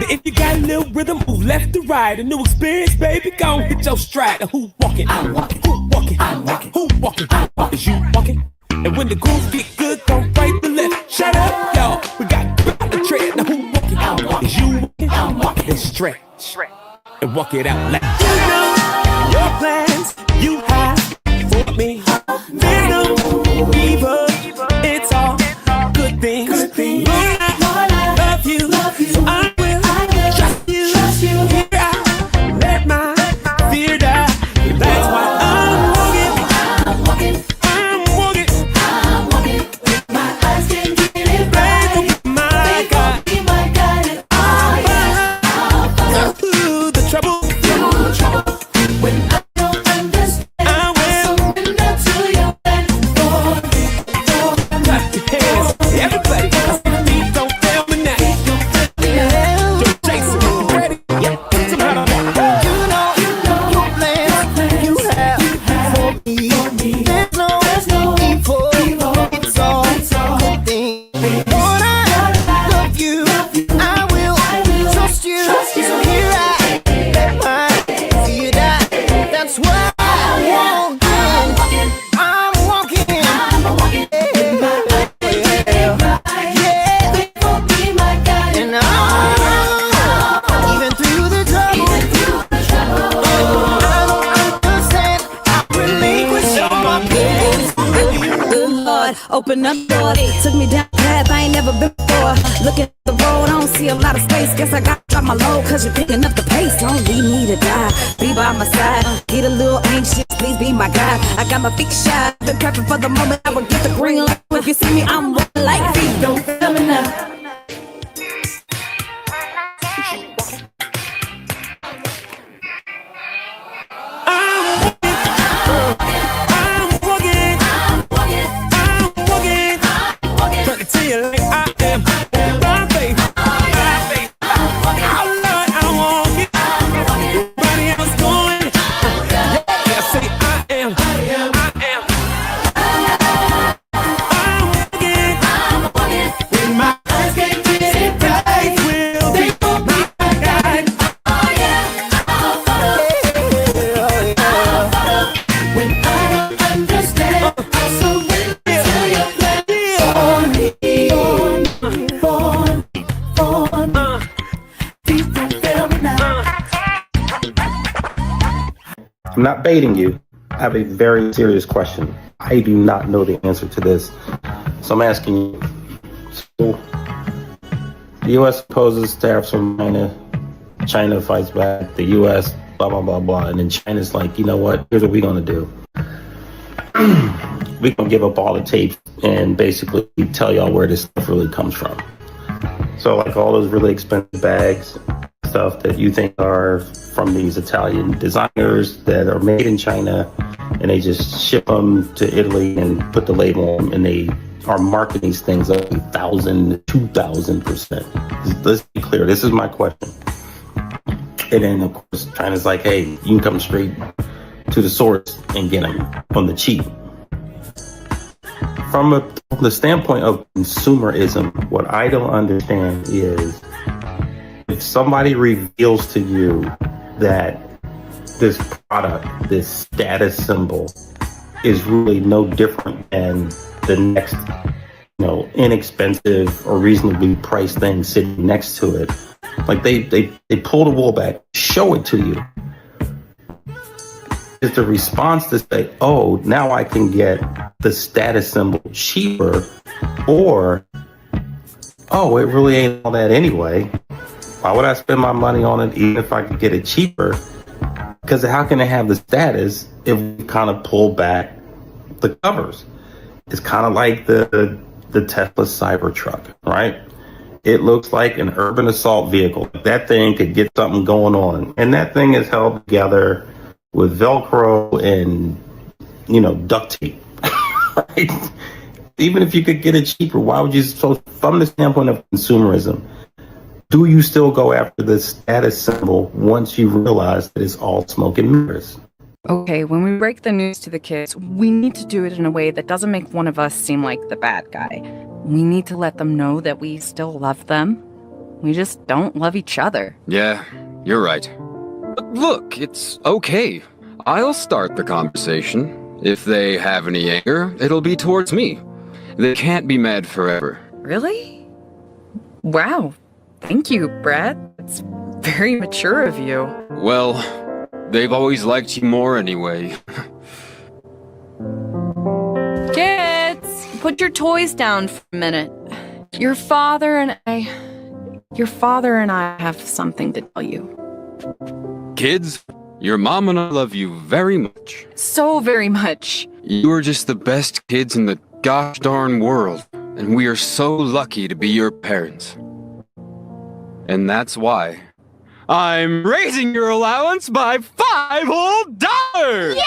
If you got a little rhythm, move left to right. A new experience, baby, gon' hit your stride. Who walking? I'm walking. Who walking? I'm walking. Who walking? I'm walking. Is you walking? And when the groove get good, don't right the left. Shut up, y'all. We got the tread. Now who walking? I'm walking. Is you walking? I'm walking. Then stretch and walk it out loud. You know your plans you have for me. Venom, evil, it's all good things. Good things. Lord, I love you. So I trust you. Here I let my fear die. That's why I'm walking. With my eyes can get it right. My God. I'll through the trouble. When I don't understand, I will surrender to your plan. Clap your hands, everybody. Don't fail me now. Open up door, took me down a path I ain't never been before. Looking at the road, I don't see a lot of space. Guess I gotta drop my load, cause you're picking up the pace. Don't leave me to die, be by my side. Get a little anxious, please be my guide. I got my feet shy, been prepping for the moment I would get the green light. If you see me, I'm rolling like feet. Don't feel me now. I'm not baiting you. I have a very serious question. I do not know the answer to this. So I'm asking you. So the U.S. imposes tariffs on China. China fights back. The U.S. blah, blah, blah, blah. And then China's like, you know what? Here's what we're going to do. We're going to give up all the tapes and basically tell y'all where this stuff really comes from. So like all those really expensive bags, stuff that you think are from these Italian designers that are made in China, and they just ship them to Italy and put the label on them, and they are marketing these things up 1,000 to 2,000%. Let's be clear. This is my question. And then of course China's like, hey, you can come straight to the source and get them on the cheap. From the standpoint of consumerism, what I don't understand is if somebody reveals to you that this product, this status symbol, is really no different than the next, inexpensive or reasonably priced thing sitting next to it, like they pull the wool back, show it to you. Is the response to say, oh, now I can get the status symbol cheaper, or, oh, it really ain't all that anyway. Why would I spend my money on it even if I could get it cheaper? Because how can it have the status if we kind of pull back the covers. It's kind of like the Tesla Cybertruck, right? It looks like an urban assault vehicle. That thing could get something going on, and that thing is held together with Velcro and duct tape. Right? Even if you could get it cheaper, why would you? So, from the standpoint of consumerism, do you still go after the status symbol once you realize that it's all smoke and mirrors? Okay, when we break the news to the kids, we need to do it in a way that doesn't make one of us seem like the bad guy. We need to let them know that we still love them. We just don't love each other. Yeah, you're right. But look, it's okay. I'll start the conversation. If they have any anger, it'll be towards me. They can't be mad forever. Really? Wow. Thank you, Brad. It's very mature of you. Well, they've always liked you more anyway. Kids, put your toys down for a minute. Your father and I have something to tell you. Kids, your mom and I love you very much. So very much. You are just the best kids in the gosh darn world, and we are so lucky to be your parents. And that's why I'm raising your allowance by $5 whole. Yeah!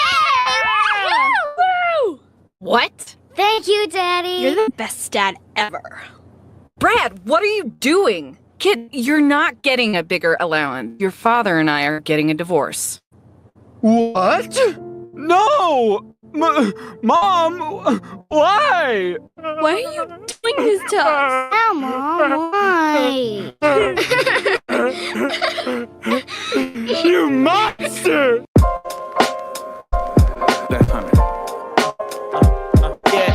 Woo! What? Thank you, Daddy. You're the best dad ever. Brad, what are you doing? Kid, you're not getting a bigger allowance. Your father and I are getting a divorce. What? No! Mom! Why? Why are you doing this to us? Oh, Mom, why? You monster!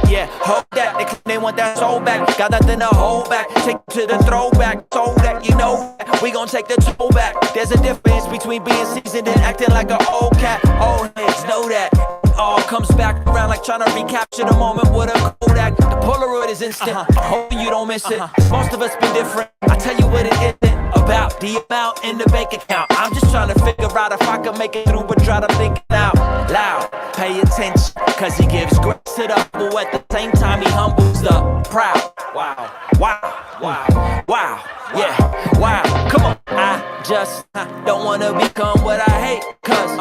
Yeah, hold that. They want that soul back. Got nothing to hold back. Take to the throwback. So that you know that we gon' take the toe back. There's a difference between being seasoned and acting like an old cat. Old heads know that. All comes back around like trying to recapture the moment with a Kodak. The Polaroid is instant. Hoping you don't miss it. Most of us been different. I tell you what it isn't about. The amount in the bank account. I'm just trying to figure out if I can make it through, but try to think it out loud. Pay attention, cause he gives grace to the humble. At the same time, he humbles the proud. Wow, wow, wow, wow, yeah, wow. Come on, I just don't wanna become what I hate. Cause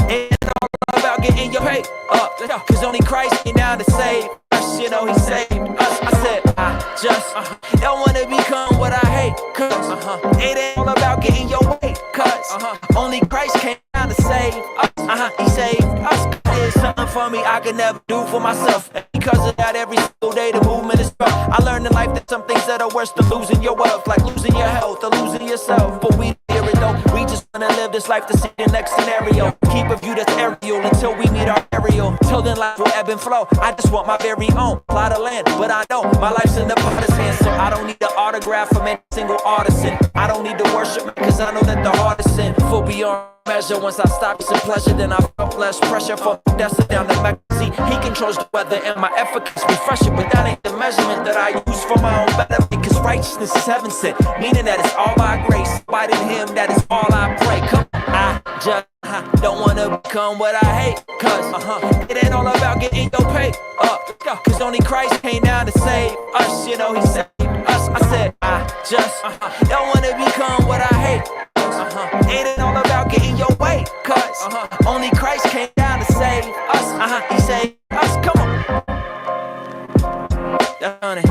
it's all about getting your pay up. Cause only Christ came down to save us. He saved us. I said, I just don't wanna become what I hate. Cause it ain't all about getting your way. Cause only Christ came down to save us. He saved us. Did something for me I could never do for myself. And because of that, every single day the movement is rough. I learned in life that some things that are worse than losing your wealth, like losing your health or losing yourself. But we hear it though. We just wanna live this life to see the next scenario. Keep a view that's aerial until we meet our burial. Till then life will ebb and flow. I just want my very own plot of land. But I know my life's in the potter's hands, so I don't need an autograph from any single artisan. I don't need to worship cause I know that the heart is sin. Full beyond measure. Once I stop some pleasure, then I felt less pressure for destined down the magazine. He controls the weather and my effort keeps me fresher. But that ain't the measurement that I use for my own better. Because righteousness is heaven sent, meaning that it's all by grace. By him, that is all I pray. Come on, I just don't wanna become what I hate. Cause it ain't all about getting your pay up. Cause only Christ came down to save us. He saved us. I said I just don't wanna become what I hate. It ain't all about getting your way. Cause only Christ came down to save us. He saved us. Come on. Done it.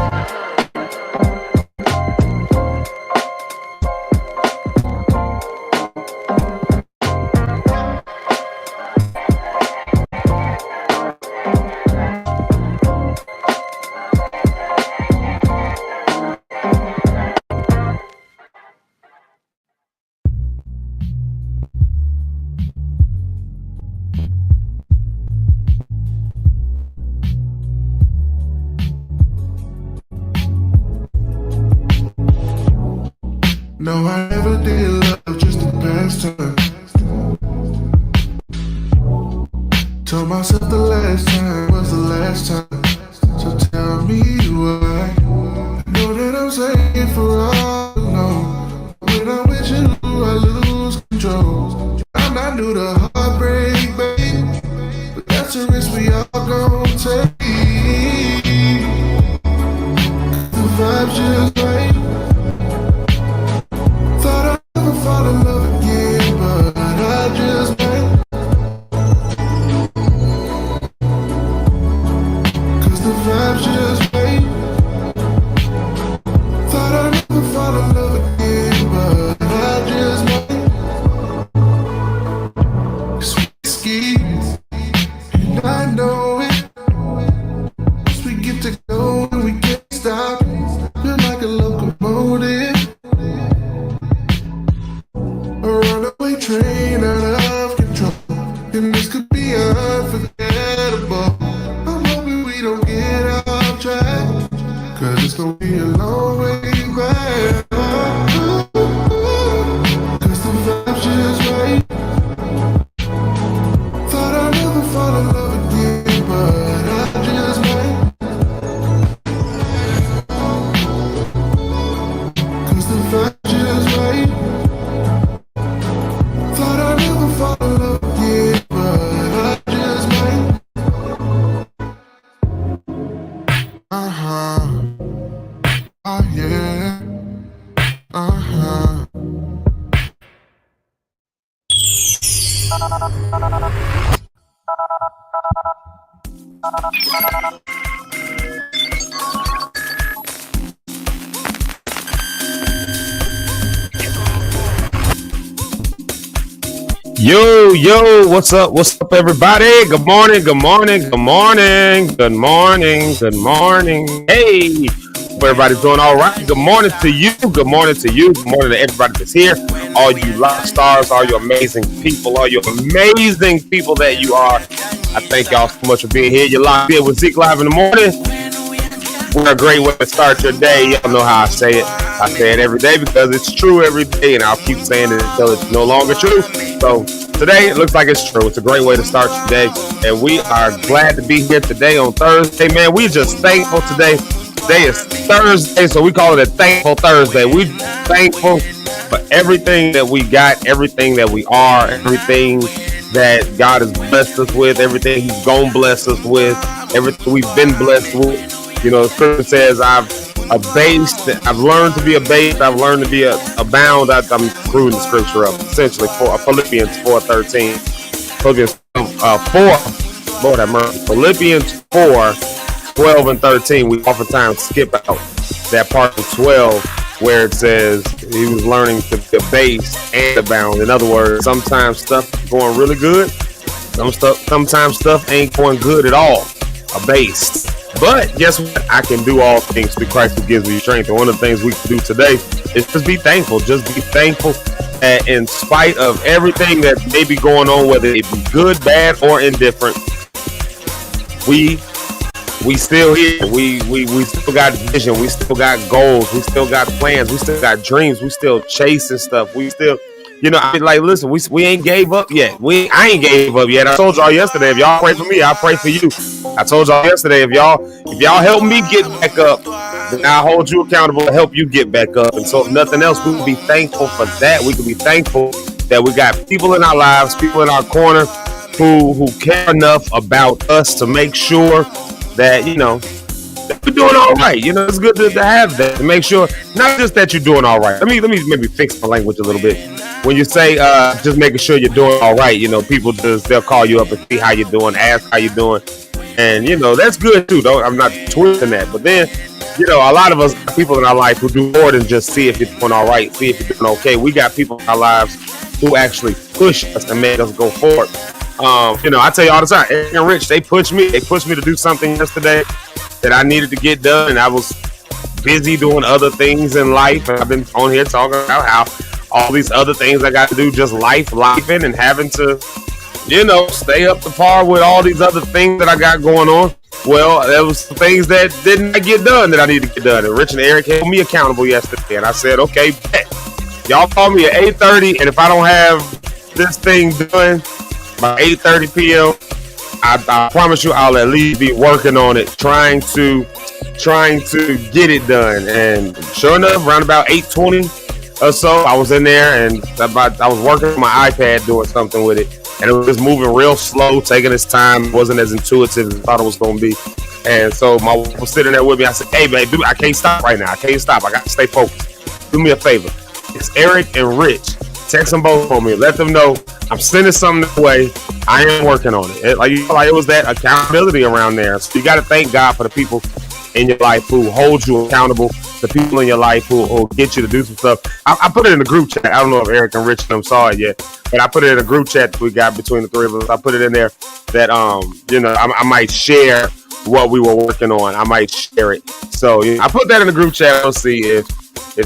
No, I never did love, just the pastime. Told myself the last time was the last time. So tell me why. I know that I'm saying for all alone. When I'm with you, I lose control. I'm not new to heartbreak, babe, but that's a risk we y'all gon' take? The vibe's just right. Thought I'd never fall in love again, but I just might. Cause the vibe's just right. Thought I'd never fall in love again, but I just might. Sweet skis, and I know it. Once we get to go and we can't stop, feel like a locomotive. A runaway train out of control, and this could be unforgettable. I'm hoping we don't get off track, cause it's gonna be a long way back. Cause the vibe's just right. Thought I'd never fall in love again, but I just might. Cause the vibe's just right. Thought I'd never fall in love again, but I just might. Uh-huh. Oh yeah. Uh-huh. Yo, what's up, everybody? Good morning. Hey, hope everybody's doing all right. Good morning to you. Good morning to everybody that's here. All you rock stars, all you amazing people that you are. I thank y'all so much for being here. You're locked in with Zeke live in the morning. We're a great way to start your day. Y'all know how I say it. I say it every day because it's true every day, and I'll keep saying it until it's no longer true. So today, it looks like it's true. It's a great way to start your day, and we are glad to be here today on Thursday. Man, we're just thankful today. Today is Thursday, so we call it a Thankful Thursday. We're thankful for everything that we got, everything that we are, everything that God has blessed us with, everything He's gonna bless us with, everything we've been blessed with. You know, the scripture says, I've learned to be abased, I've learned to be abound. I'm screwing the scripture up, essentially, for Philippians 4:13. Philippians 4, Lord have mercy. Philippians 4:12 and 13. We oftentimes skip out that part of 12 where it says he was learning to be abased and abound. In other words, sometimes stuff is going really good. Sometimes stuff ain't going good at all. Abased. But guess what? I can do all things through Christ who gives me strength. And one of the things we can do today is just be thankful. Just be thankful that in spite of everything that may be going on, whether it be good, bad, or indifferent, we still here. We still got vision. We still got goals. We still got plans. We still got dreams. We still chasing stuff. We still, you know, I mean, like, listen, we ain't gave up yet. I ain't gave up yet. I told y'all yesterday, if y'all pray for me, I'll pray for you. I told y'all yesterday, if y'all help me get back up, then I'll hold you accountable to help you get back up. And so if nothing else, we can be thankful for that. We can be thankful that we got people in our lives, people in our corner who care enough about us to make sure that, you know, that we're doing all right. You know, it's good to have that, to make sure, not just that you're doing all right. Let me maybe fix my language a little bit. When you say just making sure you're doing all right, you know, people they'll call you up and see how you're doing, ask how you're doing. And, you know, that's good too, though. I'm not twisting that. But then, you know, a lot of us, people in our life who do more than just see if you're doing all right, see if you're doing okay. We got people in our lives who actually push us and make us go forward. You know, I tell you all the time, Eric and Rich, they pushed me to do something yesterday that I needed to get done. And I was busy doing other things in life. And I've been on here talking about how all these other things I got to do, just lifing and having to, you know, stay up to par with all these other things that I got going on. Well, there was some things that didn't get done that I need to get done. And Rich and Eric held me accountable yesterday. And I said, okay, bet. Y'all call me at 8:30. And if I don't have this thing done by 8:30 p.m., I promise you I'll at least be working on it, trying to get it done. And sure enough, around about 8:20 or so, I was in there and I was working on my iPad doing something with it. and it was moving real slow, taking its time. It wasn't as intuitive as I thought it was going to be. And so my wife was sitting there with me. I said, hey, babe, I can't stop right now. I can't stop. I got to stay focused. Do me a favor. It's Eric and Rich. Text them both for me. Let them know I'm sending something their way. I am working on it. It was that accountability around there. So you got to thank God for the people in your life who hold you accountable, the people in your life who get you to do some stuff. I put it in the group chat. I don't know if Eric and Rich and them saw it yet, but I put it in a group chat that we got between the three of us. I put it in there that I might share what we were working on. I might share it. So I put that in the group chat. I'll see if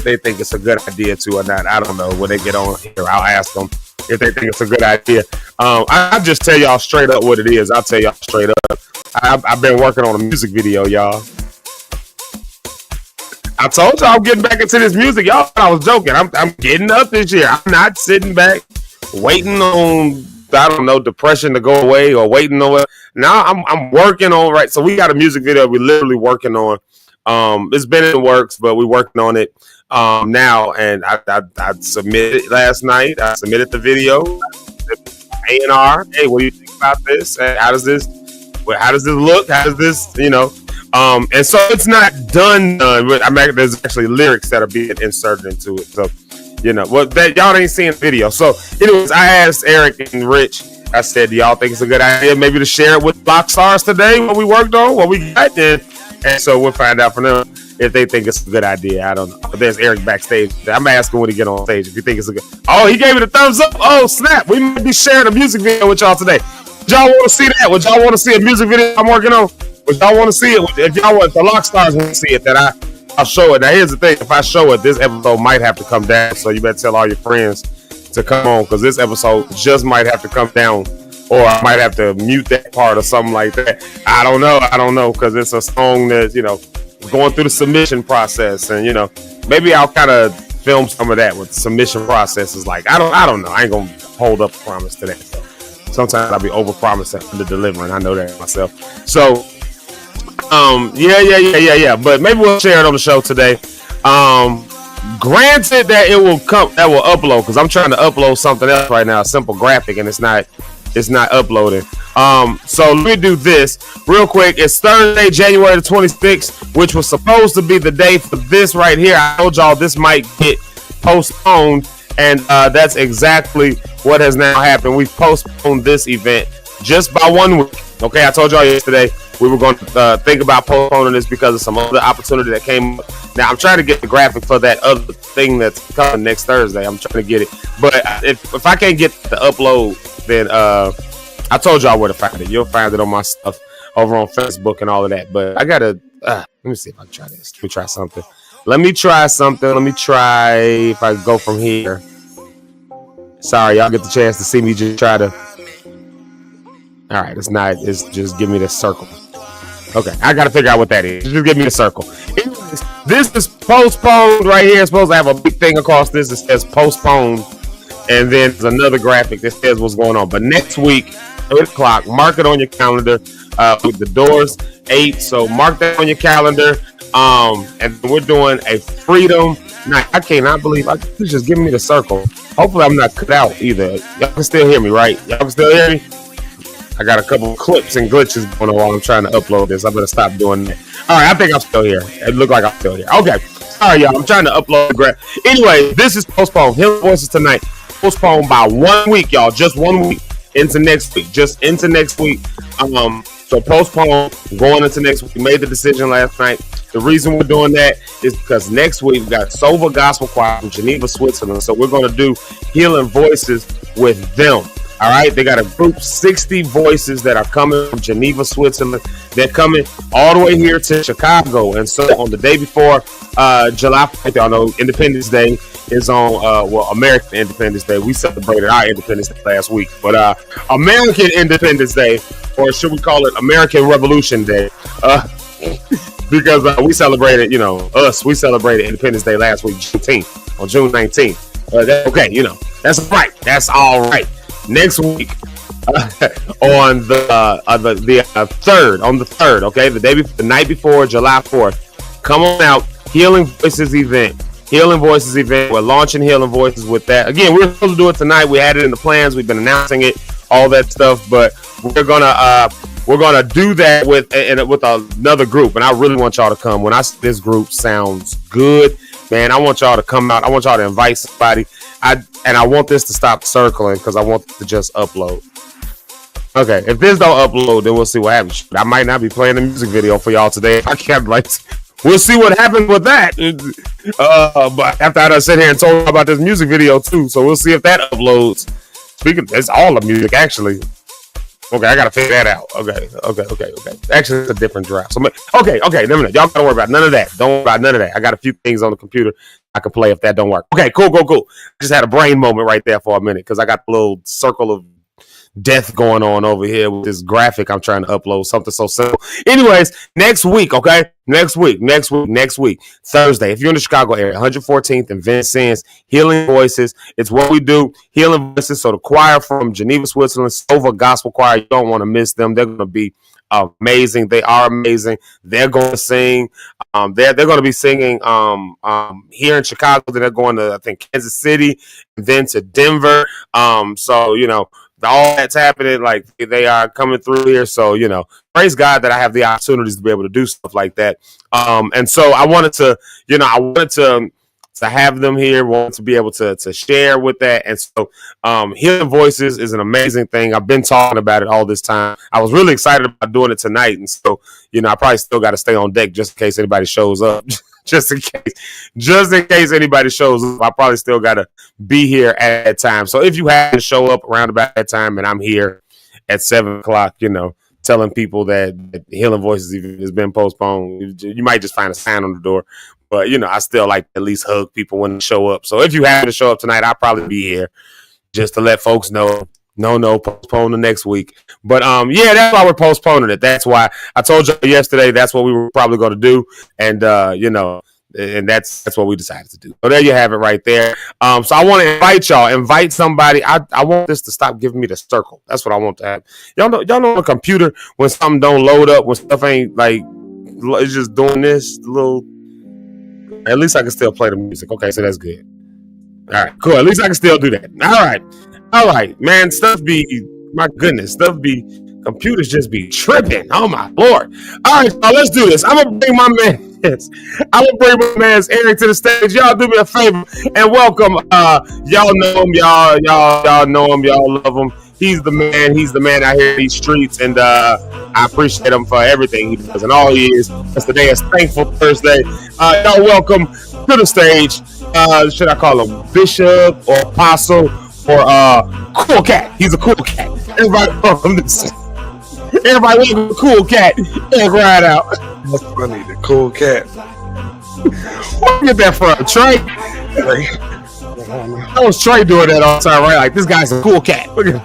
they think it's a good idea to or not. I don't know. When they get on here, I'll ask them if they think it's a good idea. I'll just tell y'all straight up what it is. I'll tell y'all straight up. I've been working on a music video, y'all. I told y'all I'm getting back into this music. Y'all thought I was joking. I'm getting up this year. I'm not sitting back waiting on, I don't know, depression to go away or waiting on it. Now I'm working on, right? So we got a music video we're literally working on. It's been in the works, but we're working on it now. And I submitted it last night. I submitted the video. A&R. Hey, what do you think about this? How does this look? How does this, and so it's not done. There's actually lyrics that are being inserted into it. So, that y'all ain't seeing the video. So, anyways, I asked Eric and Rich. I said, do y'all think it's a good idea maybe to share it with Lock Stars today? What we worked on, what we got there, and so we'll find out from them if they think it's a good idea. I don't know. But there's Eric backstage. I'm asking when he get on stage if you think it's a good. Oh, he gave it a thumbs up. Oh, snap! We might be sharing a music video with y'all today. Would y'all want to see that? Would y'all want to see a music video I'm working on? Would y'all want to see it? If y'all want, the Lock Stars want to see it, then I'll show it. Now, here's the thing. If I show it, this episode might have to come down. So you better tell all your friends to come on, because this episode just might have to come down, or I might have to mute that part or something like that. I don't know, because it's a song that's, going through the submission process, and, maybe I'll kind of film some of that with the submission processes. Like, I don't know. I ain't going to hold up a promise to that. So sometimes I'll be over-promising and under-delivering. I know that myself. So, yeah. But maybe we'll share it on the show today. Granted that it will upload, because I'm trying to upload something else right now, a simple graphic, and it's not uploading. So let me do this real quick. It's Thursday, January the 26th, which was supposed to be the day for this right here. I told y'all this might get postponed, and that's exactly what has now happened. We've postponed this event just by 1 week. Okay, I told y'all yesterday we were going to think about postponing this because of some other opportunity that came up. Now, I'm trying to get the graphic for that other thing that's coming next Thursday. I'm trying to get it. But if I can't get the upload, then I told y'all where to find it. You'll find it on my stuff over on Facebook and all of that. But I got to, let me see if I can try this. Let me try something. Let me try if I go from here. Sorry, y'all get the chance to see me just try to. All right, it's just give me the circle. Okay, I got to figure out what that is. Just give me the circle. Anyways, this is postponed right here. It's supposed to have a big thing across this that says postponed. And then there's another graphic that says what's going on. But next week, 8 o'clock, mark it on your calendar. With the doors 8. So mark that on your calendar. And we're doing a freedom night. I cannot believe you just giving me the circle. Hopefully I'm not cut out either. Y'all can still hear me, right? Y'all can still hear me? I got a couple of clips and glitches going on while I'm trying to upload this. I better stop doing that. All right, I think I'm still here. It looked like I'm still here. Okay. Sorry, y'all. I'm trying to upload the graph. Anyway, this is postponed. Healing Voices tonight. Postponed by 1 week, y'all. Just 1 week into next week. Just into next week. So postponed going into next week. We made the decision last night. The reason we're doing that is because next week we've got Sova Gospel Choir from Geneva, Switzerland. So we're going to do Healing Voices with them. All right, they got a group, 60 voices that are coming from Geneva, Switzerland. They're coming all the way here to Chicago. And so on the day before July 4th, y'all know Independence Day is on, American Independence Day. We celebrated our Independence Day last week. But American Independence Day, or should we call it American Revolution Day? Because we celebrated, we celebrated Independence Day last week, Juneteenth, on June 19th. Okay, that's right. That's all right. Next week, on the 3rd, okay, the night before July 4th, come on out, Healing Voices event. We're launching Healing Voices with that. Again, we're supposed to do it tonight. We had it in the plans. We've been announcing it all that stuff. But we're gonna do that with another group, and I really want y'all to come. When I say this group sounds good, man, I want y'all to come out. I want y'all to invite somebody. I want this to stop circling because I want to just upload. Okay, if this don't upload, then we'll see what happens. I might not be playing the music video for y'all today. I can't we'll see what happens with that. But after I done sit here and told you about this music video too, so we'll see if that uploads. Speaking, it's all the music actually. Okay, I gotta figure that out. Okay. Actually, it's a different draft. So, okay. Never mind. Y'all gotta worry about none of that. Don't worry about none of that. I got a few things on the computer I can play if that don't work. Okay, cool. Just had a brain moment right there for a minute because I got a little circle of death going on over here with this graphic I'm trying to upload, something so simple. Anyways, next week, okay? Next week, Thursday. If you're in the Chicago area, 114th and Vincennes, Healing Voices. It's what we do, Healing Voices. So the choir from Geneva, Switzerland, Sova Gospel Choir, you don't want to miss them. They're going to be amazing. They are amazing. They're going to sing. They're going to be singing here in Chicago. Then they're going to, I think, Kansas City, and then to Denver. So, you know, all that's happening, like they are coming through here. So, you know, praise God that I have the opportunities to be able to do stuff like that. And so I wanted to have them here, wanted to be able to share with that. And so Healing Voices is an amazing thing. I've been talking about it all this time. I was really excited about doing it tonight. And so, you know, I probably still got to stay on deck just in case anybody shows up. Just in case anybody shows up, I probably still got to be here at that time. So if you happen to show up around about that time and I'm here at 7:00, you know, telling people that Healing Voices has been postponed, you might just find a sign on the door. But, you know, I still like to at least hug people when they show up. So if you happen to show up tonight, I'll probably be here just to let folks know. No, postpone the next week. But yeah, that's why we're postponing it. That's why I told you yesterday that's what we were probably going to do, and you know, and that's what we decided to do. So there you have it right there. So I want to invite somebody. I want this to stop giving me the circle. That's what I want to have. Y'all know on a computer when something don't load up, when stuff ain't like it's just doing this little. At least I can still play the music. Okay, so that's good. All right, cool. At least I can still do that. All right, man. Computers just be tripping. Oh my Lord. All right, so let's do this. I'm gonna bring my man Eric to the stage. Y'all do me a favor and welcome. Y'all know him. Y'all know him. Y'all love him. He's the man out here in these streets, and I appreciate him for everything he does and all he is. Because today is Thankful Thursday. Y'all welcome to the stage. Should I call him Bishop or Apostle? Or Cool Cat. He's a cool cat. Everybody welcome this. Everybody welcome the Cool Cat. Eric right out. That's funny, the Cool Cat. Where you get that from? Trey? That was Trey doing that all the time, right? Like, this guy's a cool cat. Look at him.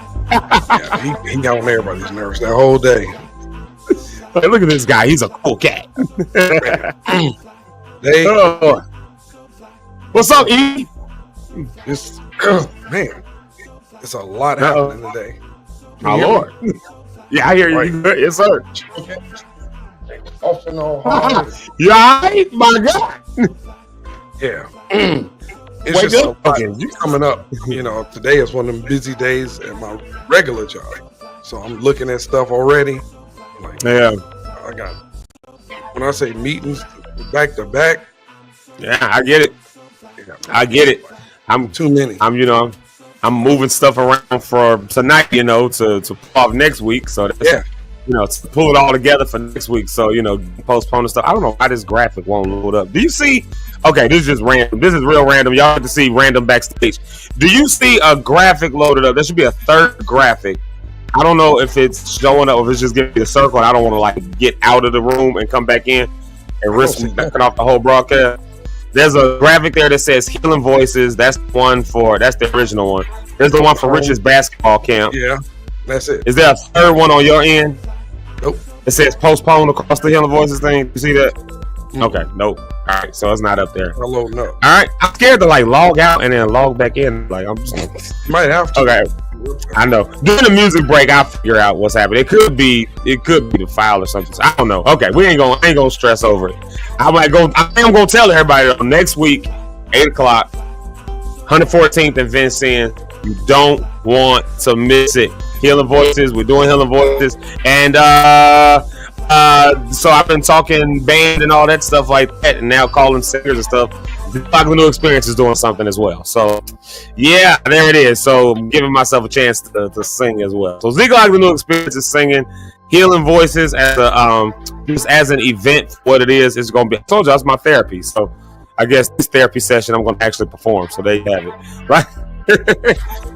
He got on everybody's nerves that whole day. Like, look at this guy. He's a cool cat. What's up, E? Man, it's a lot happening today. My Lord. Yeah, I hear you. Right. Yes, sir. You all right, my God? Yeah. It's just a lot coming up. You know, today is one of them busy days at my regular job. So I'm looking at stuff already. Like, yeah. I got, when I say meetings back to back. Yeah, I get it. I get it. I'm too many. I'm moving stuff around for tonight, you know, to pull off next week. So that's, you know, to pull it all together for next week. So, you know, postpone stuff. I don't know why this graphic won't load up. Do you see? Okay, this is just random. This is real random. Y'all have to see random backstage. Do you see a graphic loaded up? There should be a third graphic. I don't know if it's showing up or if it's just giving me a circle and I don't want to like get out of the room and come back in and risk backing off the whole broadcast. There's a graphic there that says Healing Voices. That's the original one. There's the one for Rich's basketball camp. Yeah, that's it. Is there a third one on your end? Nope. It says postpone across the Healing Voices thing. You see that? Okay, nope. All right, so it's not up there. I'm loading up. All right, I'm scared to like log out and then log back in. Like I'm just might have to. Okay, I know. During the music break, I'll figure out what's happening. It could be the file or something. I don't know. Okay, I ain't gonna stress over it. I am gonna tell everybody though, next week, 8:00, 114th and Vincennes. You don't want to miss it. Healing Voices. We're doing Healing Voices, and so I've been talking band and all that stuff like that, and now calling singers and stuff. Like the New Experience is doing something as well. So yeah, there it is. So I'm giving myself a chance to sing as well. So Zeke Like the New Experience is singing Healing Voices as a just as an event. What it is going to be. I told you that's my therapy. So I guess this therapy session I'm going to actually perform. So there you have it, right?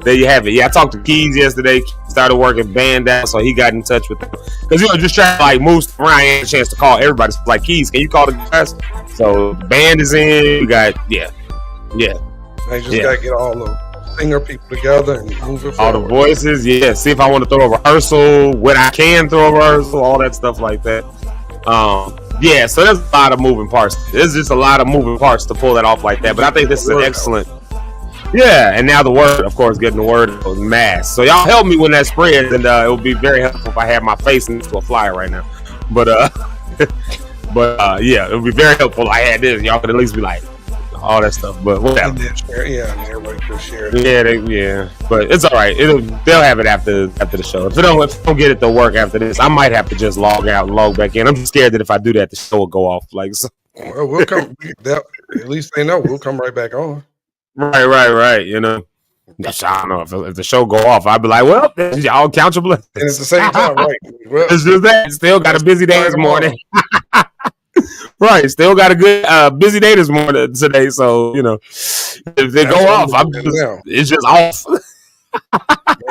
There you have it. Yeah, I talked to Keys yesterday. Started working band out, so he got in touch with them because just trying to like move around. I had a chance to call everybody. So, like, Keys, can you call the guys? So the band is in. We got yeah. They just gotta get all the singer people together and move it forward. All the voices, yeah. See if I want to throw a rehearsal, what I can throw a rehearsal, all that stuff like that. Yeah. So there's a lot of moving parts. There's just a lot of moving parts to pull that off like that. But I think this is an excellent. Yeah, and now the word, of course, getting the word of mass. So y'all help me when that spreads, and it would be very helpful if I had my face into a flyer right now. But yeah, it would be very helpful if I had this. Y'all could at least be like all that stuff. But whatever. And everybody could share it. Yeah, but it's all right. They'll have it after the show. If they don't get it to work after this, I might have to just log out and log back in. I'm scared that if I do that, the show will go off. Like, so. Well, we'll come. At least they know we'll come right back on. Right. You know, I don't know if the show go off, I'd be like, well, y'all count your blessings. And at the same time, right? Well, it's just that still got a busy day this morning. Right, still got a good busy day this morning today. So you know, if they go off, it's just off.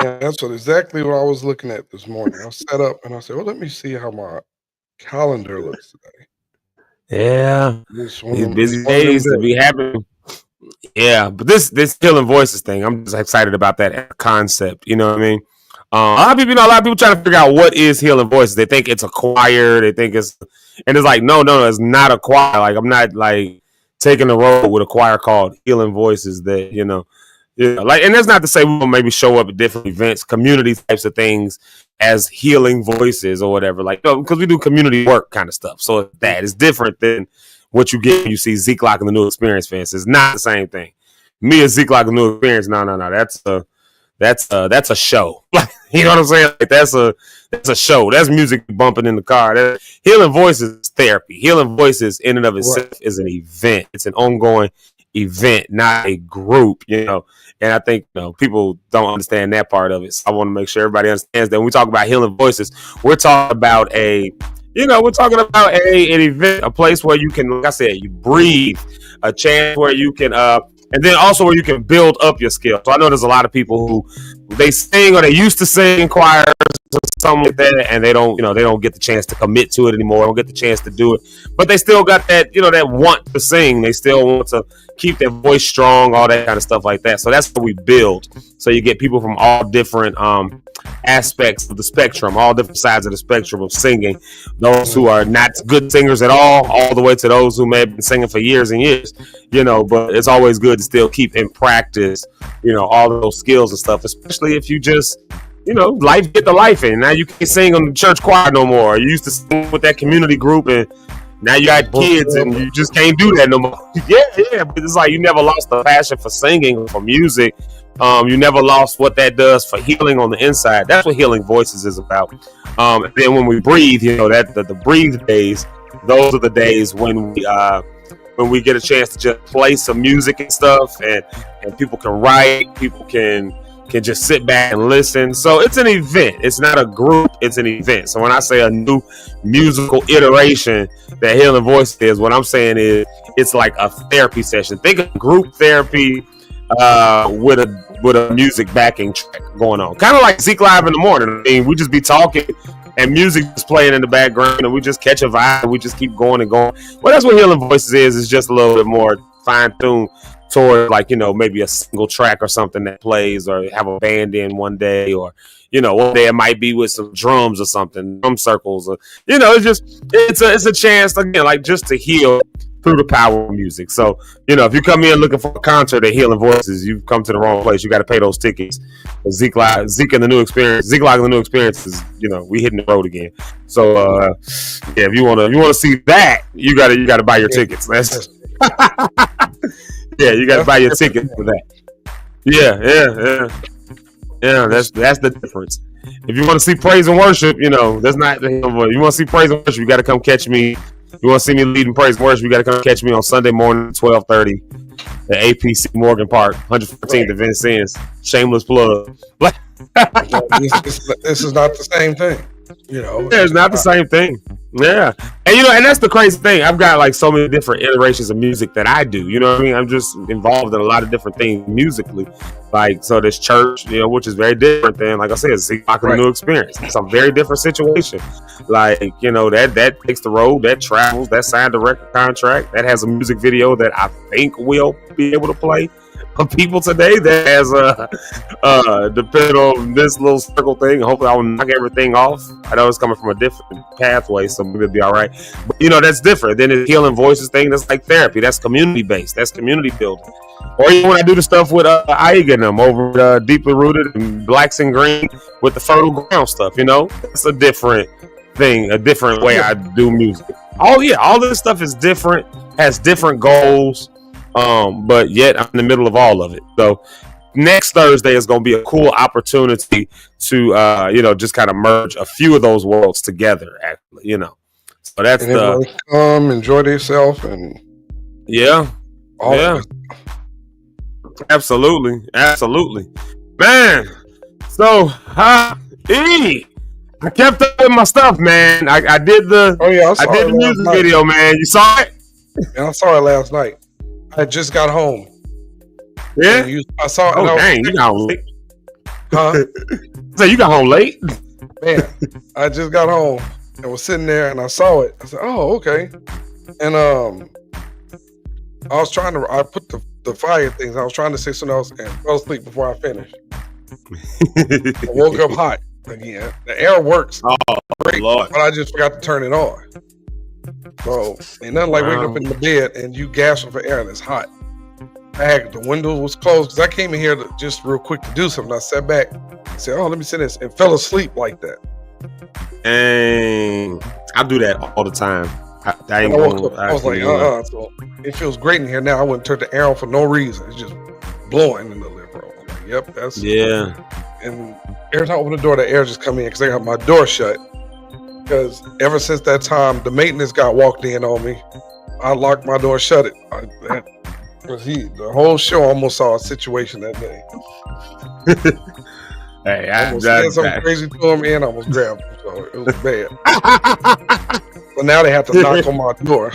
Yeah, that's exactly what I was looking at this morning. I set up and I said, well, let me see how my calendar looks today. Yeah, these busy days to be happening. Yeah, but this Healing Voices thing, I'm just excited about that concept. You know what I mean? A lot of people trying to figure out what is Healing Voices. They think it's a choir. They think it's like no, it's not a choir. Like I'm not like taking the road with a choir called Healing Voices. That like, and that's not to say we will maybe show up at different events, community types of things as healing voices or whatever. Like because we do community work kind of stuff. So that is different than what you get when you see Zeke Lock and the New Experience fans. It's not the same thing. Me and Zeke Lock and the New Experience, no. That's a show. You know what I'm saying? Like that's a show. That's music bumping in the car. Healing Voices is therapy. Healing Voices in and of itself is an event. It's an ongoing event, not a group, you know. And I think people don't understand that part of it. So I want to make sure everybody understands that when we talk about Healing Voices, we're talking about an event, a place where you can, like I said, you breathe, a chance where you can, and then also where you can build up your skill. So I know there's a lot of people who they sing or they used to sing in choirs or something like that, and they don't get the chance to commit to it anymore. Don't get the chance to do it, but they still got that, that want to sing. They still want to keep their voice strong, all that kind of stuff like that. So that's what we build. So you get people from all different aspects of the spectrum, all different sides of the spectrum of singing. Those who are not good singers at all the way to those who may have been singing for years and years. But it's always good to still keep in practice, all of those skills and stuff, especially if you just, life get the life in. Now you can't sing on the church choir no more. You used to sing with that community group, and now you got kids and you just can't do that no more. Yeah. But it's like you never lost the passion for singing or for music. You never lost what that does for healing on the inside. That's what Healing Voices is about. And then when we breathe, that the breathe days, those are the days when we get a chance to just play some music and stuff, and people can write, people can just sit back and listen. So it's an event. It's not a group. It's an event. So when I say a new musical iteration that Healing Voice is, what I'm saying is it's like a therapy session. Think of group therapy with a music backing track going on. Kind of like Zeke Live in the morning. I mean, we just be talking and music is playing in the background and we just catch a vibe and we just keep going and going. Well, that's what Healing Voices is. It's just a little bit more fine-tuned toward maybe a single track or something that plays, or have a band in one day, or one day it might be with some drums or something, drum circles, or it's a chance again, like just to heal through the power of music. So if you come in looking for a concert at Healing Voices, you've come to the wrong place. You got to pay those tickets. Zeke and the New Experience, Zeke Live and the New Experience is we hitting the road again. So if you want to see that, you got to buy your tickets. That's yeah, you got to buy your ticket for that. Yeah. That's the difference. if you want to see praise and worship, that's not the hymn. But you want to see praise and worship, you got to come catch me. You want to see me leading praise and worship, you got to come catch me on Sunday morning, 12:30 at APC Morgan Park, 114th at Vincennes. Shameless plug. This is not the same thing. It's not the same thing. Yeah. And that's the crazy thing. I've got like so many different iterations of music that I do. You know what I mean? I'm just involved in a lot of different things musically. Like, so this church, which is very different than, like I said, Zeke a new experience. It's a very different situation. Like, that takes the road, that travels, that signed a record contract, that has a music video that I think we'll be able to play for people today, that has depending on this little circle thing. Hopefully I will knock everything off. I know it's coming from a different pathway, so maybe it'll be all right. But that's different. Then the Healing Voices thing, that's like therapy. That's community based. That's community building. Or even when I do the stuff with Aiga and them over Deeply Rooted and Blacks and Green with the fertile ground stuff, it's a different thing, a different way I do music. All this stuff is different, has different goals. But yet I'm in the middle of all of it. So next Thursday is going to be a cool opportunity to, just kind of merge a few of those worlds together, actually, So that's come enjoy themselves and absolutely, man. So I kept up with my stuff, man. I did the I did the music video, man. You saw it? Yeah, I saw it last night. I just got home. Yeah, I saw it. Oh, dang, you got home late. Huh? So you got home late? Man, I just got home and was sitting there and I saw it. I said, "Oh, okay." And I put the fire things. I was trying to say something else and fell asleep before I finished. I woke up hot again. The air works great, Lord. but I just forgot to turn it on. So ain't nothing like waking up in the bed and you gasping for air and it's hot. The window was closed because I came in here just real quick to do something. I sat back and said, "Oh, let me sit this," and fell asleep like that. And I do that all the time. I was like, so it feels great in here now. I wouldn't turn the air on for no reason. It's just blowing in the living room. I'm like, yep, that's And every time I open the door, the air just come in because I got my door shut. Because ever since that time, the maintenance guy walked in on me. I locked my door, shut it. The whole show almost saw a situation that day. Hey, I almost said something crazy to him and I almost grabbed him. So it was bad. So now they have to knock on my door.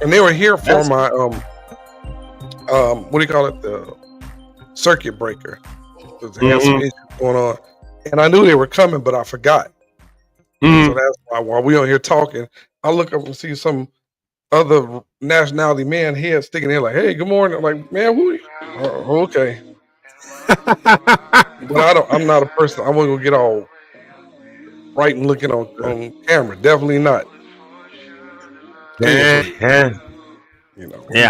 And they were here for my what do you call it? The circuit breaker. They had some issues going on. And I knew they were coming, but I forgot. So that's why while we on here talking, I look up and see some other nationality man here sticking there like, "Hey, good morning." I'm like, "Man, who are you?" "Oh, okay." But I'm not a person. I won't go get all right and looking on camera. Definitely not. Yeah.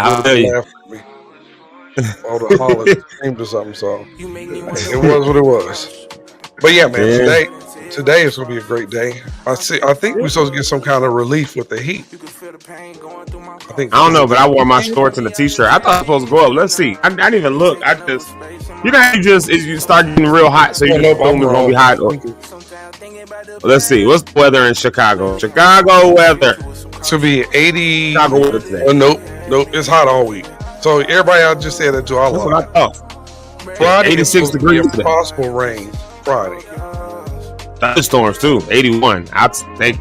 I'll tell you. All the hollers screamed or something. So it was what it was. But yeah, man. Today is gonna be a great day. I think we're supposed to get some kind of relief with the heat. I don't know, but I wore my shorts and a t-shirt. I thought I was supposed to go up. Let's see. I didn't even look. I just, you start getting real hot, so you just assume it's gonna be hot. Let's see. What's the weather in Chicago? Chicago weather. To be 80. Chicago weather today. Nope. It's hot all week. So everybody, I just said that to all of That's what I thought. Friday, 86 degrees today. Possible rain Friday. Thunderstorms too. 81. I'll take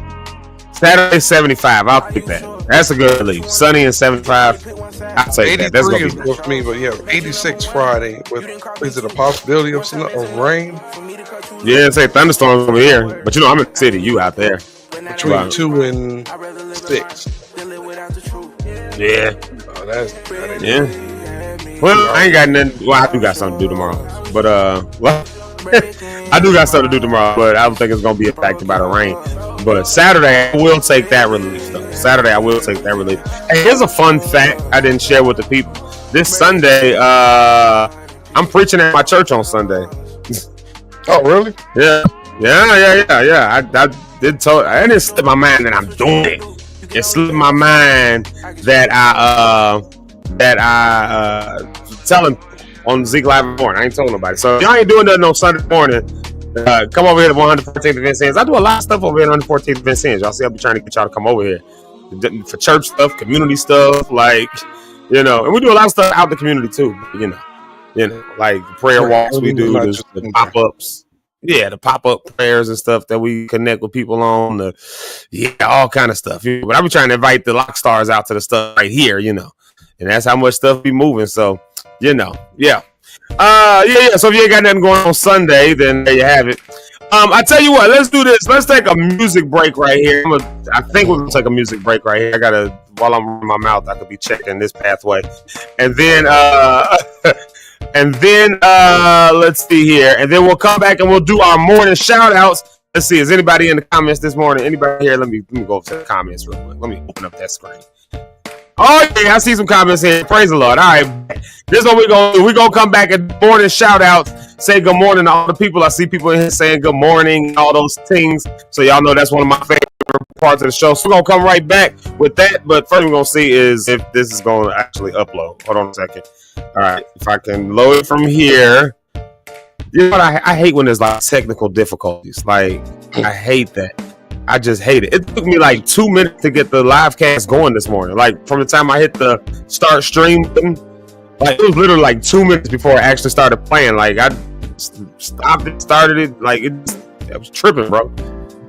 Saturday 75. I'll take that. That's a good relief. Sunny and 75. I'll take that. That's gonna be good with me, but yeah, 86 Friday. Is it a possibility of rain? Yeah, say thunderstorms over here, but I'm in the city. You out there? Between 2 and 6. Yeah. Oh, that yeah. Well, I ain't got nothing. Well, I do got something to do tomorrow, but I do got something to do tomorrow, but I don't think it's going to be affected by the rain. But Saturday, I will take that relief, though. Saturday, I will take that relief. Hey, here's a fun fact I didn't share with the people. This Sunday, I'm preaching at my church on Sunday. Oh, really? Yeah. I didn't slip my mind that I'm doing it. It slipped my mind that I telling on Zeke Live in the morning. I ain't told nobody. So if y'all ain't doing nothing on Sunday morning, Come over here to 114th and Vincennes. I do a lot of stuff over here on 114th and Vincennes. Y'all see, I'll be trying to get y'all to come over here for church stuff, community stuff, like, and we do a lot of stuff out in the community too. Like prayer walks we do, the pop-ups. Yeah, the pop-up prayers and stuff that we connect with people on. All kind of stuff. But I be trying to invite the lock stars out to the stuff right here, and that's how much stuff be moving. So, yeah. So if you ain't got nothing going on Sunday, then there you have it. I tell you what, let's do this. Let's take a music break right here. I think we're gonna take a music break right here. While I'm running my mouth, I could be checking this pathway, and then let's see here, and then we'll come back and we'll do our morning shout outs. Let's see, is anybody in the comments this morning? Anybody here? Let me go to the comments real quick. Let me open up that screen. Oh yeah, I see some comments here. Praise the Lord. All right, this is what we're gonna do. We're gonna come back and morning shout outs. Say good morning to all the people. I see people in here saying good morning, all those things. So y'all know that's one of my favorite parts of the show. So we're gonna come right back with that. But first we're gonna see is if this is gonna actually upload. Hold on a second. All right, if I can load it from here. You know what? I hate when there's like technical difficulties. Like I hate that. I just hate it. It took me like 2 minutes to get the live cast going this morning. Like from the time I hit the start stream button, like it was literally like 2 minutes before I actually started playing. Like I stopped it, started it. Like it was tripping, bro.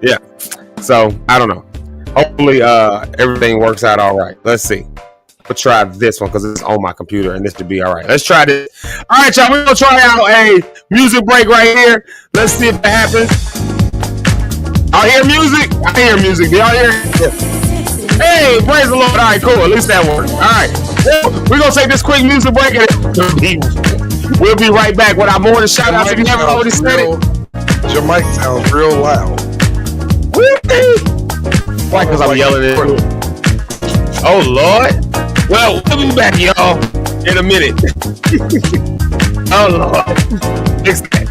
Yeah. So I don't know. Hopefully everything works out all right. Let's see. We'll try this one because it's on my computer and this should be all right. Let's try this. All right, y'all. We're gonna try out a music break right here. Let's see if that happens. I hear music. I hear music. Do y'all hear it? Yeah. Hey, praise the Lord. All right, cool. At least that worked. All right. We're going to take this quick music break and we'll be right back with our morning shout outs. If you haven't already said it. Your mic sounds real loud. Why? Because I'm yelling at it. Oh, Lord. Well, we'll be back, y'all, in a minute. Oh, Lord. Fix that.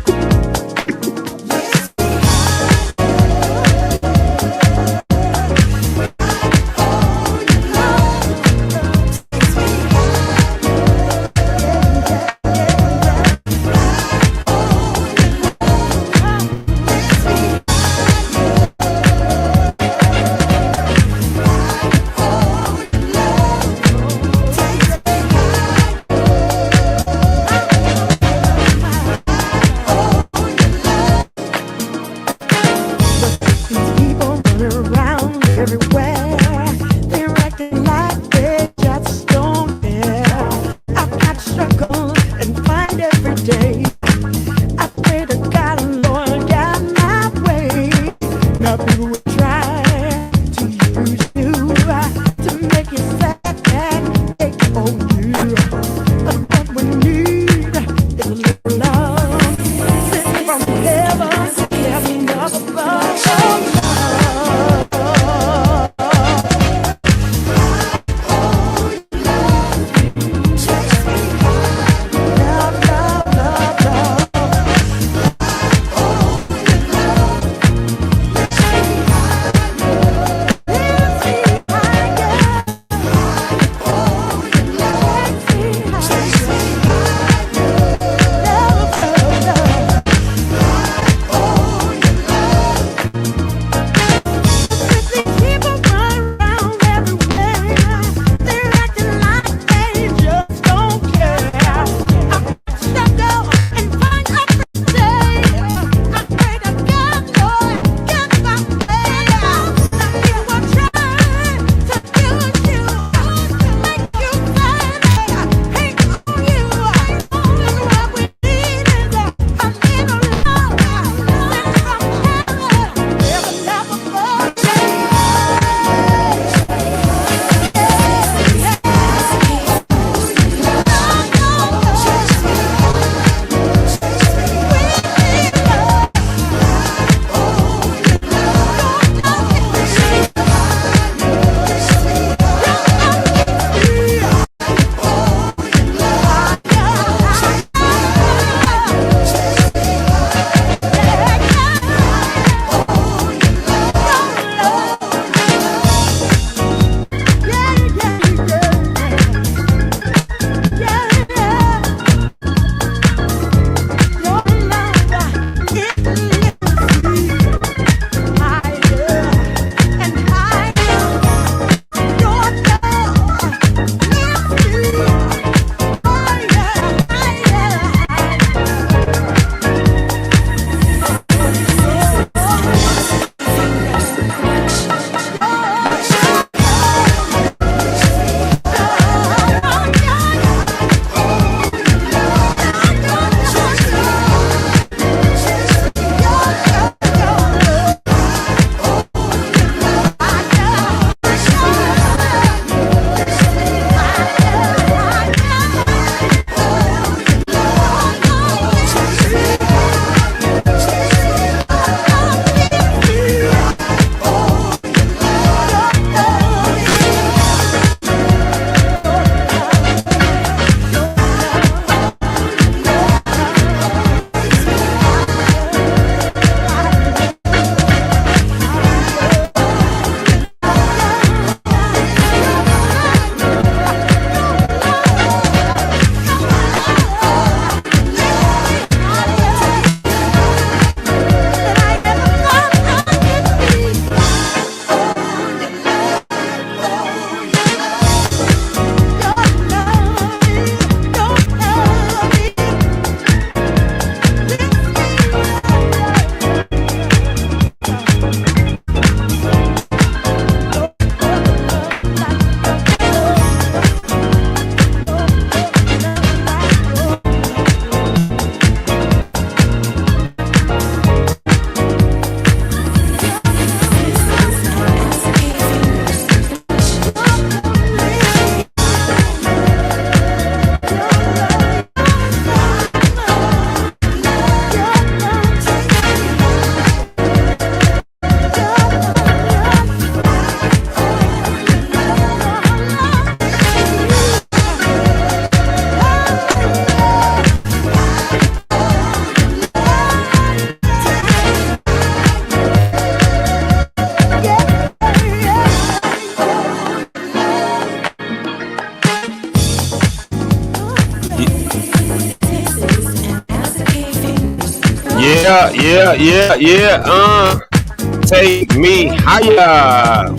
Take me higher.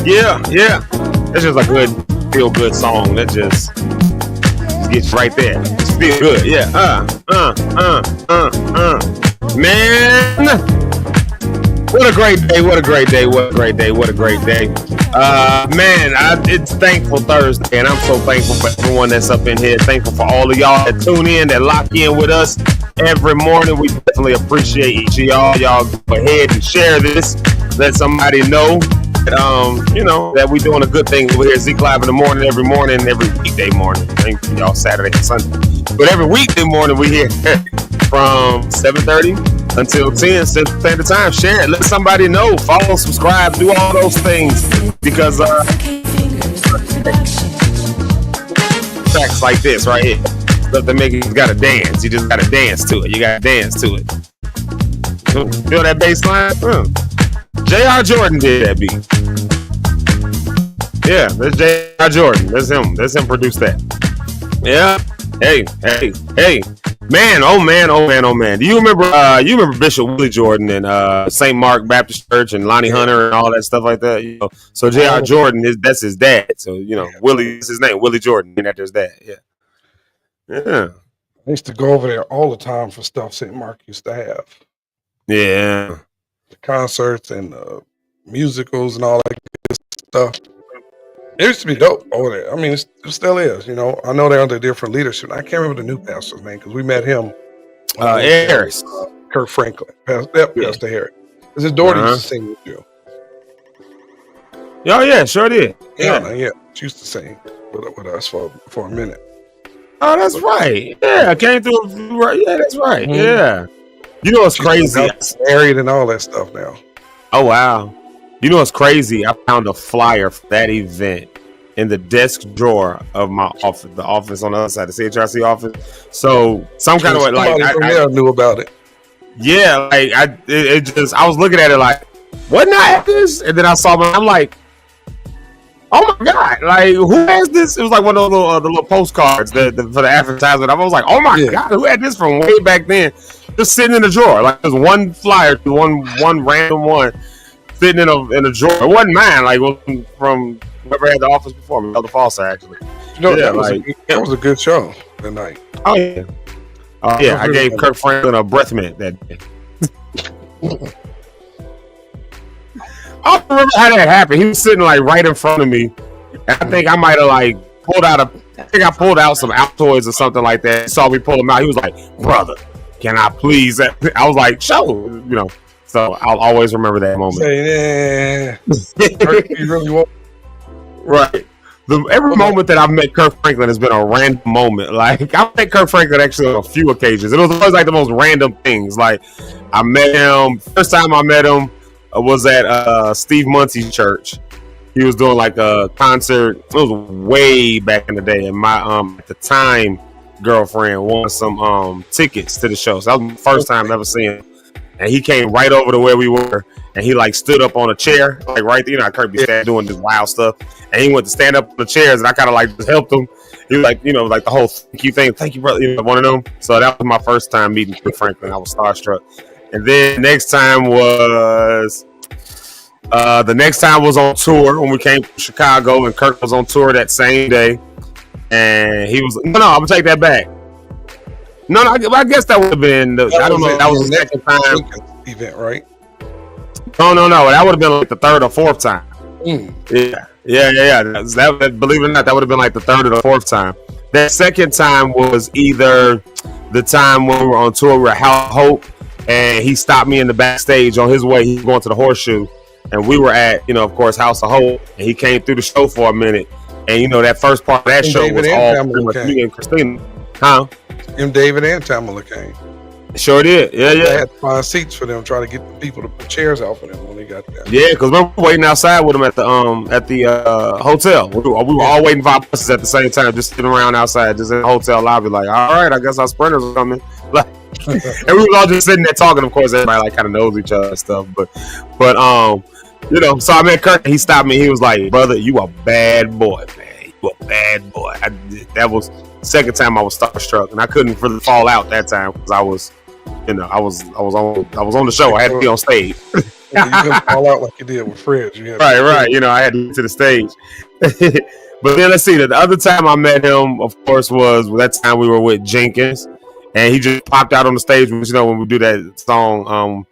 Yeah. That's just a good, feel good song. That just gets right there. Just feel good. Yeah. Man. What a great day. Man, it's Thankful Thursday, and I'm so thankful for everyone that's up in here. Thankful for all of y'all that tune in, that lock in with us every morning. We definitely appreciate each of y'all. Y'all go ahead and share this. Let somebody know that, that we're doing a good thing. We're here at Zeke Live in the morning, every weekday morning. Thank you, y'all, Saturday and Sunday. But every weekday morning, we're here from 7:30 until 10 Central Standard Time. Share it. Let somebody know. Follow, subscribe, do all those things. Because tracks like this right here, stuff that make you gotta dance. You just gotta dance to it. Feel that bass line? J.R. Jordan did that beat. Yeah, that's J.R. Jordan. That's him produced that. Yeah. Hey. Man, oh man. Do you remember Bishop Willie Jordan and St. Mark Baptist Church and Lonnie Hunter and all that stuff like that? So J.R. Jordan that's his dad. So Willie is his name, Willie Jordan, and that's his dad. Yeah. I used to go over there all the time for stuff St. Mark used to have. Yeah. The concerts and musicals and all that good stuff. It used to be dope over there. I mean, it still is. I know they're under different leadership. I can't remember the new pastor's name because we met him. Harris. Kirk Franklin. Pastor Harris. Because his daughter used to sing with you. Oh, yeah, sure did. Yeah. She used to sing with us for a minute. Oh, that's right. Yeah, I came through. Right. Yeah, that's right. Mm-hmm. Yeah. You know what's crazy? Married and all that stuff now. Oh, wow. You know what's crazy? I found a flyer for that event in the desk drawer of my office, the office on the other side, the CHRC office. So some kind of way, like I knew about it. Yeah, like I was looking at it like, wasn't I at this? And then I saw I'm like, oh my god, like who has this? It was like one of those the little postcards for the advertisement. I was like, oh my god, who had this from way back then? Just sitting in the drawer, like there's one flyer, one random one. Sitting in a drawer. It wasn't mine. Like from whoever had the office before me, Elder Foster actually. That was a good show that night. Oh yeah. I gave Kirk Franklin a breath mint that day. I don't remember how that happened. He was sitting like right in front of me, and I think I might have pulled out some Altoids or something like that. He saw me pull them out. He was like, "Brother, can I please?" I was like, "Sure," So I'll always remember that moment. You really won't. Right. Every moment that I've met Kirk Franklin has been a random moment. Like I've met Kirk Franklin actually on a few occasions. It was always like the most random things. Like I met him. First time I met him was at Steve Muncie's church. He was doing like a concert. It was way back in the day, and my at the time girlfriend won some tickets to the show. So that was the first time ever seeing him. And he came right over to where we were, and he like stood up on a chair, like right there. Kirk be standing doing this wild stuff, and he went to stand up on the chairs, and I kind of like just helped him. He was like, like the whole thank you thing, thank you, brother, one of them. So that was my first time meeting Kirk Franklin. I was starstruck. And then next time was on tour when we came to Chicago, and Kirk was on tour that same day, and he was no, I'm gonna take that back. No, I guess that would have been. I don't know. That was the second time event, right? No. That would have been like the third or fourth time. Yeah. That, believe it or not, that would have been like the third or the fourth time. That second time was either the time when we were on tour. We were at House of Hope, and he stopped me in the backstage on his way. He was going to the Horseshoe, and we were at, of course, House of Hope, and he came through the show for a minute. And that first part of that show was all pretty much me and Christina, huh? David and Tamala came. Sure did. Yeah. I had to find seats for them, trying to get the people to put chairs out for them when they got there. Yeah, because we were waiting outside with them at the hotel. We were all waiting for our buses at the same time, just sitting around outside, just in the hotel lobby, like, all right, I guess our sprinters are coming. Like, and we were all just sitting there talking. Of course, everybody like kind of knows each other and stuff, but so I met Kirk. He stopped me. He was like, "Brother, you a bad boy, man. You a bad boy." That was second time I was starstruck, and I couldn't really fall out that time because I was, I was on the show. I had to be on stage. You couldn't fall out like you did with Fred. Right. I had to get to the stage. But then let's see. The other time I met him, of course, was that time we were with Jenkins, and he just popped out on the stage. When we do that song,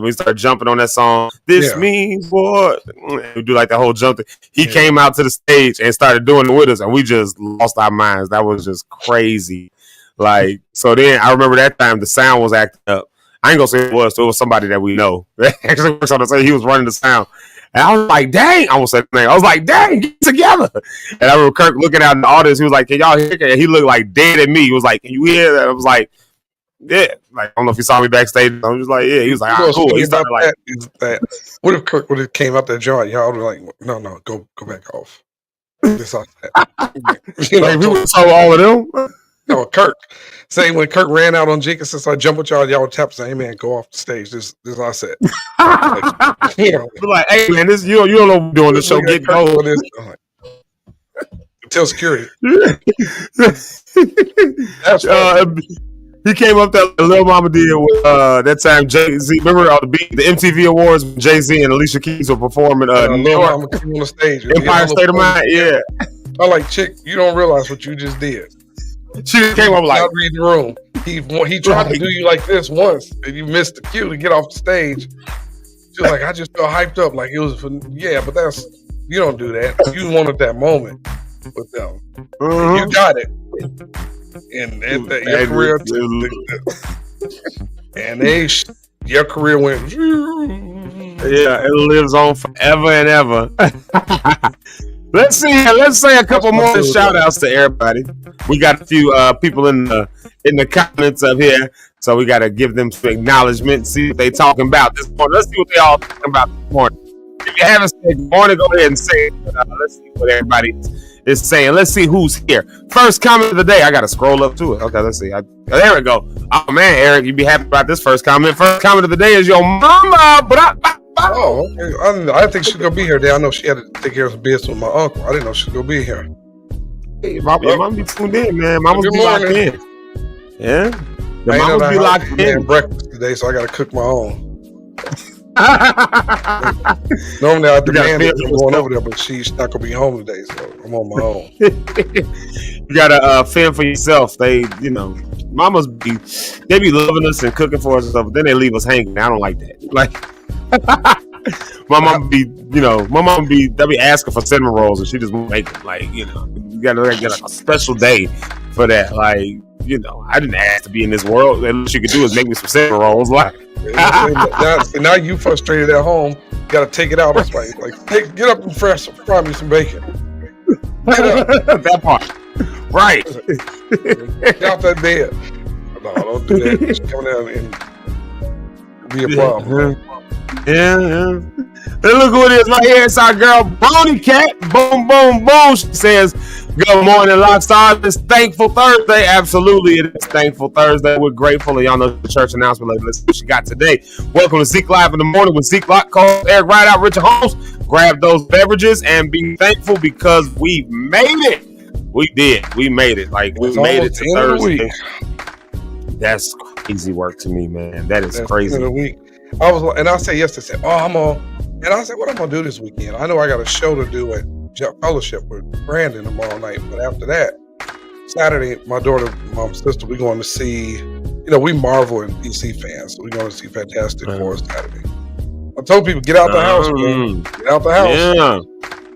we started jumping on that song. This means what? We do like the whole jump thing. He came out to the stage and started doing it with us, and we just lost our minds. That was just crazy. Like, so then I remember that time the sound was acting up. I ain't gonna say it was somebody that we know. Actually works on the stage. He was running the sound. And I was like, dang, I almost said the name. I was like, dang, get together. And I remember Kirk looking out in the audience. He was like, can y'all hear? And he looked like dead at me. He was like, can you hear that? I was like, yeah. Like, I don't know if he saw me backstage. I was just like, yeah. He was like, cool. He started like, what if Kirk would have came out that joint? Y'all would like, no, go back off. This off that. Like, we would have told all of them. No, Kirk. Saying when Kirk ran out on Jake and since I jump with y'all would tap saying, hey man, go off the stage. This is I said. Like, hey man, this you don't know what we're doing this show. Get going. Tell security. He came up there, Lil Mama did with that time Jay-Z. Remember the MTV Awards when Jay-Z and Alicia Keys were performing New York Mama came on the stage. Empire State of Mind, yeah. I like, chick, you don't realize what you just did. She came up like, read the room. He tried to do you like this once, and you missed the cue to get off the stage. She was like, I just felt hyped up, like it was for but that's you don't do that. You wanted that moment with them. You got it, and your career, and your career went. Yeah, it lives on forever and ever. Let's say a couple more shout outs to everybody. We got a few people in the comments up here, so we got to give them some acknowledgement, see what they talking about this morning. Let's see what they all talking about this morning. If you haven't said good morning, go ahead and say it. Let's see what everybody is saying. Let's see who's here. First comment of the day. I got to scroll up to it. Okay, let's see. There we go. Oh man, Eric, you'd be happy about this first comment. First comment of the day is your mama. Oh, okay. I think she's gonna be here. I know she had to take care of some business with my uncle. I didn't know she was gonna be here. Hey, mama be tuned in, man. Mama's be locked in. Yeah, the mama's be locked in. Breakfast today, so I gotta cook my own. Normally I demand it going over there, but she's not gonna be home today, so I'm on my own. You gotta fend for yourself. Mamas be loving us and cooking for us and stuff, but then they leave us hanging. I don't like that. Like. My mom be asking for cinnamon rolls and she just won't make it. Like, you gotta get a special day for that. Like, I didn't ask to be in this world. The least you could do is make me some cinnamon rolls. Like, now you frustrated at home. You gotta take it out. It's like get up and fry me some bacon. That part, right? Get out that bed. No, don't do that. She's coming out and be a problem. Yeah. And look who it is right here. It's our girl, Brony Cat. Boom, boom, boom. She says, good morning, Lockstar. It's Thankful Thursday. Absolutely, it is Thankful Thursday. We're grateful. And y'all know the church announcement later. Let's see what she got today. Welcome to Zeke Live in the Morning with Zeke Lock, Cole, Eric Rideout, Richard Holmes. Grab those beverages and be thankful because we made it. We did. We made it. Like, we made it to Thursday. That's crazy work to me, man. That's crazy. End of the week. I said yesterday, I'm on, and I said, what I'm gonna do this weekend? I know I got a show to do at Fellowship with Brandon tomorrow night, but after that, Saturday, my sister, we're going to see, we Marvel and DC fans, so we're going to see Fantastic Four Saturday. I told people, get out the house, man. Get out the house. Yeah.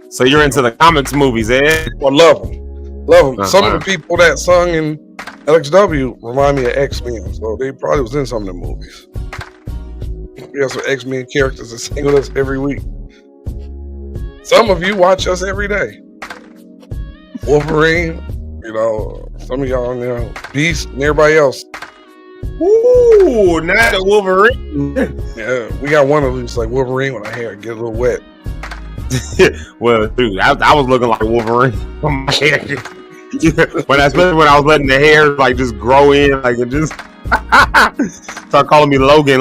So you're into the comics movies, eh? Well, love them. Some of the people that sung in LXW remind me of X-Men, so they probably was in some of the movies. We have some X-Men characters that sing with us every week. Some of you watch us every day. Wolverine, some of y'all, Beast, and everybody else. Ooh, not a Wolverine. Yeah, we got one of these like Wolverine when our hair get a little wet. Well, dude, I was looking like Wolverine on my hair. Especially when I was letting the hair like just grow in, like it just start calling me Logan.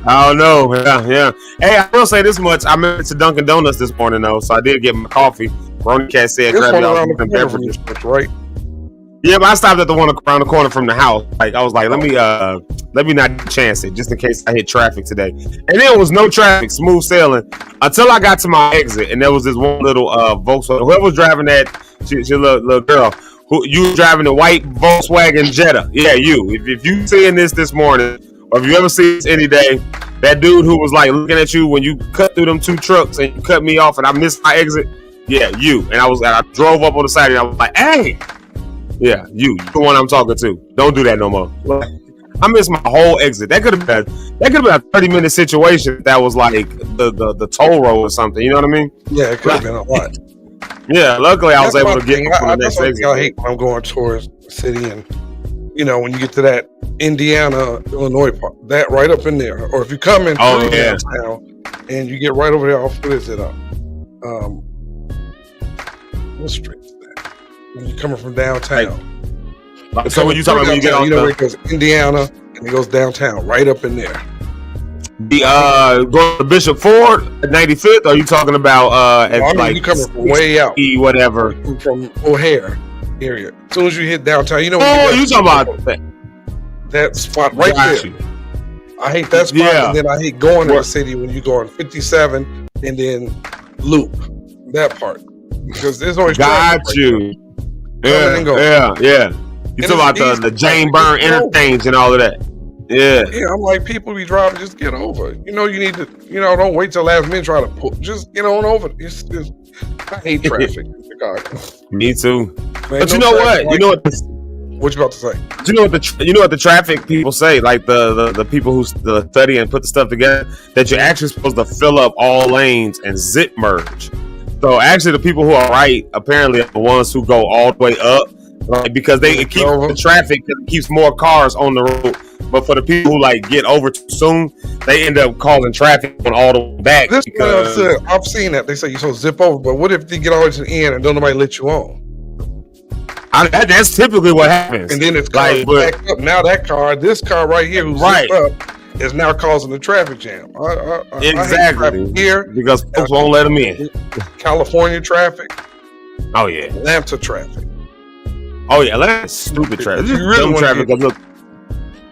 I don't know. Yeah. Hey, I will say this much. I made it to Dunkin' Donuts this morning though, so I did get my coffee. Brony Cat said, "Grab y'all some beverages." Right. Yeah, but I stopped at the one around the corner from the house. Like I was like, let me not chance it, just in case I hit traffic today. And there was no traffic, smooth sailing, until I got to my exit, and there was this one little Volkswagen. Whoever was driving that, she little girl, who you were driving the white Volkswagen Jetta. Yeah, you. If you seeing this morning, or if you ever see this any day, that dude who was like looking at you when you cut through them two trucks and you cut me off and I missed my exit. Yeah, you. And I drove up on the side and I was like, hey. Yeah, you the one I'm talking to. Don't do that no more. I missed my whole exit. That could have been a 30-minute situation. If that was like the toll road or something. You know what I mean? Yeah, it could have been a lot. Yeah, luckily I was able to get on the next exit. I hate when I'm going towards the city, and when you get to that Indiana, Illinois part, that right up in there, or if you come in through downtown and you get right over there off, what is it? What street is that? When you're coming from downtown. So when you talking about when you get on where it goes Indiana and it goes downtown, right up in there. Going to Bishop Ford at 95th, or are you talking about you coming from way out, whatever, from O'Hare area? As soon as you hit downtown, you talking about that spot right there. You. I hate that spot, and then I hate going to the city when you go on 57 and then loop that part because there's always you. Yeah. You talking about the Jane Byrne interchange and all of that. Yeah, I'm like, people be driving, just get over it. You need to, don't wait till last minute try to pull. Just get on over it. I hate traffic in Chicago. Me too. Man, but you know what? What you about to say? You know what the traffic people say? Like the people who study and put the stuff together, that you're actually supposed to fill up all lanes and zip merge. So actually, the people who are right apparently are the ones who go all the way up, because it keeps the traffic, it keeps more cars on the road. But for the people who get over too soon, they end up causing traffic on all the way back. I've seen that. They say you're supposed to zip over, but what if they get all the way to the end and don't nobody let you on? That's typically what happens. And then it's back up. Now this car right here who's zipped up is now causing the traffic jam. Exactly. Here because folks won't let them in. California traffic. Oh yeah. Atlanta traffic. Oh yeah, Atlanta's stupid traffic. This is dumb traffic.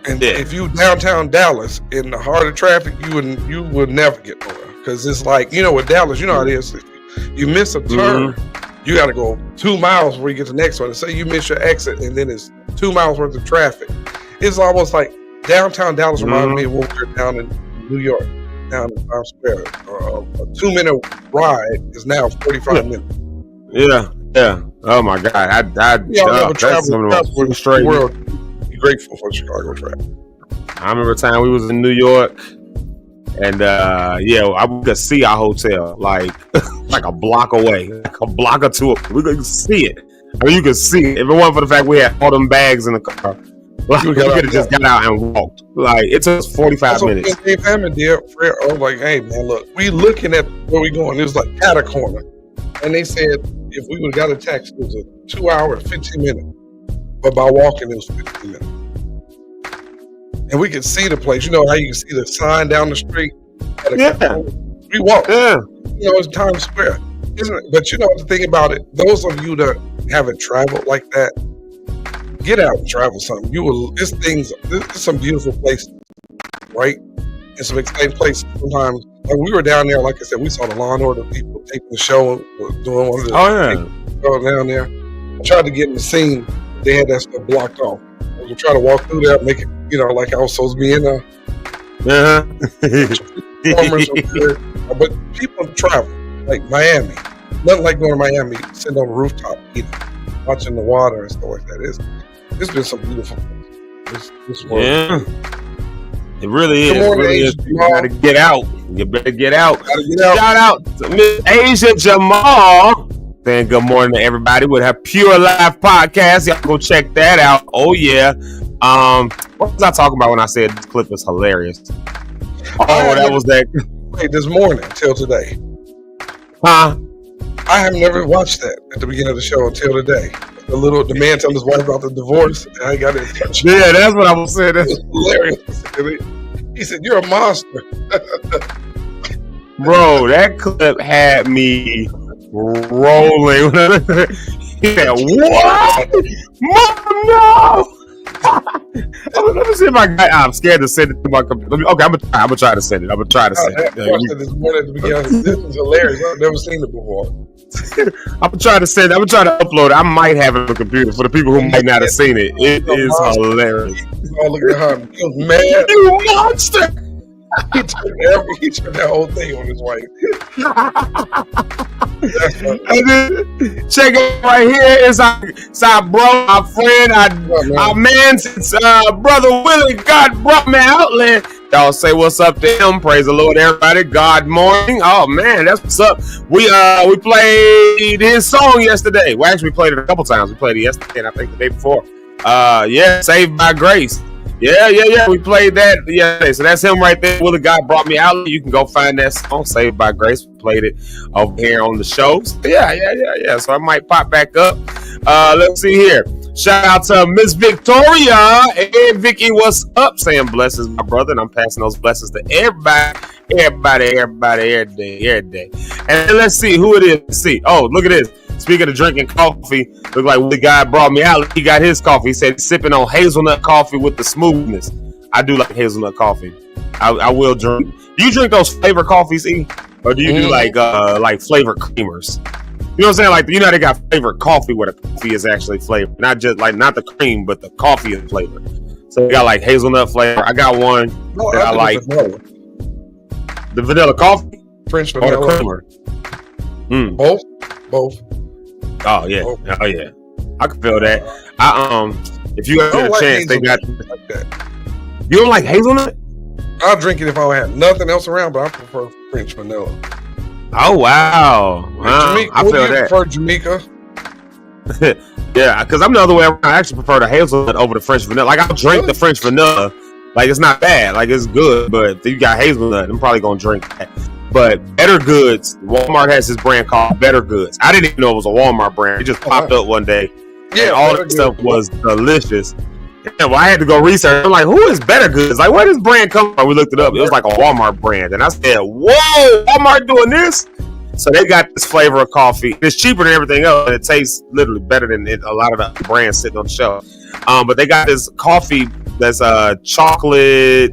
And if you downtown Dallas in the heart of traffic, you would never get nowhere, because it's like, with Dallas, you know how it is. If you miss a turn, you got to go 2 miles before you get to the next one. And say you miss your exit, and then it's 2 miles worth of traffic. It's almost like downtown Dallas reminds me of what we're down in New York, down in Times Square. A 2-minute ride is now 45 minutes. Yeah. Oh my God, I never traveled across the world. Grateful for Chicago traffic. I remember a time we was in New York, and we could see our hotel like a block away, like a block or two. We could see it. I mean, you could see it. If it wasn't for the fact we had all them bags in the car, we could have just got out and walked. Like it took us 45 minutes. I was like, hey man, look, we looking at where we going. It was like at a corner, and they said if we would have got a taxi, it was a 2 hour, 15 minutes. But by walking, it was 15 minutes. And we could see the place. You know how you can see the sign down the street? We walked. Yeah. It's Times Square. Isn't it? But the thing about it, those of you that haven't traveled like that, get out and travel something. This is some beautiful places, right? And some exciting places. Sometimes, like we were down there, like I said, we saw the Law and Order people taping the show, doing one of the going down there. I tried to get in the scene. They had that stuff blocked off. I was trying to walk through there, make it, like I was supposed to be in there. But people travel, like Miami. Nothing like going to Miami, sitting on the rooftop, eating, watching the water and stuff like that. It's been some beautiful places. This world. Yeah. It really is. You gotta get out. You better get out. Shout out to Miss Asia Jamal. Saying good morning to everybody with her Pure Life podcast. Y'all go check that out. Oh yeah. What was I talking about when I said this clip was hilarious? That was that. Wait, this morning till today. Huh? I have never watched that at the beginning of the show until today. The man telling his wife about the divorce. And I got it. Yeah, that's what I was saying. That's hilarious. He said, "You're a monster." Bro, that clip had me rolling. He said, what? Mom, no! Let me see if I got. I'm scared to send it to my computer. Okay, I'm gonna try to send it. I'm gonna try to send it. I watched it this morning at the beginning. This was hilarious. I've never seen it before. I'm gonna try to send it. I'm gonna try to upload it. I might have it on the computer for the people who might not have seen it. It is hilarious. Oh, look at him. He was mad. You monster! He turned that whole thing on his wife. And then check it right here. It's our bro, our friend, our man, since brother Willie God brought me outlet. Y'all say what's up to him. Praise the Lord, everybody. God morning. Oh man, that's what's up. We played his song yesterday. We actually played it a couple times. We played it yesterday and I think the day before. Yeah, Saved by Grace. Yeah. We played that yesterday. So that's him right there. Willie God brought me out. You can go find that song, Saved by Grace. We played it over here on the shows. Yeah. So I might pop back up. Let's see here. Shout out to Miss Victoria and Vicky. What's up? Saying blessings, my brother. And I'm passing those blessings to everybody every day. And let's see who it is. Let's see. Oh, look at this. Speaking of drinking coffee, look like the guy brought me out. He got his coffee. He said he's sipping on hazelnut coffee with the smoothness. I do like hazelnut coffee. I will drink. Do you drink those flavor coffees, E? Or do you do like flavored creamers? You know what I'm saying? Like, you know, they got flavored coffee where the coffee is actually flavored. Not just like, not the cream, but the coffee is flavored. So they got like hazelnut flavor. I got one that I like. The vanilla coffee? French vanilla. Or the creamer? Both. Oh yeah. I can feel that. If you ever get a chance, they got like that. You don't like hazelnut? I'll drink it if I have nothing else around, but I prefer French vanilla. Oh wow! Jamaica, I feel that. Prefer Jamaica. Yeah, because I'm the other way around. I actually prefer the hazelnut over the French vanilla. Like I'll drink the French vanilla. Like it's not bad. Like it's good, but if you got hazelnut, I'm probably gonna drink that. But Better Goods, Walmart has this brand called Better Goods. I didn't even know it was a Walmart brand. It just popped up one day. Yeah, and all that stuff was delicious. Yeah, well, I had to go research. I'm like, who is Better Goods? Like, where does brand come from? We looked it up. It was like a Walmart brand. And I said, whoa, Walmart doing this? So they got this flavor of coffee. It's cheaper than everything else. And it tastes literally better than a lot of the brands sitting on the shelf. But they got this coffee that's chocolate.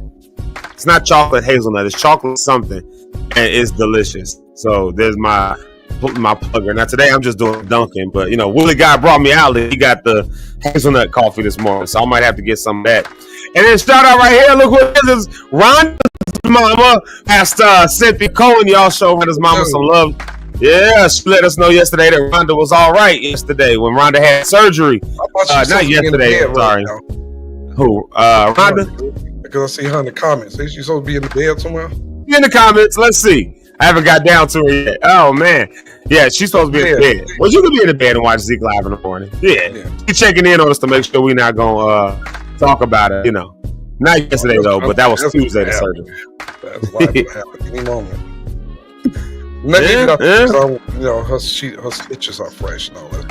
It's not chocolate hazelnut. It's chocolate something. And it's delicious. So there's my plugger. Now today I'm just doing Dunkin', but you know, Willie Guy brought me out. He got the hazelnut coffee this morning, so I might have to get some of that. And then shout out right here, look what it is. It's Rhonda's mama, Pastor Cynthia Cohen. Y'all show Rhonda's mama some love. Yeah, she let us know yesterday that Rhonda was all right yesterday when Rhonda had surgery. Not yesterday, sorry. Who? Rhonda? Because I see her in the comments. Is she supposed to be in the bed somewhere? In the comments, let's see. I haven't got down to her yet. Oh man, yeah, she's supposed to be in the bed. Well, you can be in the bed and watch Zeke live in the morning. Yeah. She's checking in on us to make sure we're not gonna talk about it. You know, not yesterday though, but that was Tuesday the surgery. That's why it happen any moment. You know, her stitches are fresh and all that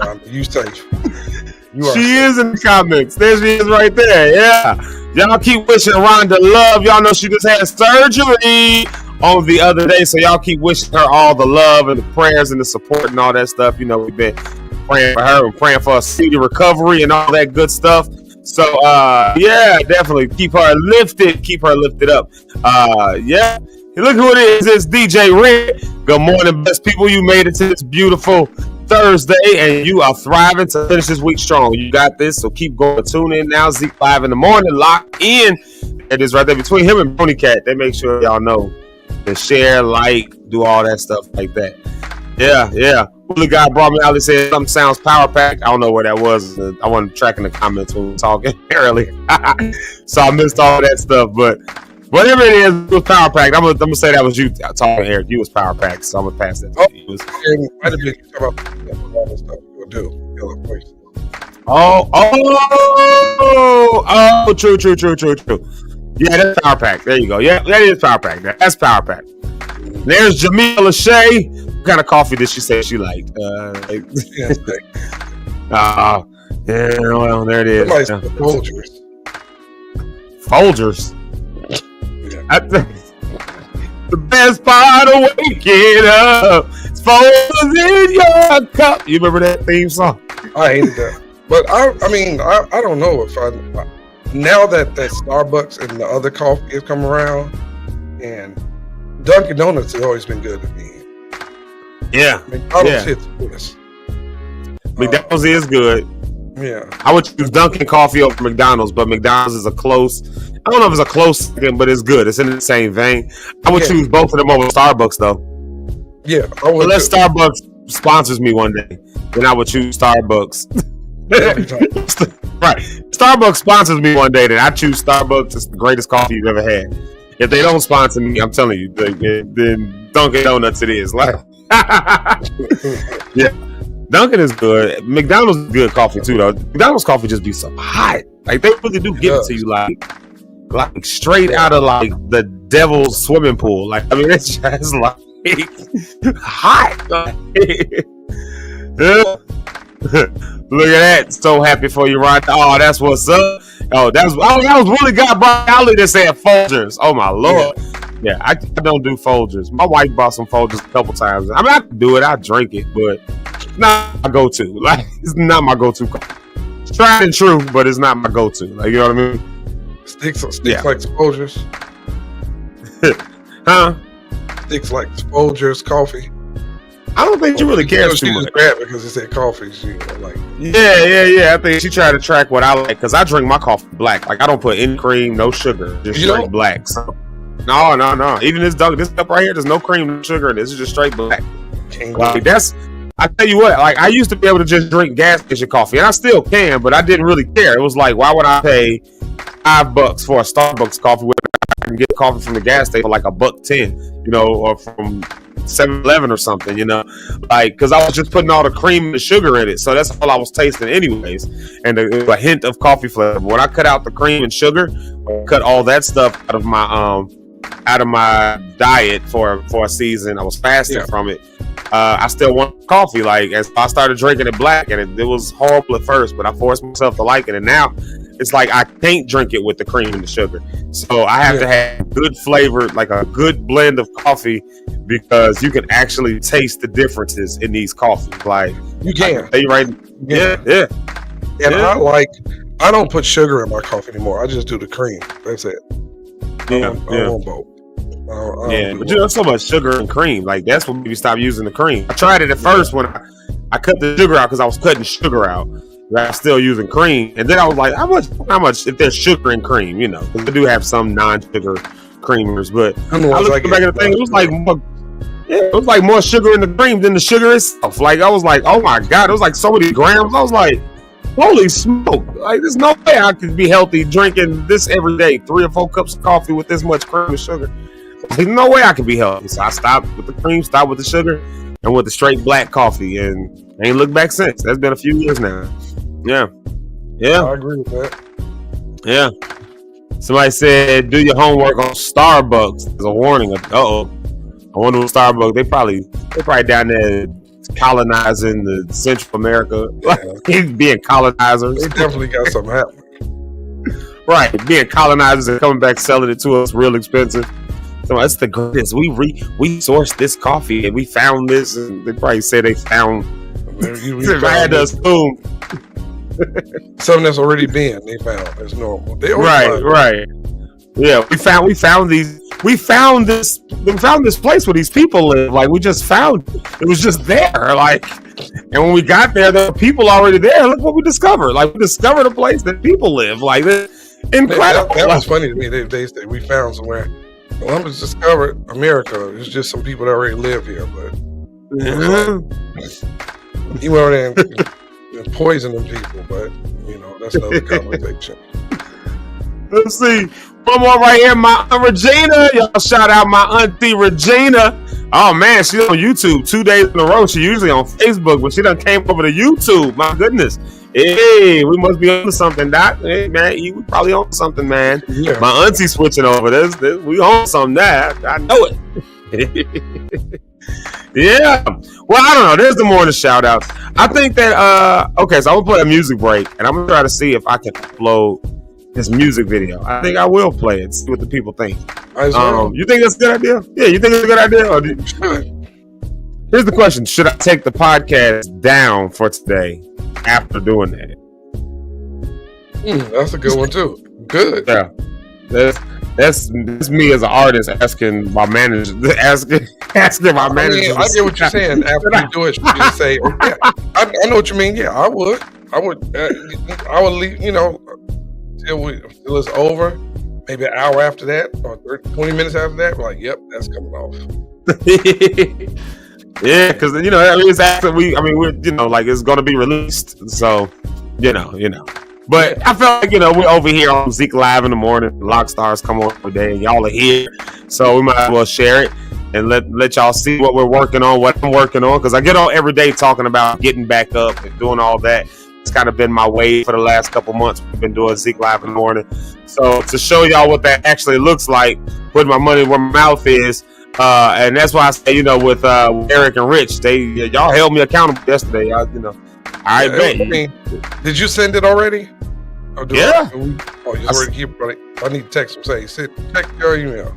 stuff. You safe. She is in the comments. There she is right there. Yeah. Y'all keep wishing Rhonda love. Y'all know she just had surgery on the other day. So y'all keep wishing her all the love and the prayers and the support and all that stuff. You know, we've been praying for her and praying for a speedy recovery and all that good stuff. So, yeah, definitely keep her lifted. Keep her lifted up. Yeah. Look who it is. It's DJ Red. Good morning, best people. You made it to this beautiful Thursday, and you are thriving to finish this week strong. You got this, so keep going. Tune in now. Zeke 5 in the morning. Lock in. It is right there between him and Pony Cat. They make sure y'all know to share, like, do all that stuff like that. Yeah. The guy brought me out and said something sounds power pack. I don't know where that was. I wasn't tracking the comments when we were talking earlier, so I missed all that stuff. But whatever it is, it was power pack. I'm gonna say that was you talking, Eric. You was power pack, so I'm gonna pass that to you. True. Yeah, that's power pack. There you go. Yeah, that is power pack. That's power pack. There's Jamila Shea. What kind of coffee did she say she liked? Yeah, well, there it is. Folgers. Folgers. Yeah. The best part of waking up is Folders in your cup. You remember that theme song? I hated that. But I mean, I don't know if now that Starbucks and the other coffee has come around, and Dunkin' Donuts has always been good to me. Yeah. McDonald's hits this. McDonald's is good. Yeah. I would choose Dunkin' coffee over McDonald's, but McDonald's is a close. I don't know if it's a close second, but it's good. It's in the same vein. I would choose both of them over Starbucks, though. Yeah. Unless Starbucks sponsors me one day, then I would choose Starbucks. Right. Starbucks sponsors me one day, then I choose Starbucks. It's the greatest coffee you've ever had. If they don't sponsor me, I'm telling you, then Dunkin' Donuts it is. Like, yeah. Dunkin' is good. McDonald's is good coffee too, though. McDonald's coffee just be so hot. Like, they really do give it to you like straight out of like the devil's swimming pool. Like, I mean, it's just like hot. Look at that. So happy for you, Ron. Oh, that's what's up. That was really got Brian Alley that said Folgers. Oh my Lord. Yeah, I don't do Folgers. My wife bought some Folgers a couple times. I mean, I can do it. I drink it, but it's not my go-to. Like, it's not my go-to. It's tried and true, but it's not my go-to. Like, you know what I mean? Sticks like Folgers. Huh? Sticks like Folgers coffee. I don't think she really cares too much. Just grabbed it because it said coffee. She like. Yeah. I think she tried to track what I like because I drink my coffee black. Like, I don't put any cream, no sugar, just straight black. So, no. Even this cup right here, there's no cream, no sugar. This is just straight black. Like, I tell you what, like, I used to be able to just drink gas station coffee, and I still can, but I didn't really care. It was like, why would I pay $5 for a Starbucks coffee when I can get coffee from the gas station for like $1.10, you know, or from 7-Eleven or something, you know, like, because I was just putting all the cream and the sugar in it, so that's all I was tasting anyways, and a hint of coffee flavor. When I cut out the cream and sugar, cut all that stuff out of my diet for a season, I was fasting from it. I still want coffee, like, as I started drinking it black, and it was horrible at first, but I forced myself to like it, and now it's like I can't drink it with the cream and the sugar. So I have to have good flavor, like a good blend of coffee, because you can actually taste the differences in these coffees. Like, you can. Are you right? Yeah. And I don't put sugar in my coffee anymore. I just do the cream. That's it. I don't want both. But you know, so much sugar and cream. Like, that's what made me stop using the cream. I tried it at first when I cut the sugar out because I was cutting sugar out. I was still using cream, and then I was like, how much if there's sugar and cream, you know, because they do have some non-sugar creamers, but I looked back at the thing, it was like more sugar in the cream than the sugar itself. Like, I was like, oh my God, it was like so many grams. I was like, holy smoke, like, there's no way I could be healthy drinking this every day, 3 or 4 cups of coffee with this much cream and sugar. There's no way I could be healthy. So I stopped with the cream, stopped with the sugar, and with the straight black coffee, and I ain't looked back since. That's been a few years now. Yeah. I agree with that. Yeah. Somebody said, do your homework on Starbucks. There's a warning. I wonder what Starbucks, they probably down there colonizing the Central America. Being colonizers. They definitely got something happening. Right. Being colonizers and coming back selling it to us real expensive. So that's the greatest. We sourced this coffee and we found this, and they probably say they found I had to assume something that's already been they found as normal. Right. Yeah, we found this place where these people live. Like, we just found it was just there. Like, and when we got there were people already there. Look what we discovered. Like, we discovered a place that people live. Like, incredible. That was funny to me. They said we found somewhere. Columbus discovered America. It's just some people that already live here, but he went over there and poisoned them people. But you know, that's another conversation. Let's see. One more right here, my Aunt Regina. Y'all shout out my Auntie Regina. Oh man, she's on YouTube 2 days in a row. She usually on Facebook, but she done came over to YouTube. My goodness. Hey, we must be on to something, Doc. Hey man, we probably on something, man. Yeah. My auntie switching over. This we on something there. I know it. Yeah. Well, I don't know. There's the morning shout outs. I think that okay, so I'm gonna play a music break and I'm gonna try to see if I can upload this music video. I think I will play it, see what the people think. You think that's a good idea? Yeah, you think it's a good idea? Or Here's the question: should I take the podcast down for today after doing that? That's a good one too. Good. Yeah, that's me as an artist asking my manager, asking my manager. I get what you're saying. After you do it, you just say, oh, yeah, I know what you mean. Yeah, I would leave. Till it's over. Maybe an hour after that, or 20 minutes after that. We're like, yep, that's coming off. Yeah, because it's after we're like it's gonna be released, so But I felt like we're over here on Zeke Live in the morning. Lock Stars come on every day, and y'all are here, so we might as well share it and let y'all see what we're working on, what I'm working on. Because I get on every day talking about getting back up and doing all that. It's kind of been my way for the last couple months. We've been doing Zeke Live in the morning, so to show y'all what that actually looks like, putting my money where my mouth is. And that's why I say, with Eric and Rich, y'all held me accountable yesterday. I bet. Did you send it already? Yeah. You already keep running. I need to text him. Check your email.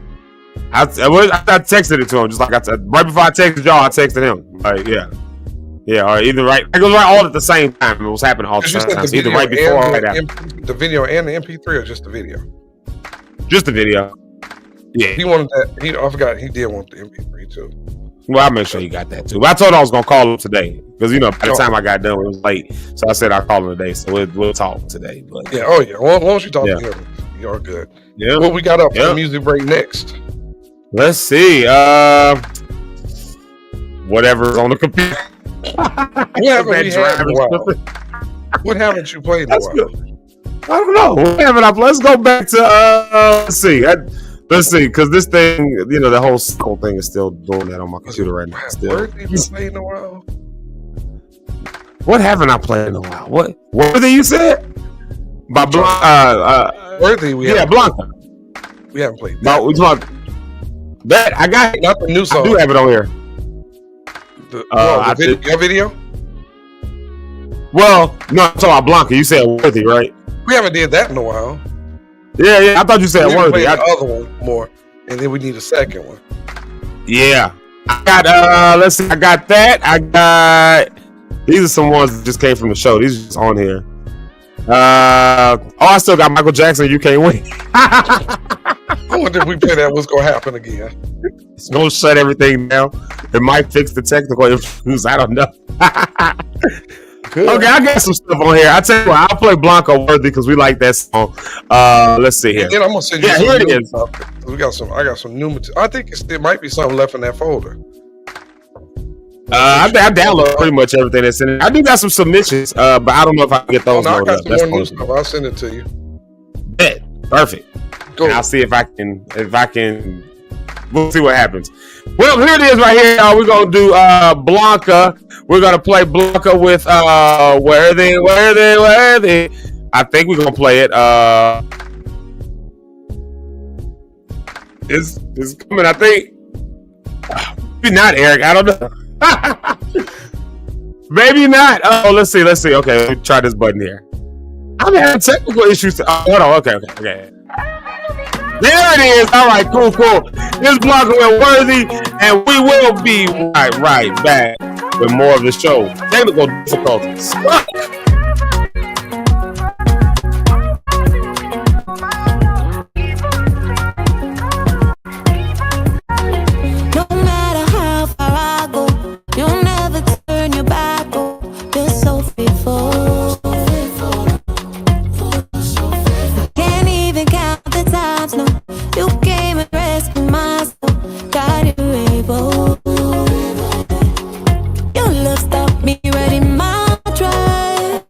I texted it to him, just like I said right before I texted y'all. I texted him. Like, yeah, or either right. It was right all at the same time. It was happening all the time. So either right before or right after. The video and the MP3, or just the video? Just the video. Yeah, he wanted that. I forgot he did want the MP3 too. Well, I'll make sure you got that too. But I told him I was gonna call him today because by the time I got done, it was late. So I said I'll call him today. So we'll talk today. But yeah, once you talk to him, you're good. Yeah. What we got up for the music break next? Let's see. Whatever's on the computer. What haven't you played in a while? I don't know. Let's go back to let's see. Let's see, because this thing, the whole circle thing is still doing that on my computer right now. Still. Played in a while? What haven't I played in a while? What Worthy you said? By Worthy, Blanca. We haven't played that. That I got. Not the new song. I do have it on here. Your video? Well, no, I'm talking about Blanca. You said Worthy, right? We haven't did that in a while. Yeah. I thought you said Worthy. The other one more, and then we need a second one. Yeah, I got. Let's see. I got that. I got. These are some ones that just came from the show. These are just on here. I still got Michael Jackson. You Can't Win. I wonder if we play that, what's gonna happen again? It's gonna shut everything down. It might fix the technical issues. I don't know. Good. Okay, I got some stuff on here. I tell you what, I'll play Blanca Worthy because we like that song. Let's see here. And then I'm gonna send you some here it new is. stuff. I got some new material. I think there might be something left in that folder. I download pretty much everything that's in it. I do got some submissions, but I don't know if I can get those. I got some more new stuff. I'll send it to you. Bet. Perfect. Cool. I'll see if I can. We'll see what happens. Well, here it is right here, y'all. We're gonna do Blanca. We're gonna play Blanca with Worthy. I think we're gonna play it. It's coming. I think. Maybe not, Eric. I don't know. Maybe not. Oh, let's see. Okay, let me try this button here. I'm having technical issues. Hold on. Okay. There it is. All right, cool. This Blanca with Worthy, and we will be right back with more of the show. Technical difficulties. No matter how far I go, you'll never turn your back. Oh, you're so faithful. Can't even count the times, no. You came and rescued my soul. God, you're able. Your love stopped me right in my tracks.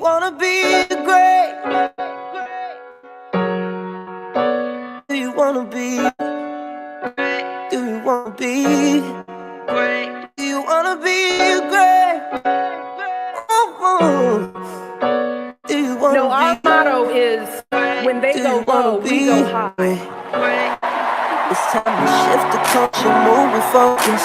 wanna be great? Do you wanna be great? Do you wanna be great? Do you wanna be great? Oh, do you wanna No, our motto is when they go low, we go high. It's time to shift the culture, move with focus.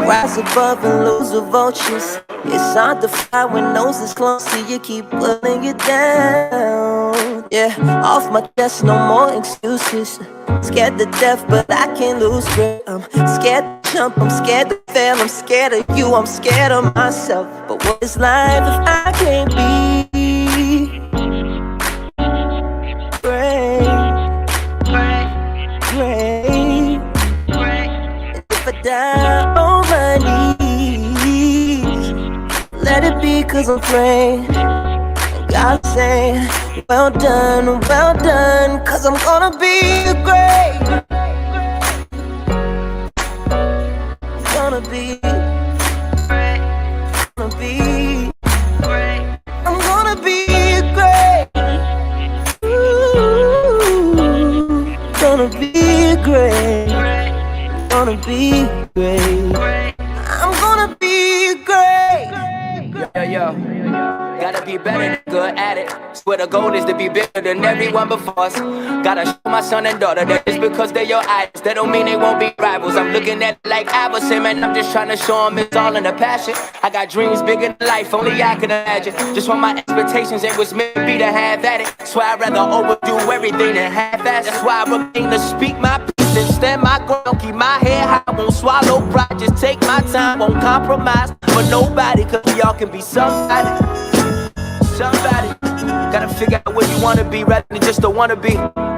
Rise above and lose the vultures. It's hard to fly when nose is close to you, keep pulling it down. Yeah, off my chest, no more excuses. Scared to death, but I can't lose grip. I'm scared to jump, I'm scared to fail. I'm scared of you, I'm scared of myself. But what is life if I can't be great? If I die on my knees, let it be 'cause I'm praying. And God saying, well done, 'cause I'm gonna be great. Gonna be great. Gonna be great. I'm gonna be great. Ooh, gonna be great. Gonna be great. I'm gonna be great. Yo, gotta be better than good at it. Swear the goal is to be bigger than everyone before us. Gotta show my son and daughter that just because they're your idols, that don't mean they won't be rivals. I'm looking at it like I was him, and I'm just trying to show them it's all in the passion. I got dreams bigger than life, only I can imagine. Just want my expectations and what's meant to be to have at it. So I'd rather overdo everything than half-ass. That's why I remain to speak my peace and stand my ground. Keep my head high, won't swallow pride. Just take my time, won't compromise for nobody, 'cause we all can be somebody. Gotta figure out where you wanna be rather than just a wannabe.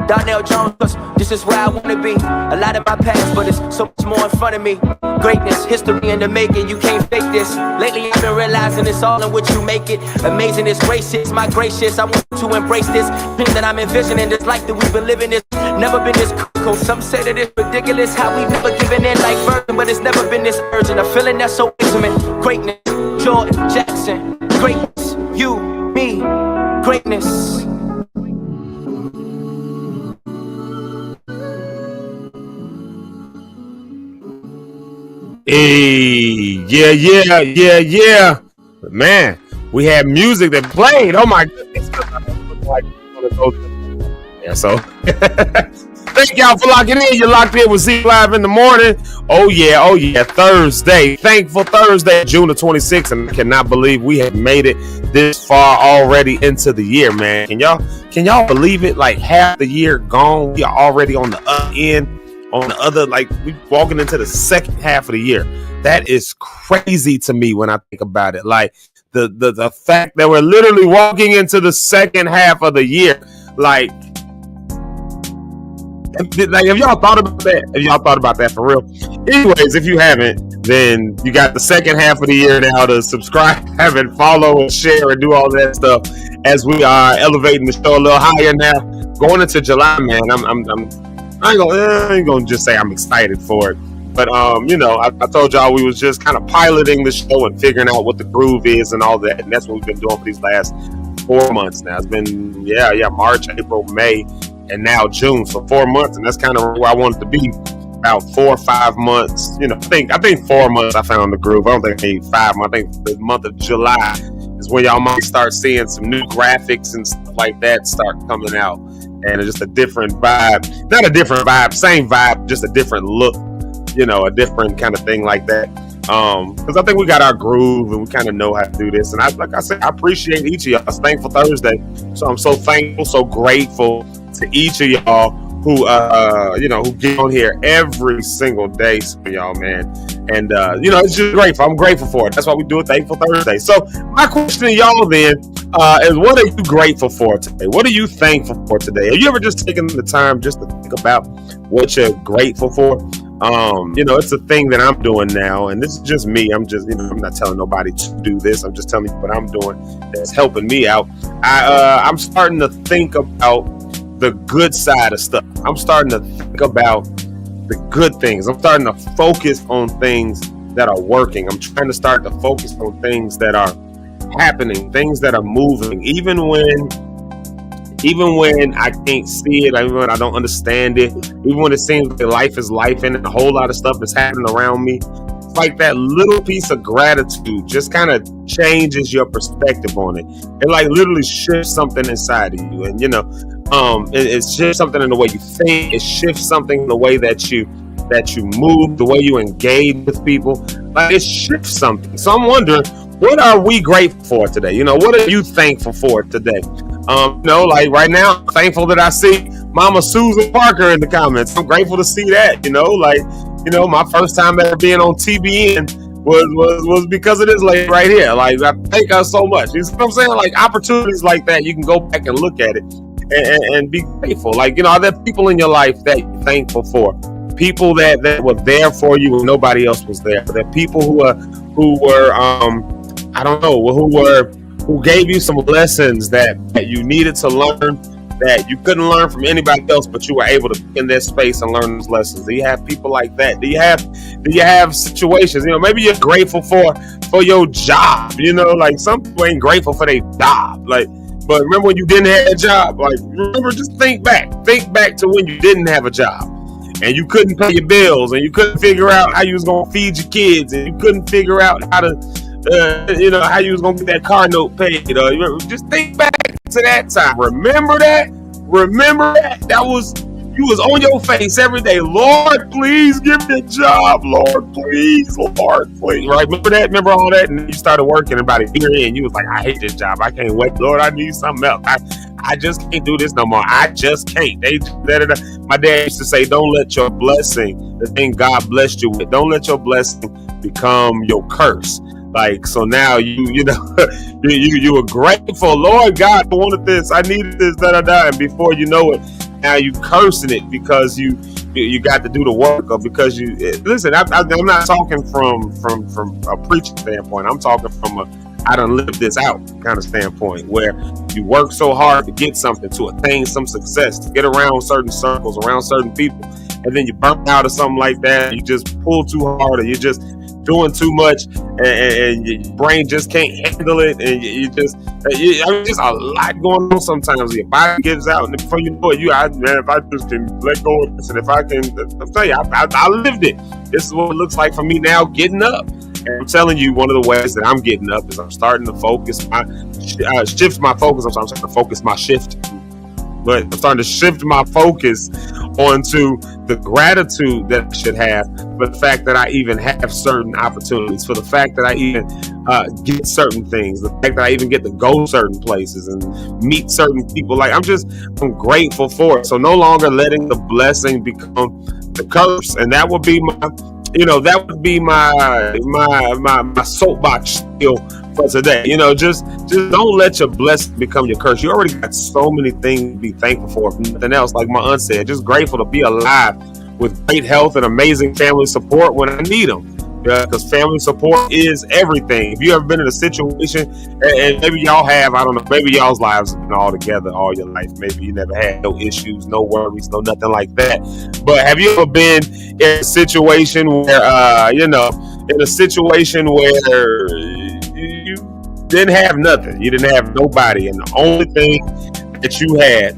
Darnell Jones, 'cause this is where I wanna be. A lot of my past, but it's so much more in front of me. Greatness, history in the making, you can't fake this. Lately I've been realizing it's all in what you make it. Amazing, it's gracious, my gracious. I want to embrace this dream that I'm envisioning. This life that we've been living is never been this cool. Some say that it's ridiculous how we never given in like virgin, but it's never been this urgent. A feeling that's so intimate. Greatness, Jordan, Jackson, greatness, you, me, greatness. Hey, yeah. Man, we had music that played. Oh my goodness. Yeah, so thank y'all for locking in. You're locked in with Zeke Live in the morning. Oh yeah. Thursday. Thankful Thursday, June the 26th. And I cannot believe we have made it this far already into the year, man. Can y'all believe it? Like half the year gone. We are already on the end. On the other, like we walking into the second half of the year. That is crazy to me when I think about it. Like the fact that we're literally walking into the second half of the year. Like have y'all thought about that? Have y'all thought about that for real? Anyways, if you haven't, then you got the second half of the year now to subscribe and follow and share and do all that stuff as we are elevating the show a little higher now. Going into July, man, I ain't gonna just say I'm excited for it, but I told y'all we was just kind of piloting the show and figuring out what the groove is and all that, and that's what we've been doing for these last 4 months now. It's been March, April, May, and now June, so 4 months, and that's kind of where I wanted to be. About 4 or 5 months, I think 4 months I found the groove. I don't think I need 5 months. I think the month of July is when y'all might start seeing some new graphics and stuff like that start coming out. And it's just a different vibe. Not a different vibe, same vibe, just a different look, a different kind of thing like that. Because I think we got our groove and we kind of know how to do this. And like I said, I appreciate each of y'all. It's Thankful Thursday. So I'm so thankful, so grateful to each of y'all who get on here every single day. So y'all, man. And, it's just grateful. I'm grateful for it. That's why we do it Thankful Thursday. So my question to y'all then is, what are you grateful for today? What are you thankful for today? Have you ever just taken the time just to think about what you're grateful for? It's a thing that I'm doing now, and this is just me. I'm just, I'm not telling nobody to do this. I'm just telling you what I'm doing that's helping me out. I'm starting to think about the good side of stuff. I'm starting to think about the good things. I'm starting to focus on things that are working. I'm trying to start to focus on things that are happening, things that are moving, even when I can't see it, even when I don't understand it, even when it seems like life is life and a whole lot of stuff is happening around me. It's like that little piece of gratitude just kind of changes your perspective on it. It like literally shifts something inside of you. And it shifts something in the way you think. It shifts something in the way that you move, the way you engage with people. Like it shifts something. So I'm wondering, what are we grateful for today? What are you thankful for today? Like right now, I'm thankful that I see Mama Susan Parker in the comments. I'm grateful to see that. My first time ever being on TBN was because of this lady right here. Like, I thank her so much. You see what I'm saying? Like, opportunities like that, you can go back and look at it and be grateful. Like, are there people in your life that you're thankful for? People that were there for you when nobody else was there. There are people who gave you some lessons that you needed to learn, that you couldn't learn from anybody else, but you were able to be in their space and learn those lessons. Do you have people like that? Do you have situations? Maybe you're grateful for your job. Like some people ain't grateful for their job. Like, but remember when you didn't have a job? Like, remember, just think back to when you didn't have a job and you couldn't pay your bills and you couldn't figure out how you was gonna feed your kids and you couldn't figure out how to how you was gonna get that car note paid. Just think back to that time. Remember that. You was on your face every day. Lord, please give me a job. Lord, please. Right? Remember that? Remember all that? And then you started working about a year in. You was like, I hate this job. I can't wait. Lord, I need something else. I just can't do this no more. I just can't. My dad used to say, don't let your blessing, the thing God blessed you with, don't let your blessing become your curse. Like, so now you were grateful. Lord God, I wanted this. I needed this, and before you know it, now you cursing it because you got to do the work, or because you listen. I'm not talking from a preaching standpoint. I'm talking from I done lived this out kind of standpoint, where you work so hard to get something, to attain some success, to get around certain circles, around certain people, and then you burn out or something like that. You just pull too hard, or you just doing too much, and your brain just can't handle it, and just a lot going on sometimes. Your body gives out, and before you know it, if I just can let go of this, and if I can, I'm telling you, I lived it. This is what it looks like for me now, getting up. And I'm telling you, one of the ways that I'm getting up is I'm starting to focus shift my focus. I'm starting to focus my shift. But I'm starting to shift my focus onto the gratitude that I should have for the fact that I even have certain opportunities, for the fact that I even get certain things, the fact that I even get to go certain places and meet certain people. Like, I'm grateful for it. So no longer letting the blessing become the curse. And that would be my soapbox still for today. Just don't let your blessing become your curse. You already got so many things to be thankful for, if nothing else. Like my aunt said, just grateful to be alive with great health and amazing family support when I need them. Because family support is everything. If you ever been in a situation, and maybe y'all have, I don't know, maybe y'all's lives have been all together all your life. Maybe you never had no issues, no worries, no nothing like that. But have you ever been in a situation where, you didn't have nothing? You didn't have nobody, and the only thing that you had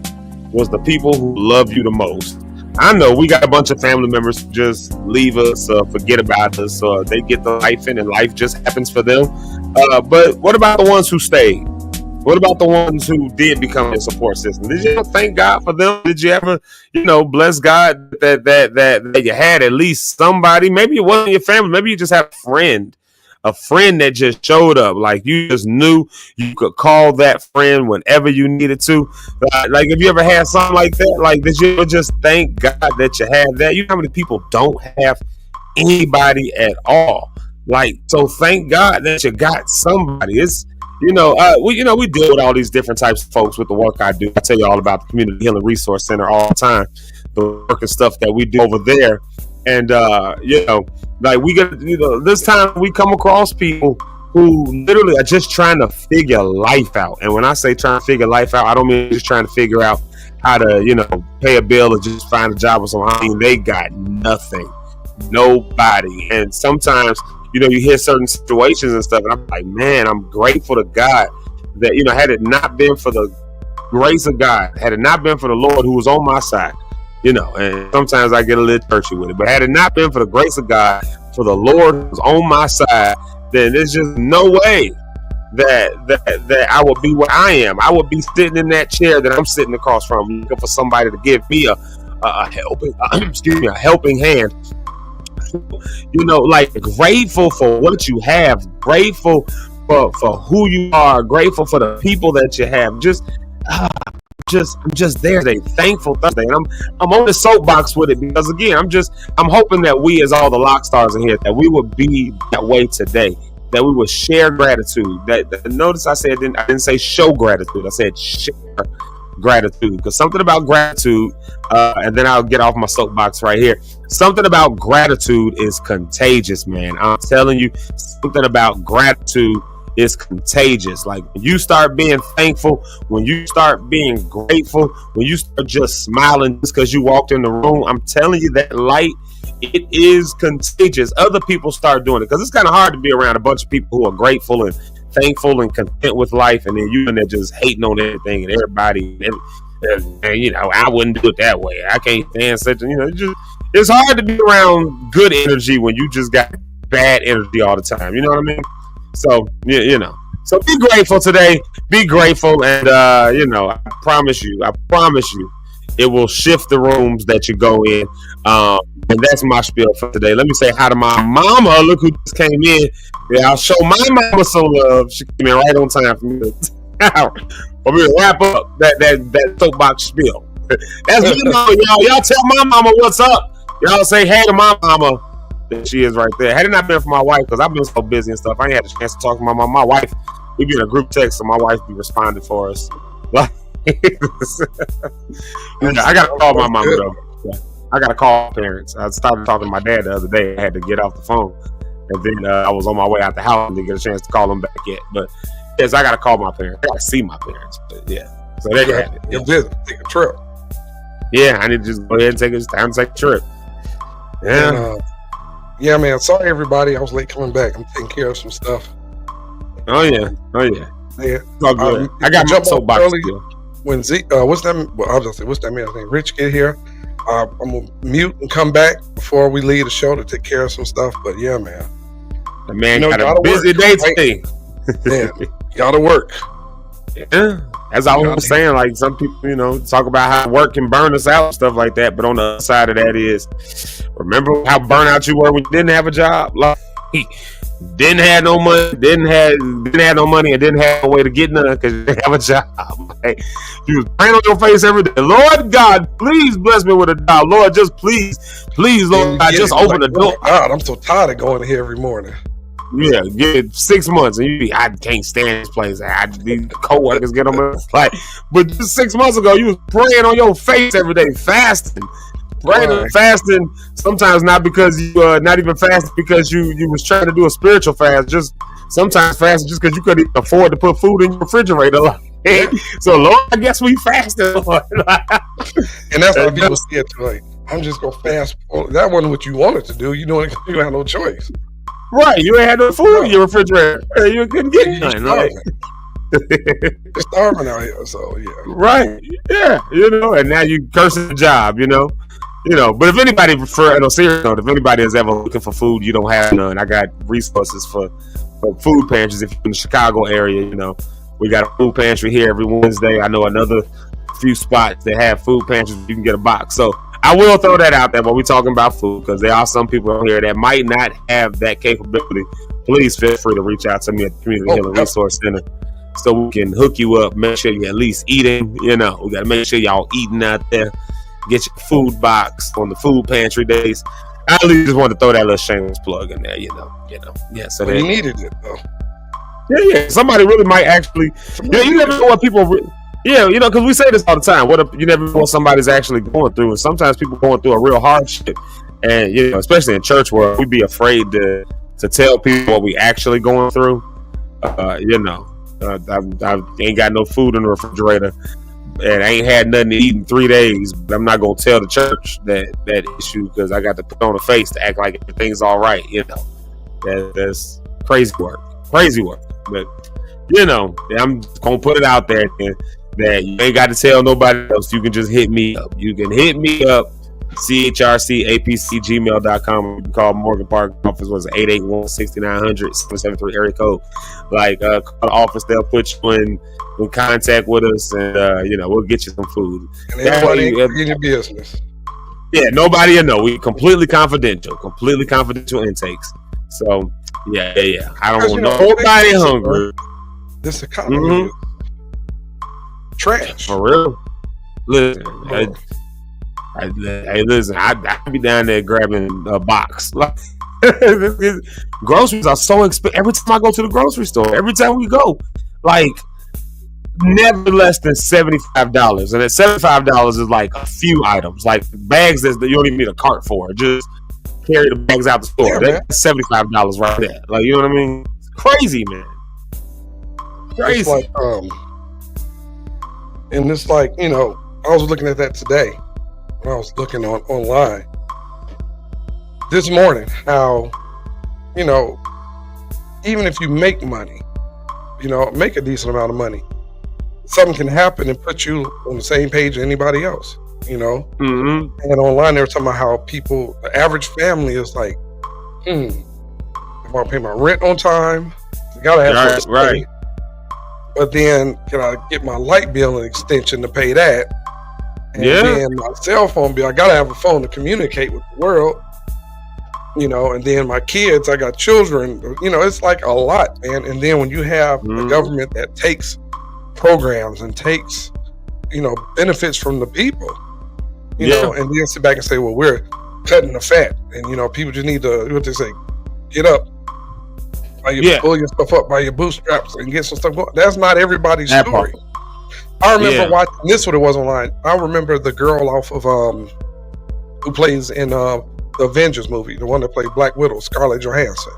was the people who love you the most. I know we got a bunch of family members who just leave us, forget about us, or they get the life in and life just happens for them. But what about the ones who stayed? What about the ones who did become a support system? Did you ever thank God for them? Did you ever, bless God that you had at least somebody? Maybe it wasn't your family. Maybe you just had a friend that just showed up. Like, you just knew you could call that friend whenever you needed to. Like, have you ever had something like that? Like, did you ever just thank God that you had that? You know how many people don't have anybody at all? Like, so thank God that you got somebody. It's, we deal with all these different types of folks with the work I do. I tell you all about the Community Healing Resource Center all the time, the work and stuff that we do over there. And, like, we get, this time we come across people who literally are just trying to figure life out. And when I say trying to figure life out, I don't mean just trying to figure out how to, pay a bill or just find a job or something. I mean, they got nothing, nobody. And sometimes, you hear certain situations and stuff, and I'm like, man, I'm grateful to God that, had it not been for the grace of God, had it not been for the Lord who was on my side, and sometimes I get a little churchy with it, but had it not been for the grace of God, for the Lord who was on my side, then there's just no way that I would be where I am. I would be sitting in that chair that I'm sitting across from, looking for somebody to give me a helping hand. Like grateful for what you have, grateful for who you are, grateful for the people that you have. I'm just there today, thankful Thursday, and I'm on the soapbox with it because again, I'm hoping that we, as all the lock stars in here, that we would be that way today, that we would share gratitude. That notice I didn't say show gratitude, I said share gratitude, because something about gratitude, and then I'll get off my soapbox right here. Something about gratitude is contagious, man. I'm telling you, something about gratitude is contagious. Like when you start being thankful, when you start being grateful, when you start just smiling just because you walked in the room, I'm telling you, that light, it is contagious. Other people start doing it because it's kind of hard to be around a bunch of people who are grateful and thankful and content with life, and then you and they're just hating on everything and everybody, and I wouldn't do it that way. I can't stand such. It's hard to be around good energy when you just got bad energy all the time. You know what I mean? So so be grateful today. Be grateful, and I promise you, it will shift the rooms that you go in. And that's my spiel for today. Let me say hi to my mama. Look who just came in. Yeah, I'll show my mama some love. She came in right on time for me to wrap up that soapbox spiel. That's my mama, y'all. Y'all tell my mama what's up. Y'all say hey to my mama. That she is right there. Had it not been for my wife, because I've been so busy and stuff, I ain't had a chance to talk to my mom. My wife, we be in a group text, so my wife be responding for us. I gotta call my mama though. I gotta call parents. I started talking to my dad the other day. I had to get off the phone, and then I was on my way out the house and didn't get a chance to call them back yet. But yes, I gotta call my parents. I gotta see my parents. But yeah, so they got it. You're busy. Take a trip. Yeah, I need to just go ahead and take a trip. Yeah. And, yeah, man. Sorry, everybody. I was late coming back. I'm taking care of some stuff. Oh yeah. Yeah. It's all good. I got my soapbox early. When Zeke, what's that? Well, I'll just say, what's that man's name? Rich, get here. I'm gonna mute and come back before we leave the show to take care of some stuff. But yeah, man. The man got a busy day today. Yeah, gotta work. Yeah. As I was saying, like some people, talk about how work can burn us out and stuff like that. But on the other side of that is, remember how burnout you were when you didn't have a job? Like, didn't have no money, didn't have no money, and didn't have a way to get none because you didn't have a job. Like, you was praying on your face every day. Lord God, please bless me with a job. Lord, just please, Lord God, just open the door. God, I'm so tired of going here every morning. Yeah, get 6 months and I can't stand this place. These co-workers get on my like, but just 6 months ago, you was praying on your face every day, fasting. Praying and fasting, sometimes not because you not even fasting because you was trying to do a spiritual fast, just sometimes fasting just because you couldn't even afford to put food in your refrigerator. So Lord, I guess we fasted. And that's what people say it like, I'm just gonna fast. That wasn't what you wanted to do. You know, you had no choice. Right, you ain't had no food in your refrigerator. You couldn't get none. Right? You're starving out here, so yeah. Right, yeah, and now you cursing the job, But if anybody, on a serious note, if anybody is ever looking for food, you don't have none, I got resources for food pantries. If you're in the Chicago area, we got a food pantry here every Wednesday. I know another few spots that have food pantries. You can get a box. So I will throw that out there when we're talking about food, because there are some people out here that might not have that capability. Please feel free to reach out to me at the Community Healing Resource Center so we can hook you up, make sure you're at least eating. We got to make sure y'all eating out there. Get your food box on the food pantry days. I at least just want to throw that little shameless plug in there, Yeah, so you needed it though. Yeah. Somebody really might actually. You never know what people. Because we say this all the time. What if you never know what somebody's actually going through? And sometimes people going through a real hardship, and especially in church world, we be afraid to tell people what we actually going through. I ain't got no food in the refrigerator, and I ain't had nothing to eat in 3 days. But I'm not gonna tell the church that issue because I got to put on a face to act like everything's all right. That's crazy work. But I'm gonna put it out there that you ain't got to tell nobody else. You can just hit me up. You can hit me up. CHRCAPC@gmail.com. You can call Morgan Park office. Was 881-6900-773 area code. Like call the office, they'll put you in contact with us, and we'll get you some food. And everybody in your business. Yeah, nobody will know. We completely confidential intakes. So yeah. I don't want nobody hungry. This economy is trash. For real. Listen, listen, I be down there grabbing a box. Like, groceries are so expensive. Every time I go to the grocery store, every time we go, like never less than $75. And that $75 is like a few items, like bags that you don't even need a cart for. Just carry the bags out the store. Yeah, that's $75 right there. Like, you know what I mean? It's crazy, man. Crazy. It's like, and it's like, I was looking at that today when I was looking online this morning, how, even if you make money, make a decent amount of money, something can happen and put you on the same page as anybody else, Mm-hmm. And online they were talking about how the average family is like, if I want to pay my rent on time, I gotta have right. But then can I get my light bill and extension to pay that? And then my cell phone bill, I gotta have a phone to communicate with the world. And then my kids, I got children, it's like a lot, man. And then when you have a government that takes programs and takes, benefits from the people, and then sit back and say, well, we're cutting the fat. And, people just need to, what they say, get up. Pull yourself up by your bootstraps and get some stuff going. That's not everybody's story. I remember watching this. What it was online. I remember the girl off of who plays in the Avengers movie, the one that played Black Widow, Scarlett Johansson.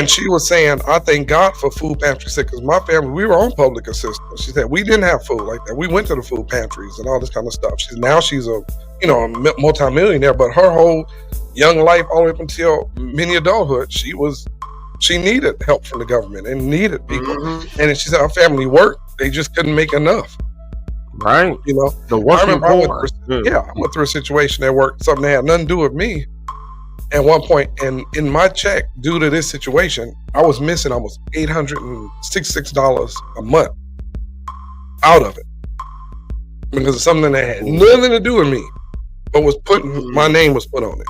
She was saying, I thank God for food pantries, because my family, we were on public assistance. She said we didn't have food like that. We went to the food pantries and all this kind of stuff. Now she's a multi-millionaire, but her whole young life, all the way up until mini adulthood, she needed help from the government and needed people. And she said our family worked, they just couldn't make enough. Right. The working I went through a situation at work, something that had nothing to do with me at one point, and in my check, due to this situation, I was missing almost $866 a month out of it, because of something that had nothing to do with me, but my name was put on it.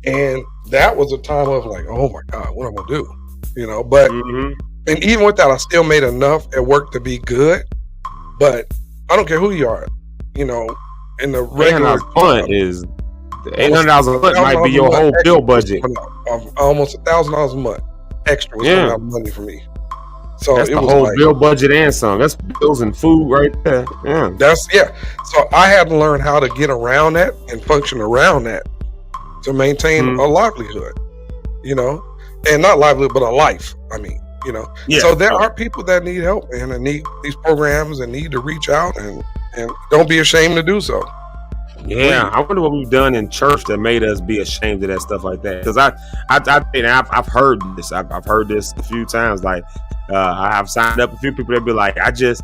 And that was a time of like, oh my God, what am I gonna do? But and even with that, I still made enough at work to be good. But I don't care who you are, in the regular is $800 a month might be your whole bill budget. Almost $1,000 a month extra was coming out of money for me. So that's it the was whole like, bill budget and some. That's bills and food right there. Yeah. So I had to learn how to get around that and function around that to maintain a livelihood, and not livelihood, but a life. So there are people that need help, man, and need these programs and need to reach out and don't be ashamed to do so. Yeah, I wonder what we've done in church that made us be ashamed of that stuff like that. Because I've heard this. I've heard this a few times. Like I have signed up a few people that be like, I don't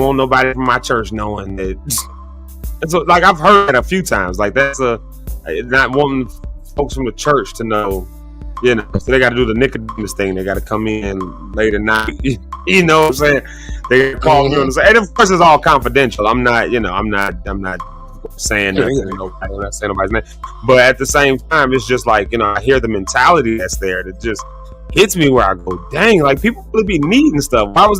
want nobody from my church knowing that. And so, like, I've heard that a few times. Like, that's not wanting folks from the church to know. So they got to do the Nicodemus thing. They got to come in late at night. You know what I'm saying? They call me and say, and of course it's all confidential. I'm not saying nothing. I'm not saying nobody's name. But at the same time, it's just like, I hear the mentality that's there that just hits me where I go, dang, like people really be needing stuff. Why would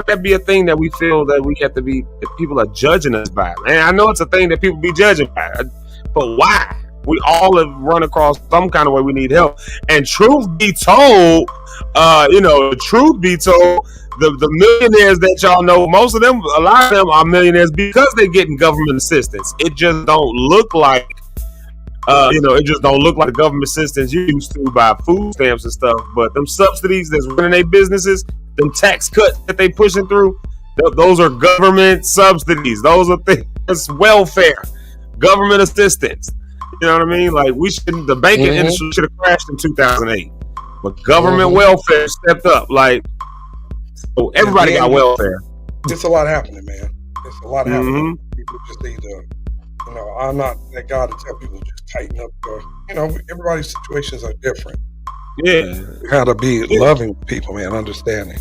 that be a thing that we feel that we have to be, that people are judging us by? And I know it's a thing that people be judging by, but why? We all have run across some kind of way we need help. And truth be told, the millionaires that y'all know, most of them, a lot of them are millionaires because they're getting government assistance. It just don't look like, the government assistance you used to buy food stamps and stuff. But them subsidies that's running their businesses, them tax cuts that they pushing through, those are government subsidies. Those are things, it's welfare, government assistance. You know what I mean? Like the banking industry should have crashed in 2008, but government welfare stepped up. Like, so everybody got welfare. It's a lot happening, man. It's a lot happening. People just need to, I'm not that guy to tell people just tighten up. Everybody's situations are different. Yeah. How to be loving people, man, understanding.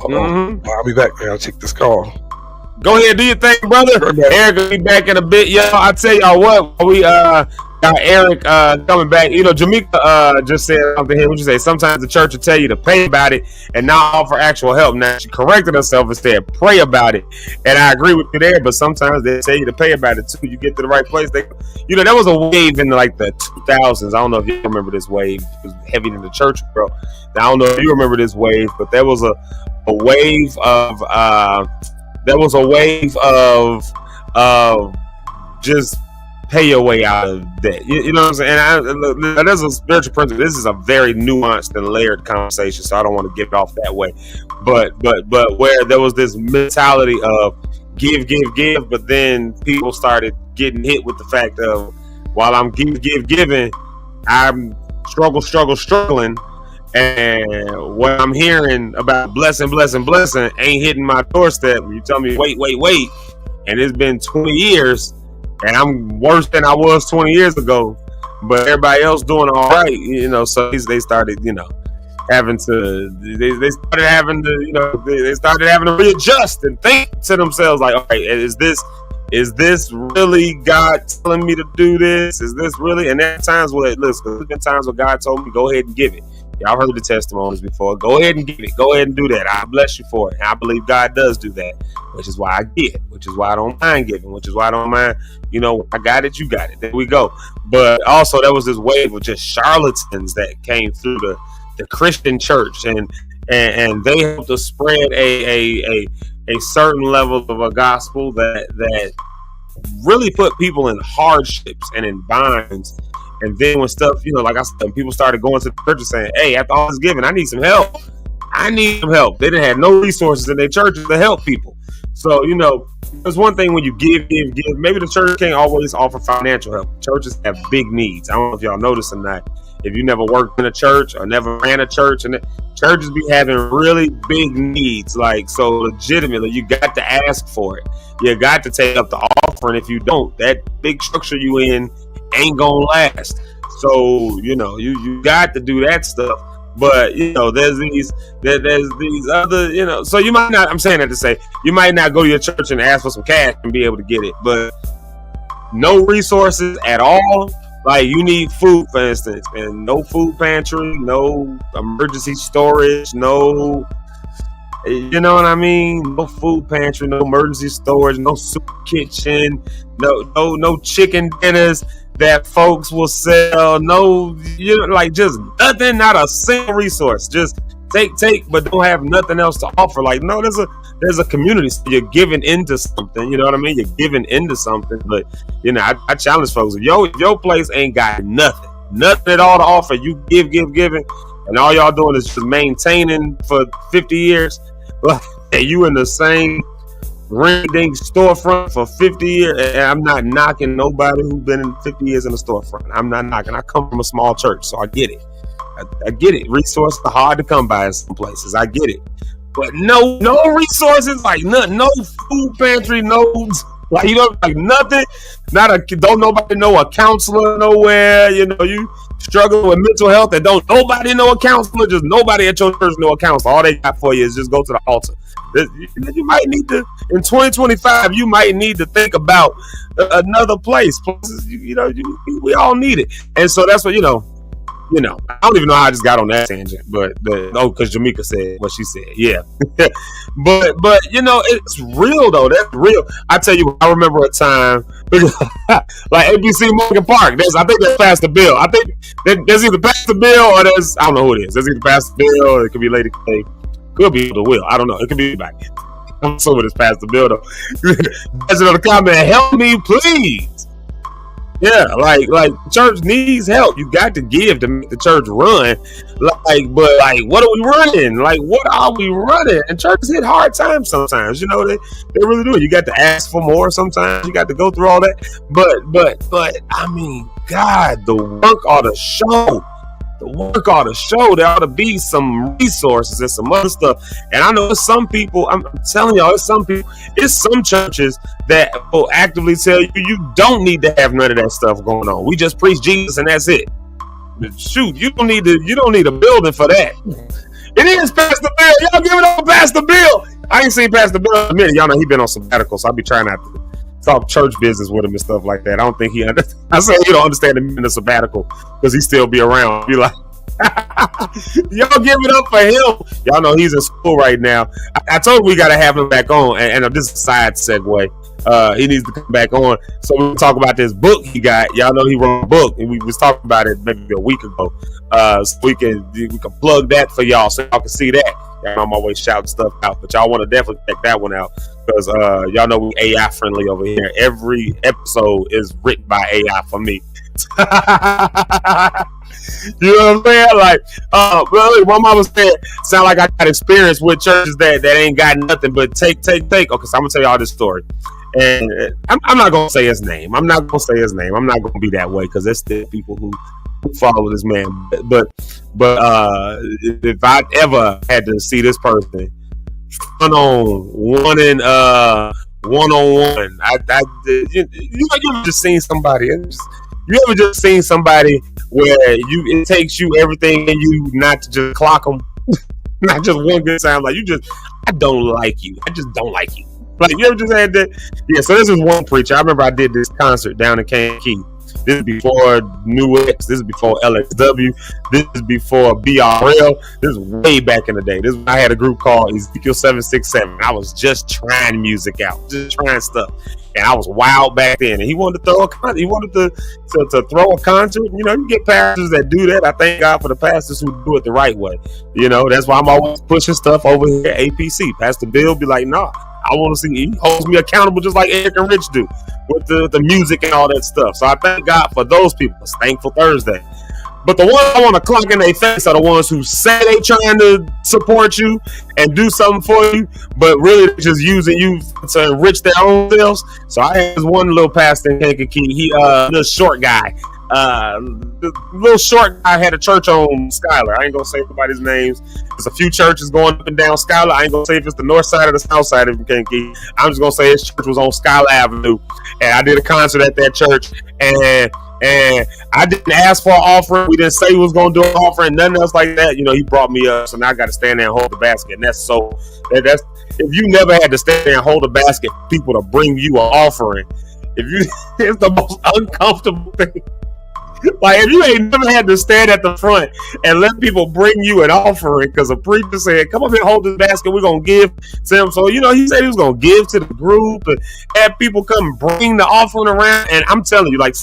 I'll be back there. I'll take this call. Go ahead, do your thing, brother. Eric will be back in a bit. Yo, I tell y'all what, we got Eric coming back. Jamaica just said something here. What you say? Sometimes the church will tell you to pay about it and not offer actual help. Now she corrected herself and said pray about it, and I agree with you there. But sometimes they tell you to pay about it too. You get to the right place. There was a wave in like the 2000s. I don't know if you remember this wave. It was heavy in the church, bro. Now, I don't know if you remember this wave, but there was a wave of just pay your way out of debt. You know what I'm saying? And there's a spiritual principle. This is a very nuanced and layered conversation, so I don't want to get it off that way. But where there was this mentality of give, but then people started getting hit with the fact of while I'm giving, I'm struggling. And what I'm hearing about blessing ain't hitting my doorstep. You tell me, wait. And it's been 20 years and I'm worse than I was 20 years ago, but everybody else doing all right, so they started, having to readjust and think to themselves like, all right, is this really God telling me to do this? Is this really? And there are times where, listen, there's been times where God told me, go ahead and give it. Y'all heard the testimonies before. Go ahead and give it. Go ahead and do that. I bless you for it. And I believe God does do that, which is why I give, which is why I don't mind giving, which is why I don't mind, I got it, you got it. There we go. But also there was this wave of just charlatans that came through the Christian church, and they helped to spread a certain level of a gospel that really put people in hardships and in binds. And then when stuff, like I said, people started going to the church and saying, hey, after all this giving, I need some help. They didn't have no resources in their churches to help people. So, there's one thing when you give. Maybe the church can't always offer financial help. Churches have big needs. I don't know if y'all noticed or not. If you never worked in a church or never ran a church, and churches be having really big needs. Like, so legitimately, you got to ask for it. You got to take up the offer. And if you don't, that big structure you in ain't gonna last. So you got to do that stuff. But there's these other so you might not, I'm saying that to say you might not go to your church and ask for some cash and be able to get it, but no resources at all. Like, you need food, for instance, and no food pantry, no emergency storage, no, what I mean? No food pantry, no emergency storage, no soup kitchen, no chicken dinners that folks will sell, just nothing, not a single resource. Just take, but don't have nothing else to offer. Like, no, there's a community. So you're giving into something, you know what I mean? You're giving into something, but I challenge folks. If your place ain't got nothing at all to offer, you giving, and all y'all doing is just maintaining for 50 years. And you in the same ring-ding storefront for 50 years, and I'm not knocking nobody who's been in 50 years in the storefront. I'm not knocking. I come from a small church, so I get it. I get it. Resources are hard to come by in some places. I get it. But no resources, like no food pantry, nothing. Don't nobody know a counselor nowhere. You struggle with mental health and don't nobody know a counselor. Just nobody at your church know a counselor. All they got for you is just go to the altar. You might need to, in 2025, you might need to think about another place. Places, we all need it. And so that's what, I don't even know how I just got on that tangent, but because Jamaica said what she said. Yeah. but it's real though. That's real. I tell you, I remember a time like ABC Morgan Park. I think that's Pastor Bill. I think there's either Pastor Bill or I don't know who it is. There's either Pastor Bill or it could be Lady K. Could be the Will. I don't know. It could be anybody. I'm assuming it's Pastor Bill though. That's another comment. Help me, please. Yeah, like church needs help. You got to give to make the church run. But what are we running? Like, what are we running? And churches hit hard times sometimes. You know, they really do. You got to ask for more sometimes. You got to go through all that. But I mean, God, the work ought to show. The work ought to show. There ought to be some resources and some other stuff. And I know there's some people, I'm telling y'all, it's some churches that will actively tell you don't need to have none of that stuff going on. We just preach Jesus and that's it. Shoot, you don't need a building for that. It is Pastor Bill. Y'all give it up for Pastor Bill. I ain't seen Pastor Bill in a minute. Y'all know he been on sabbatical, so I'll be trying not to talk church business with him and stuff like that. I don't think I say he don't understand the meaning of sabbatical because he still be around. Be like, y'all give it up for him. Y'all know he's in school right now. I told him we got to have him back on, and this is a side segue. He needs to come back on so we can talk about this book he got. Y'all know he wrote a book, and we was talking about it maybe a week ago. So we can plug that for y'all so y'all can see that. Y'all know I'm always shouting stuff out, but y'all want to definitely check that one out because y'all know we AI friendly over here. Every episode is written by AI for me. You know what I'm saying? Like, well, my mama said, sound like I got experience with churches that ain't got nothing but take. Okay, so I'm gonna tell y'all this story. And I'm not gonna say his name. I'm not gonna be that way because there's still people who follow this man. But if I ever had to see this person one-on-one, you ever just seen somebody? You ever just seen somebody where it takes you everything in you not to just clock them, not just one good time. Like I don't like you. I just don't like you. Like you ever just had that? Yeah. So this is one preacher. I remember I did this concert down in Kankakee. This is before New X. This is before LXW. This is before BRL. This is way back in the day. I had a group called Ezekiel 767. I was just trying music out, just trying stuff. And I was wild back then. And he wanted to throw a concert. He wanted to throw a concert. You know, you get pastors that do that. I thank God for the pastors who do it the right way. You know, that's why I'm always pushing stuff over here at APC. Pastor Bill be like, nah, I want to see. He holds me accountable just like Eric and Rich do with the music and all that stuff. So I thank God for those people. It's Thankful Thursday. But the ones I want to clock in their face are the ones who say they trying to support you and do something for you, but really just using you to enrich their own selves. So I had this one little pastor in Kankakee. He this short guy. The little short guy had a church on Schuyler. I ain't gonna say everybody's names. There's a few churches going up and down Schuyler. I ain't gonna say if it's the north side or the south side of Kankakee. I'm just gonna say his church was on Schuyler Avenue, and I did a concert at that church, and I didn't ask for an offering. We didn't say we was gonna do an offering, nothing else like that. You know, he brought me up, so now I got to stand there and hold the basket. And that's if you never had to stand there and hold a basket for people to bring you an offering, it's the most uncomfortable thing. Like if you ain't never had to stand at the front and let people bring you an offering because a preacher said, come up here, hold this basket, we're going to give to him. So, you know, he said he was going to give to the group and have people come bring the offering around. And I'm telling you, like,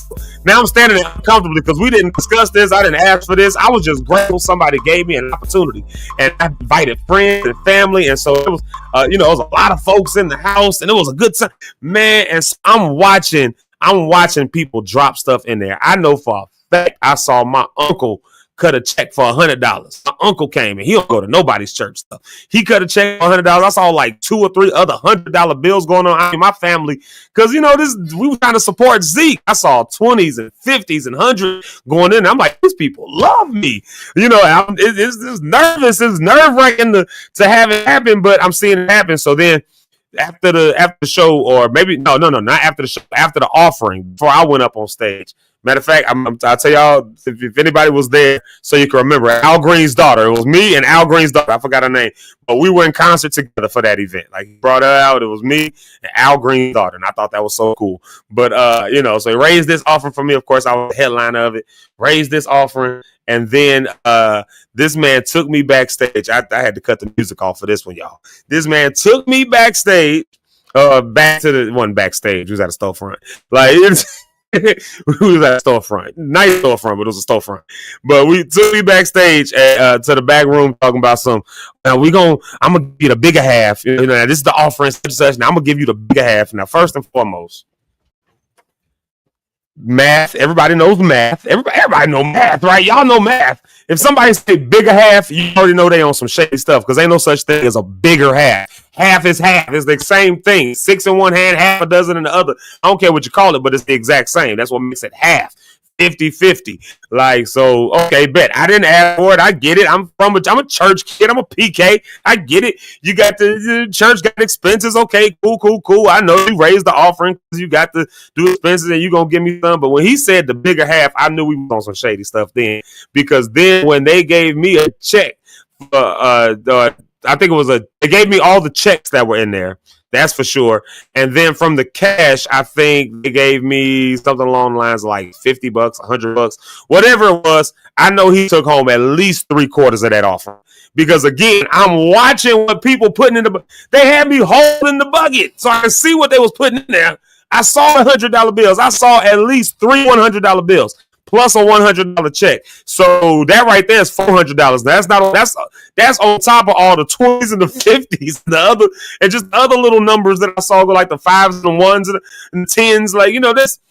now I'm standing there uncomfortably because we didn't discuss this. I didn't ask for this. I was just grateful somebody gave me an opportunity. And I invited friends and family. And so it was, you know, it was a lot of folks in the house and it was a good time. Man, and so I'm watching people drop stuff in there. I know for a fact I saw my uncle cut a check for $100. My uncle came and he don't go to nobody's church stuff. He cut a check for $100. I saw like 2 or 3 other $100 bills going on in my family because you know we were trying to support Zeke. I saw 20s and 50s and 100s going in. I'm like, these people love me. You know, it's nervous. It's nerve-wracking to have it happen, but I'm seeing it happen. So then after the show, or maybe no, not after the show, after the offering, before I went up on stage. Matter of fact, I'll tell y'all if anybody was there, so you can remember Al Green's daughter. It was me and Al Green's daughter. I forgot her name, but we were in concert together for that event. Like he brought her out. It was me and Al Green's daughter, and I thought that was so cool. But you know, so he raised this offering for me. Of course, I was the headliner of it. Raised this offering, and then this man took me backstage. I had to cut the music off for this one, y'all. This man took me backstage. Back to the one backstage. He was at a storefront. Like it's. We was at a storefront, nice storefront, but it was a storefront. But we took me backstage to the back room talking about some. Now I'm gonna give you the bigger half. You know, this is the offering such and such. Now I'm gonna give you the bigger half. Now, first and foremost, Math. Everybody knows math. Everybody know math, right? Y'all know math. If somebody say bigger half, you already know they on some shady stuff because ain't no such thing as a bigger half. Half is half. It's the same thing. 6 in one hand, half a dozen in the other. I don't care what you call it, but it's the exact same. That's what makes it half. 50-50. Like, so, okay, bet. I didn't ask for it. I get it. I'm a church kid. I'm a PK. I get it. You got the church got expenses. Okay, cool. I know you raised the offering because you got to do expenses and you going to give me some. But when he said the bigger half, I knew we was on some shady stuff then. Because then when they gave me a check, I think it was they gave me all the checks that were in there. That's for sure. And then from the cash, I think they gave me something along the lines of like $50, $100, whatever it was. I know he took home at least 3/4 of that offer because again, I'm watching what people putting in they had me holding the bucket so I can see what they was putting in there. I saw the $100 bills. I saw at least 3 $100 bills. Plus a $100 check. So that right there is $400. That's on top of all the 20s and the 50s, and just other little numbers that I saw go like the 5s and the 1s and the 10s. Like, you know, it was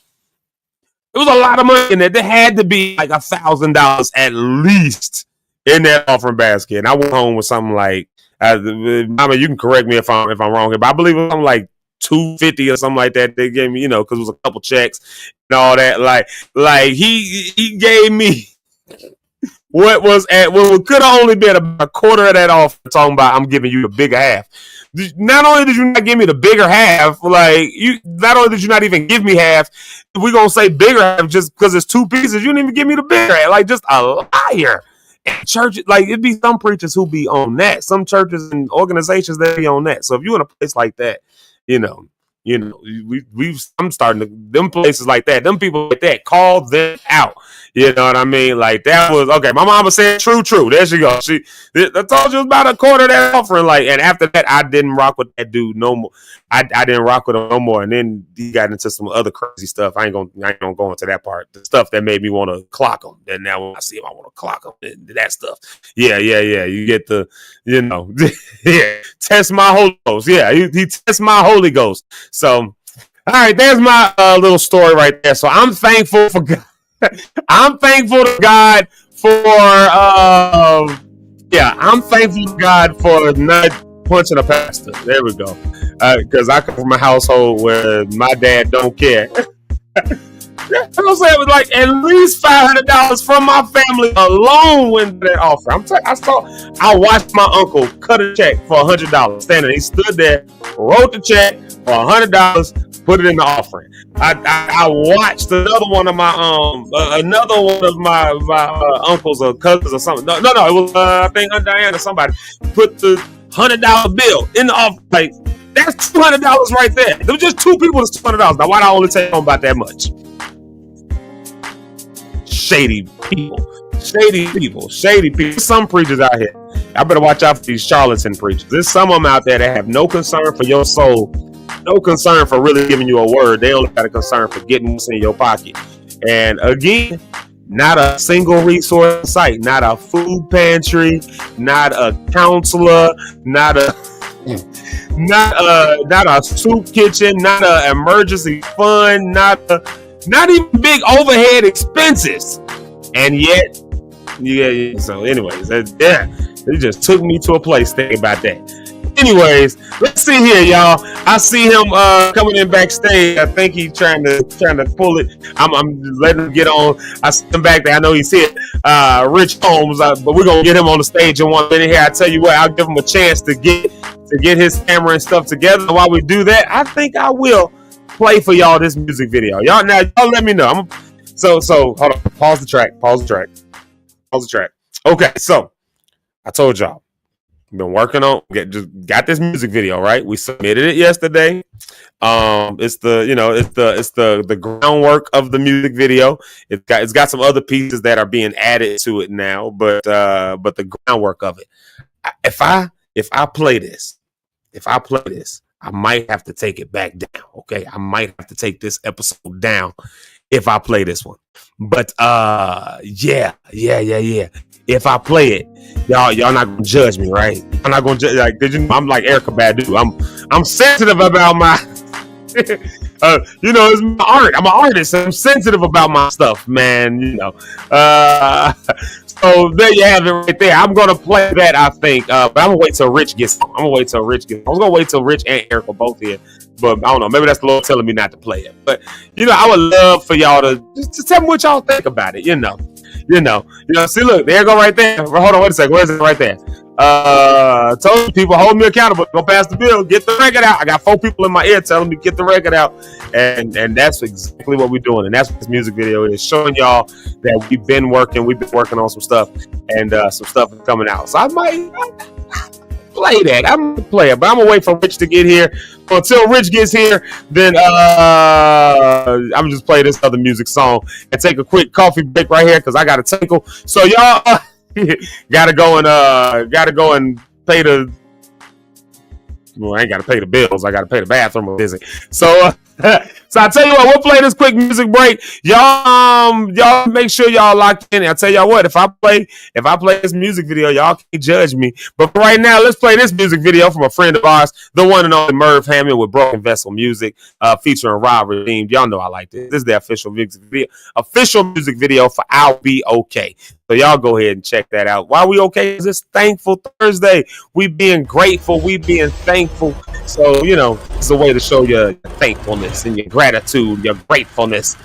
a lot of money in there. There had to be like $1,000 at least in that offering basket. And I went home with something like, Mama, you can correct me if I'm wrong here, but I believe it was something like $250 or something like that. They gave me, you know, because it was a couple checks and all that. Like he gave me what could have only been about a quarter of that offer. Talking about I'm giving you the bigger half. Not only did you not give me the bigger half, not only did you not even give me half, we're gonna say bigger half just because it's 2 pieces. You didn't even give me the bigger half. Like, just a liar. And churches, like, it'd be some preachers who be on that. Some churches and organizations that be on that. So if you're in a place like that, I'm starting to them places like that, them people like that, call them out. You know what I mean? Like, that was okay. My mama said true. There she goes. I told you it was about a quarter of that offering. Like, and after that, I didn't rock with that dude no more. I didn't rock with him no more. And then he got into some other crazy stuff. I ain't gonna go into that part. The stuff that made me want to clock him. Then now when I see him, I want to clock him. That stuff. Yeah. You get the, yeah. Test my Holy Ghost. Yeah, he tests my Holy Ghost. So, all right, there's my little story right there. So I'm thankful for God. I'm thankful to God I'm thankful to God for not punching a pastor. There we go. Because I come from a household where my dad don't care. I'm saying it was like at least $500 from my family alone went to that offer. I watched my uncle cut a check for $100. Standing, he stood there, wrote the check for $100, put it in the offering. I watched another one of my uncles or cousins or something. No, it was I think Diane or somebody put the $100 bill in the offering. Like, that's $200 right there. There was just 2 people that's $200. Now why do I only take home about that much? Shady people. Some preachers out here. I better watch out for these charlatan preachers. There's some of them out there that have no concern for your soul, no concern for really giving you a word. They only got a concern for getting what's in your pocket. And again, not a single resource site, not a food pantry, not a counselor, not a soup kitchen, not a emergency fund, not even big overhead expenses. And yet, yeah. So anyways, it just took me to a place thinking about that. Anyways, let's see here, y'all. I see him coming in backstage. I think he's trying to pull it. I'm letting him get on. I see him back there. I know he's here. Rich Holmes, but we're gonna get him on the stage in 1 minute here. I tell you what, I'll give him a chance to get his camera and stuff together. While we do that, I think I will play for y'all this music video. Y'all let me know. So hold on. Pause the track. Okay, so I told y'all. Been working on got this music video, right? We submitted it yesterday. It's the groundwork of the music video. It's got some other pieces that are being added to it now, but the groundwork of it. If I play this, I might have to take it back down. Okay, I might have to take this episode down if I play this one. But yeah. If I play it, y'all not gonna judge me, right? I'm not gonna judge. Like, I'm like Erykah Badu. I'm sensitive about my You know, it's my art. I'm an artist. I'm sensitive about my stuff, man. You know. So there you have it right there. I'm gonna play that, I think. But I'm gonna wait till Rich gets. I was gonna wait till Rich and Eric are both here. But I don't know. Maybe that's the Lord telling me not to play it. But you know, I would love for y'all to just tell me what y'all think about it. You know. See, look, there you go right there. Hold on, wait a second. Where's it right there? Told people, hold me accountable. Go pass the bill. Get the record out. I got 4 people in my ear telling me get the record out, and that's exactly what we're doing. And that's what this music video is, showing y'all that we've been working on some stuff, and some stuff is coming out. So I might play that. I'm gonna play it, but I'm gonna wait for Rich to get here. So until Rich gets here, then I'm just play this other music song and take a quick coffee break right here because I got to tinkle. So y'all gotta go and pay the. Well, I ain't gotta pay the bills. I gotta pay the bathroom. I'm busy. So I tell you what, we'll play this quick music break. Y'all make sure y'all locked in. I tell y'all what, if I play this music video, y'all can't judge me. But for right now, let's play this music video from a friend of ours, the one and only Merv Hammond with Broken Vessel Music, featuring Rob Redeemed. Y'all know I like this. This is the official music video for I'll Be Okay. So y'all go ahead and check that out. Why we okay? Because it's Thankful Thursday. We being grateful. We being thankful. So, you know, it's a way to show your thankfulness and your gratitude, your gratefulness,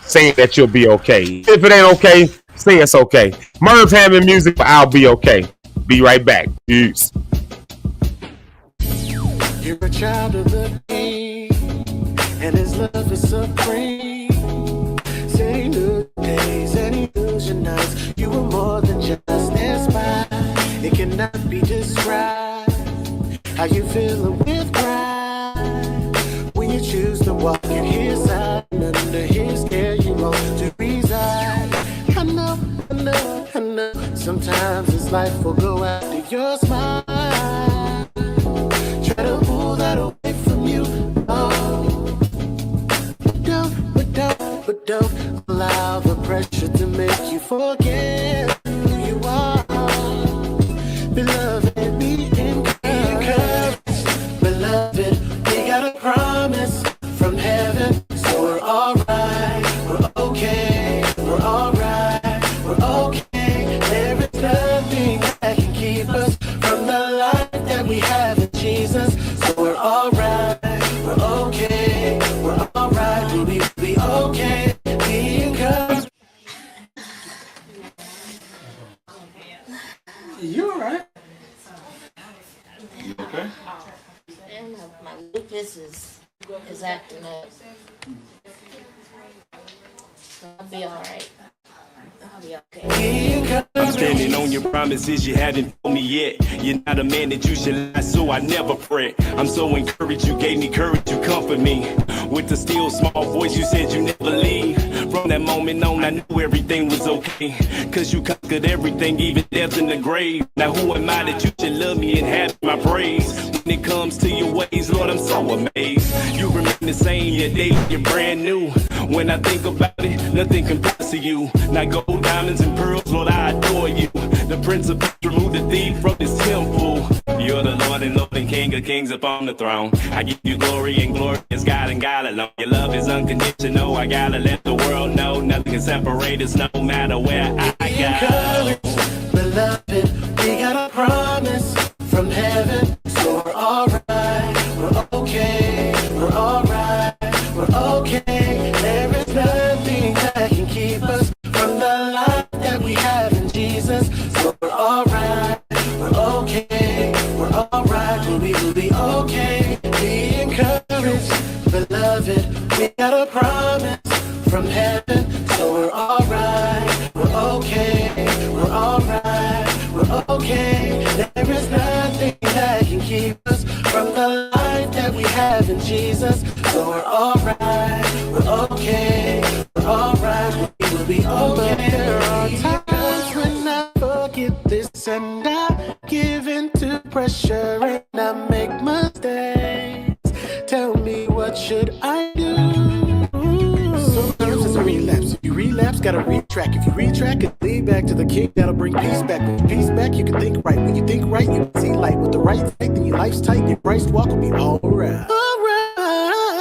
saying that you'll be okay. If it ain't okay, say it's okay. Merv Hammond music for I'll Be Okay. Be right back. Peace. You're a child of the King, and his love is supreme. Say new days and illusion nights. You were more than just a spy. It cannot be described how you feel with pride when you choose to walk at his side and under his care you want to reside. I know. Sometimes this life will go after your smile. Try to pull that away from you. Oh, but don't allow the pressure to make you forget who you are. Beloved, be encouraged. Beloved, we got a promise from heaven, so we're alright. We're okay. We're alright. We're okay. There is nothing that can keep us from the life that we have in Jesus. So we're alright. We're okay. We're alright. We'll be okay. Be encouraged. You alright? You okay? My lupus is acting up. I'll be alright. I'll be okay. I'm standing on your promises, you haven't told me yet. You're not a man that you should lie, so I never fret. I'm so encouraged, you gave me courage, you comfort me. With the still small voice, you said you never leave. From that moment on, I knew everything was okay. Cause you conquered everything, even death in the grave. Now who am I that you should love me and have my praise? When it comes to your ways, Lord, I'm so amazed. You remain the same, yet daily you're brand new. When I think about it, nothing compares to you. Now gold, diamonds, and pearls, Lord, I adore you. The Prince of Peace, remove the thief from his temple. You're the Lord and King of kings upon the throne. I give you glory and glory is God and God alone. Your love is unconditional. I gotta let the world know nothing can separate us, no matter where I go. Beloved, we got a promise from heaven, so we're alright. We're okay. We're alright. We're okay. There is nothing that can keep us from the life that we have in Jesus. So we're alright. We're okay. We're alright. We'll be okay. Be encouraged, beloved. We got a promise from heaven, so we're alright. We're okay. We're alright. We're okay. There is nothing that can keep us from the life that we have in Jesus. So we're alright. We're okay. We're alright. We'll be okay. There are times when I forget this and I give in to pressure and I make mistakes. Tell me, what should I do? Sometimes it's a relapse. If you relapse, gotta retrack. If you retrack it, lead back to the King. That'll bring peace back. With peace back, you can think right. When you think right, you can see light. With the right faith, then your life's tight. Your Christ walk will be alright. Alright.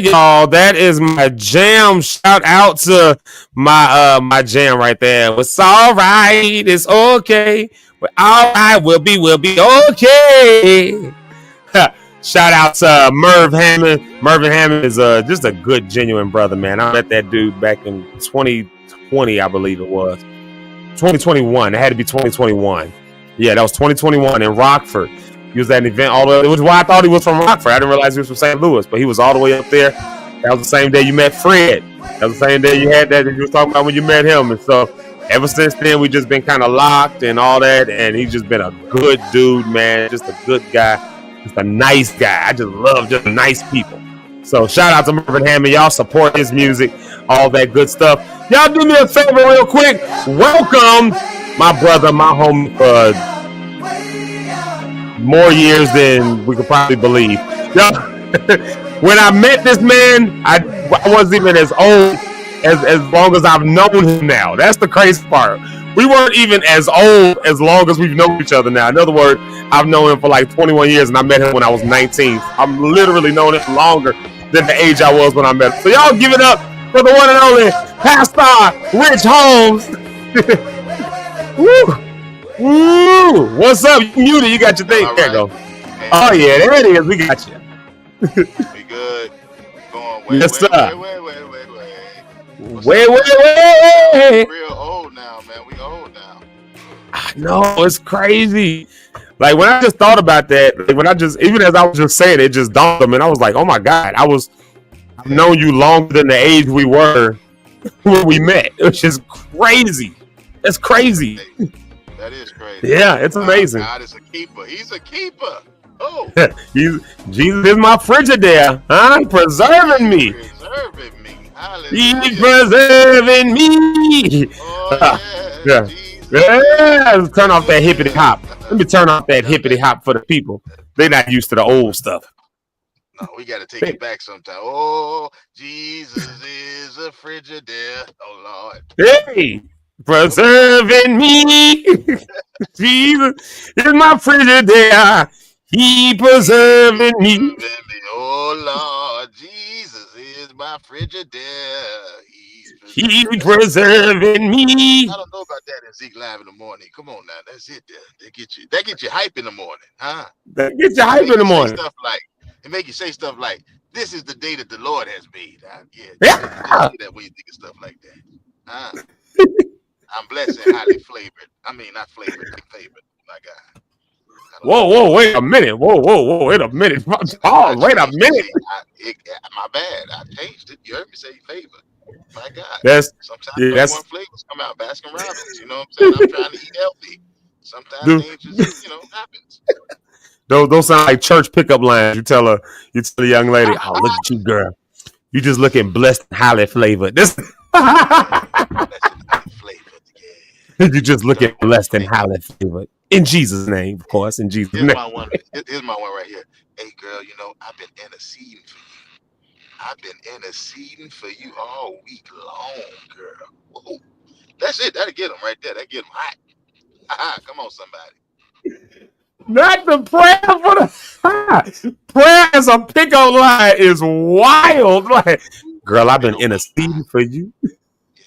y'all. That is my jam. Shout out to my jam right there. It's all right. It's okay. We're all right. We'll be okay. Shout out to Merv Hammond. Mervin Hammond is just a good, genuine brother, man. I met that dude back in 2020, I believe it was. 2021. It had to be 2021. Yeah, that was 2021 in Rockford. He was at an event all the way, which is why I thought he was from Rockford. I didn't realize he was from St. Louis, but he was all the way up there. That was the same day you met Fred. That was the same day you had that you were talking about when you met him. And so ever since then, we just been kind of locked and all that. And he's just been a good dude, man. Just a good guy. Just a nice guy. I just love just nice people. So shout out to Mervin Hammond. Y'all support his music, all that good stuff. Y'all do me a favor real quick. Welcome my brother, my homie for more years than we could probably believe. When I met this man, I wasn't even as old as long as I've known him now. That's the crazy part. We weren't even as old as long as we've known each other now. In other words, I've known him for like 21 years, and I met him when I was 19. I'm literally known him longer than the age I was when I met him. So y'all give it up for the one and only Pastor Rich Holmes. Woo! Woo! What's up? You muted. You got your thing. Right. There you go. Hey, oh yeah, there it is. We got you. We good. Going way, yes, way, sir. Way. Wait. Real old now, man. We old now. I know, it's crazy. Like when I just thought about that, even as I was just saying it, just dawned on me, and I was like, oh my God, I've known you longer than the age we were when we met. It was just crazy. It's crazy. That is crazy. Yeah, it's amazing. God is a keeper. He's a keeper. Oh. Jesus is my Frigidaire, huh? Preserving me. Preserving me. Hallelujah. He's preserving me. Oh, yeah. Yeah. Turn off that hippity hop. Let me turn off that hippity hop for the people. They're not used to the old stuff. No, we got to take it back sometime. Oh, Jesus is a Frigidaire. Oh, Lord. Hey, preserving me. Jesus is my Frigidaire. He preserving me. Oh, Lord. Jesus is my Frigidaire. He's preserving me. I don't know about that in Zeke Live in the morning. Come on now, that's it. That get you hype in the morning, huh? That gets you hype in the morning. It make you say stuff like, "This is the day that the Lord has made." Yeah. That when you think of stuff like that. I'm blessed and highly flavored. I mean, not flavored, favored. My God. Whoa, wait a minute. Whoa, wait a minute. Oh, wait a minute. My bad. I changed it. You heard me say favored. My God. Sometimes one flavors come out, Baskin Robbins. You know what I'm saying? I'm trying to eat healthy. Sometimes things just, happens. Those sound like church pickup lines. You tell a young lady, "Oh, look at you, girl. You just looking blessed and highly flavored." This you just looking blessed and highly flavored. In Jesus' name, of course. In Jesus' name. Here's my one right here. Hey, girl, I've been interceding for you. I've been interceding for you all week long, girl. Whoa. That's it. That'll get them right there. That get them hot. Come on, somebody. Not the prayer for the prayer as a pickup line is wild. Like, girl, I've been interceding for you.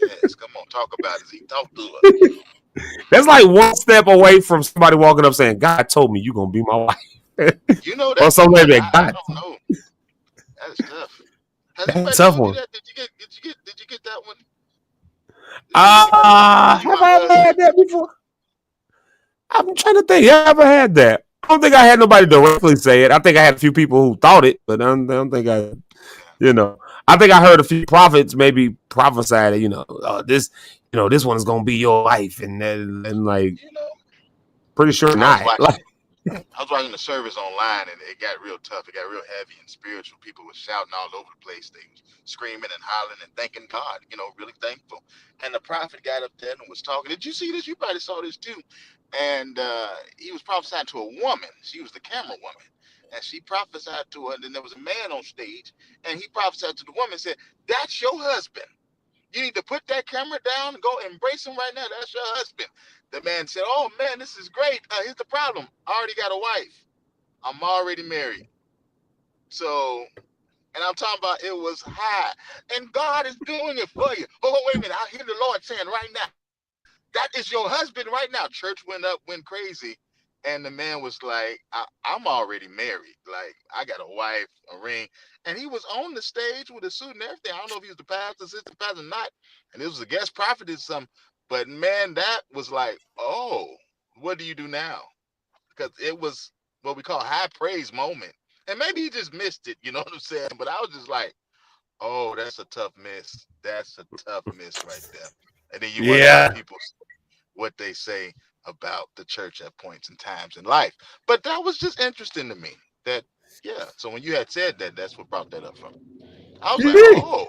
Yes, come on, talk about it. Zeke. Talk to her. That's like one step away from somebody walking up saying, "God told me you're gonna be my wife." That. Or somebody that I don't know. That is tough. That's a tough one. Did you get that one? Have I ever had that before? I'm trying to think. I ever had that. I don't think I had nobody directly say it. I think I had a few people who thought it, but I don't think I think I heard a few prophets maybe prophesy that, this one is gonna be your life, and like, pretty sure not. I was watching the service online, and it got real tough. It got real heavy and spiritual. People were shouting all over the place. They were screaming and hollering and thanking God, really thankful. And the prophet got up there and was talking. Did you see this? You probably saw this too. And he was prophesying to a woman. She was the camera woman. And she prophesied to her. And then there was a man on stage. And he prophesied to the woman and said, "That's your husband. You need to put that camera down and go embrace him right now. That's your husband." The man said, "Oh, man, this is great. Here's the problem. I already got a wife. I'm already married." So And I'm talking about it was high. And God is doing it for you. Oh, wait a minute. I hear the Lord saying right now, that is your husband right now. Church went crazy. And the man was like, I'm already married. Like, I got a wife, a ring. And he was on the stage with a suit and everything. I don't know if he was the pastor, assistant pastor, or not. And it was a guest prophet or something. But man, that was like, oh, what do you do now? Because it was what we call a high praise moment. And maybe he just missed it, you know what I'm saying? But I was just like, oh, that's a tough miss. That's a tough miss right there. And then you wonder how people, what they say about the church at points and times in life. But that was just interesting to me. That, yeah. So when you had said that, that's what brought that up from. I was like, oh,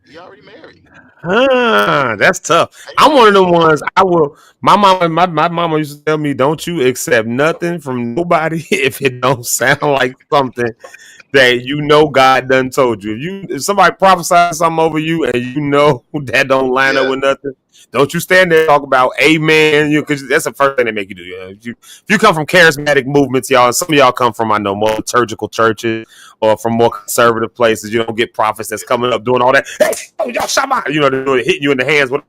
he already married. That's tough. I'm one of them ones. My mama used to tell me, don't you accept nothing from nobody if it don't sound like something that you know God done told you. If somebody prophesies something over you and you know that don't line up with nothing, don't you stand there and talk about amen, because that's the first thing they make you do. If you come from charismatic movements, y'all, and some of y'all come from, I know, more liturgical churches or from more conservative places, you don't get prophets that's coming up doing all that. Hey, y'all, Shabbat, they're hitting you in the hands with,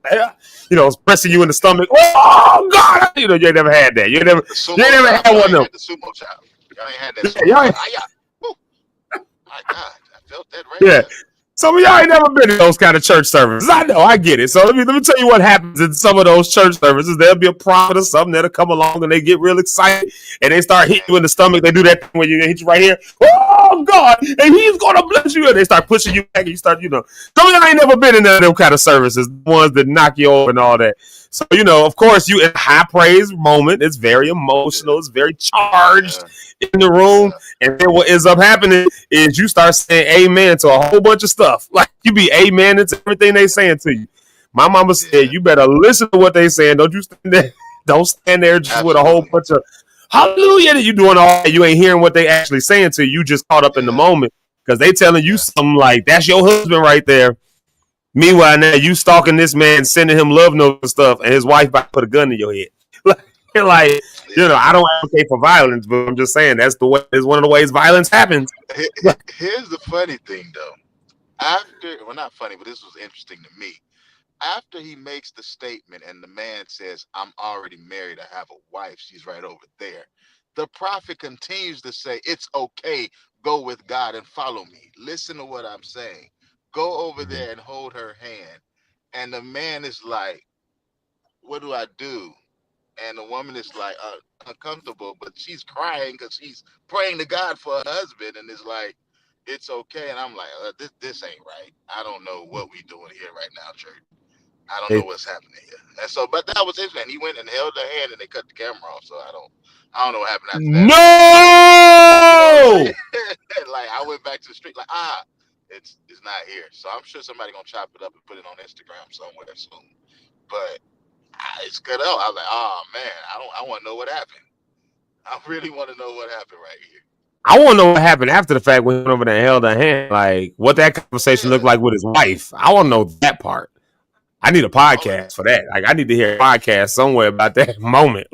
pressing you in the stomach. Oh God, you ain't never had that. You ain't never had one of them. The sumo child. Y'all ain't had that. My God, I felt that right there. Some of y'all ain't never been in those kind of church services. I know, I get it. So let me tell you what happens in some of those church services. There'll be a prophet or something that'll come along and they get real excited and they start hitting you in the stomach. They do that thing where you hit you right here. Oh God, and he's gonna bless you. And they start pushing you back and you start, some of y'all ain't never been in them kind of services, the ones that knock you over and all that. So, of course, you in a high praise moment. It's very emotional. It's very charged in the room. And then what ends up happening is you start saying amen to a whole bunch of stuff. Like you be amen to everything they saying to you. My mama said, you better listen to what they saying. Don't you stand there. Don't stand there just with a whole bunch of hallelujah that you doing all that. You ain't hearing what they actually saying to you. You just caught up in the moment because they telling you something like, that's your husband right there. Meanwhile, now you stalking this man, sending him love notes and stuff, and his wife about to put a gun in your head. I don't advocate for violence, but I'm just saying that's one of the ways violence happens. Here's the funny thing, though. Not funny, but this was interesting to me. After he makes the statement and the man says, I'm already married, I have a wife, she's right over there. The prophet continues to say, it's okay, go with God and follow me. Listen to what I'm saying. Go over there and hold her hand. And the man is like, what do I do? And the woman is like uncomfortable, but she's crying because she's praying to God for her husband. And it's like, it's okay. And I'm like, this ain't right. I don't know what we doing here right now, church. I don't know what's happening here. And so, but that was interesting. He went and held her hand and they cut the camera off. So I don't know what happened after that. No! Like I went back to the street like, it's not here. So I'm sure somebody gonna chop it up and put it on Instagram somewhere soon. But it's good out. I was like, oh man, I want to know what happened. I really want to know what happened right here. I want to know what happened after the fact when he went over there and held her hand. Like what that conversation looked like with his wife. I want to know that part. I need a podcast for that. Like I need to hear a podcast somewhere about that moment.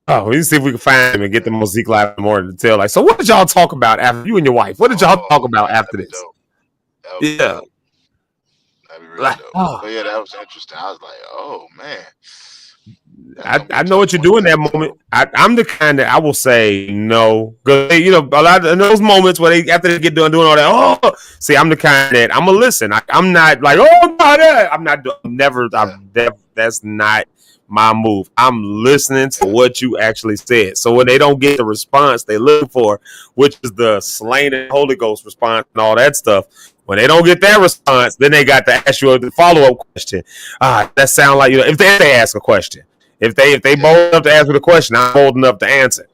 Oh, we can see if we can find him and get them on Zeke Live in the morning to tell. Like, so what did y'all talk about after you and your wife? What did y'all talk about after this? Yeah. That'd be real dope. But yeah, that was interesting. I was like, oh man. I know what you do in that moment. I'm the kind that I will say no. Because, a lot of those moments where after they get done doing all that, see, I'm the kind that I'm going to listen. I'm not like, oh, God, I'm not, that's not my move. I'm listening to what you actually said. So when they don't get the response they look for, which is the slain and Holy Ghost response and all that stuff, when they don't get that response, then they got to ask you a follow-up question. That sound like, if they ask a question. If they bold enough to answer the question, I'm bold enough to answer.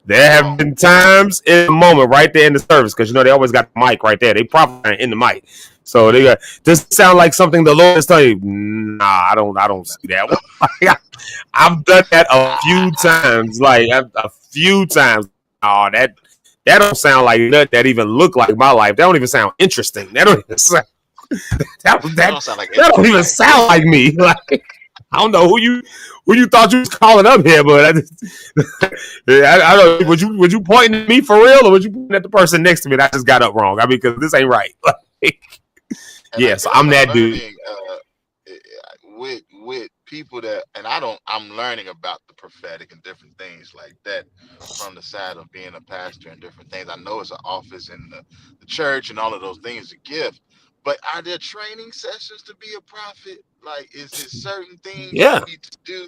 There have been times in the moment right there in the service, because they always got the mic right there. They probably in the mic. So they got, does it sound like something the Lord is telling you? Nah, I don't see that one. I've done that a few times. Like a few times. Oh, that don't sound like nothing that even look like my life. That don't even sound interesting. That don't even sound that don't even sound like me. Like I don't know who who you thought you was calling up here, but I just, I don't. Would you pointing at me for real, or would you pointing at the person next to me that I just got up wrong? I mean, because this ain't right. Yeah, so I'm that dude. With people that, and I'm learning about the prophetic and different things like that from the side of being a pastor and different things. I know it's an office in the church and all of those things, a gift. But are there training sessions to be a prophet? Like, is there certain things Yeah. you need to do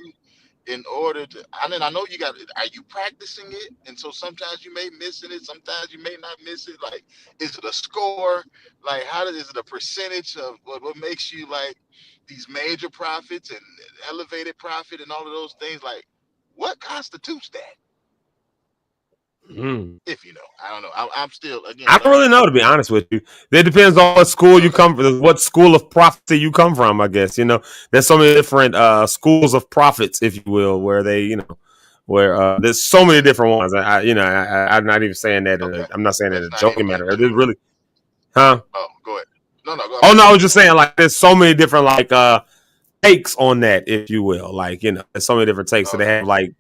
in order to? I mean, I know you got. Are you practicing it? And so sometimes you may miss it. Sometimes you may not miss it. Like, is it a score? Like, is it a percentage of what makes you like these major prophets and elevated prophet and all of those things? Like, what constitutes that? If you know, I don't know. I'm still again. I don't really know, to be honest with you. It depends on what school you come from, what school of prophecy you come from. I guess there's so many different schools of prophets, if you will, where they where there's so many different ones. I'm not even saying that. I'm not saying that in a joking manner. It is really, huh? Oh, go ahead. No, go ahead. Oh no, I was just saying like there's so many different takes on that, if you will. Like, there's so many different takes. So they have like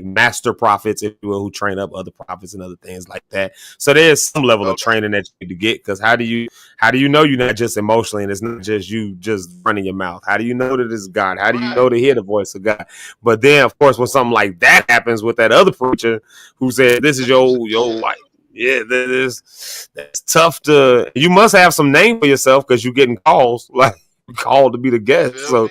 master prophets, if you will, who train up other prophets and other things like that. So there's some level of training that you need to get, because how do you know you're not just emotionally and it's not just you just running your mouth? How do you know that it's God? How do you know to hear the voice of God? But then of course when something like that happens with that other preacher who said this is your life, that's tough to. You must have some name for yourself, because you're getting calls like called to be the guest. So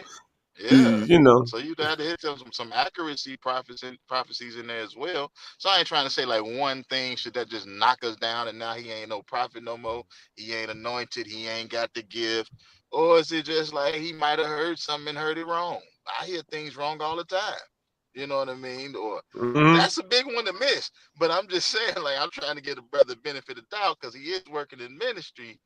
yeah, so you had to hit some accuracy prophecies in there as well. So I ain't trying to say like one thing should that just knock us down and now he ain't no prophet no more. He ain't anointed. He ain't got the gift. Or is it just like he might have heard something and heard it wrong? I hear things wrong all the time. You know what I mean? Or that's a big one to miss. But I'm just saying, like, I'm trying to get a brother benefit of doubt because he is working in ministry.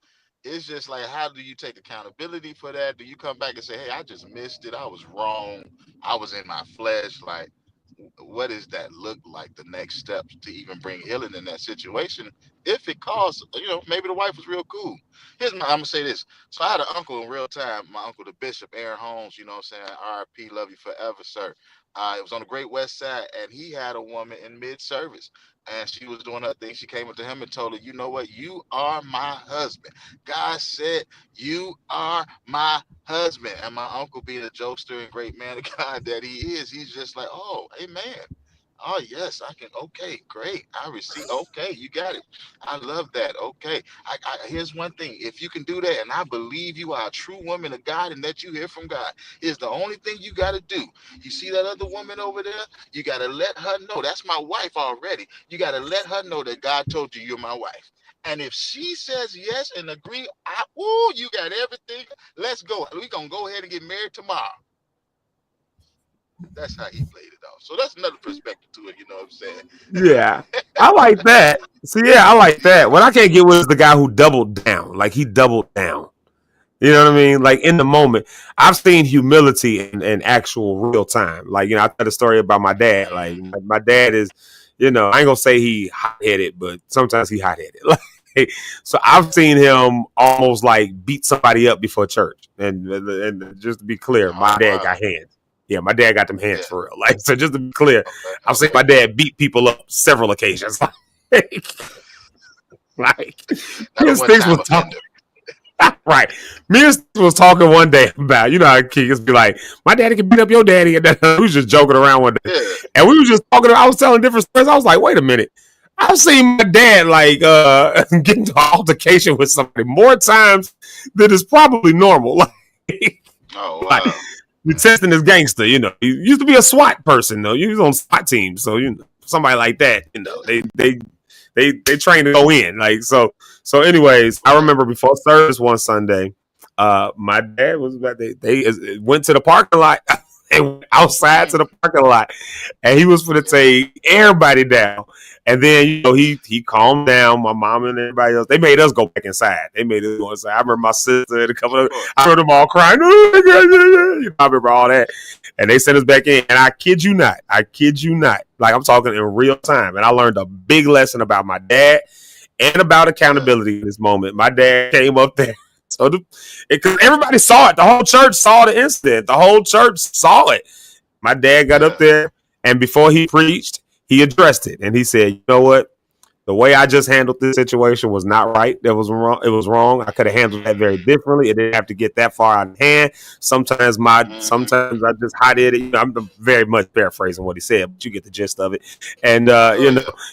It's just like, how do you take accountability for that? Do you come back and say, hey, I just missed it. I was wrong. I was in my flesh. Like, what does that look like? The next steps to even bring healing in that situation? If it costs, maybe the wife was real cool. I'm going to say this. So I had an uncle in real time, my uncle, the Bishop, Aaron Holmes, you know what I'm saying? RIP, love you forever, sir. It was on the Great West Side, and he had a woman in mid-service. And she was doing her thing. She came up to him and told her, you know what? You are my husband. God said, you are my husband. And my uncle, being a jokester and great man of God that he is, he's just like, oh, amen. Oh, yes, I can. Okay, great. I receive. Okay, you got it. I love that. Okay. Here's one thing. If you can do that, and I believe you are a true woman of God and that you hear from God, is the only thing you got to do. You see that other woman over there? You got to let her know. That's my wife already. You got to let her know that God told you you're my wife. And if she says yes and agree, you got everything. Let's go. We're going to go ahead and get married tomorrow. That's how he played it off. So that's another perspective to it, you know what I'm saying? Yeah. I like that. See, I like that. What I can't get with is the guy who doubled down. Like, he doubled down. You know what I mean? Like, in the moment. I've seen humility in actual real time. Like, I tell the story about my dad. Like, my dad is, I ain't gonna say he hot-headed, but sometimes he hot-headed. Like, so I've seen him almost like beat somebody up before church. And just to be clear, my dad got hands. Yeah, my dad got them hands for real. Like, so just to be clear, I've seen my dad beat people up several occasions. Like his things was talking. Right. Me and Steve was talking one day about, how kids be like, my daddy can beat up your daddy. And we was just joking around one day. Yeah. And we was just talking, I was telling different stories. I was like, wait a minute. I've seen my dad get into an altercation with somebody more times than is probably normal. Like, oh, wow. Like, you're testing this gangster, He used to be a SWAT person, though. He was on SWAT team, so somebody like that, they train to go in, like so. So, anyways, I remember before service one Sunday, my dad was they went to the parking lot and went outside to the parking lot, and he was going to take everybody down. And then, he calmed down. My mom and everybody else, they made us go back inside. They made us go inside. I remember my sister and a couple of, I heard them all crying. I remember all that. And they sent us back in. And I kid you not. Like, I'm talking in real time. And I learned a big lesson about my dad and about accountability in this moment. My dad came up there. So, because everybody saw it. The whole church saw the incident. The whole church saw it. My dad got up there, and before he preached, he addressed it, and he said, "You know what? The way I just handled this situation was not right. That was wrong. It was wrong. I could have handled that very differently. It didn't have to get that far out of hand. Sometimes I just hot headed. I'm very much paraphrasing what he said, but you get the gist of it. And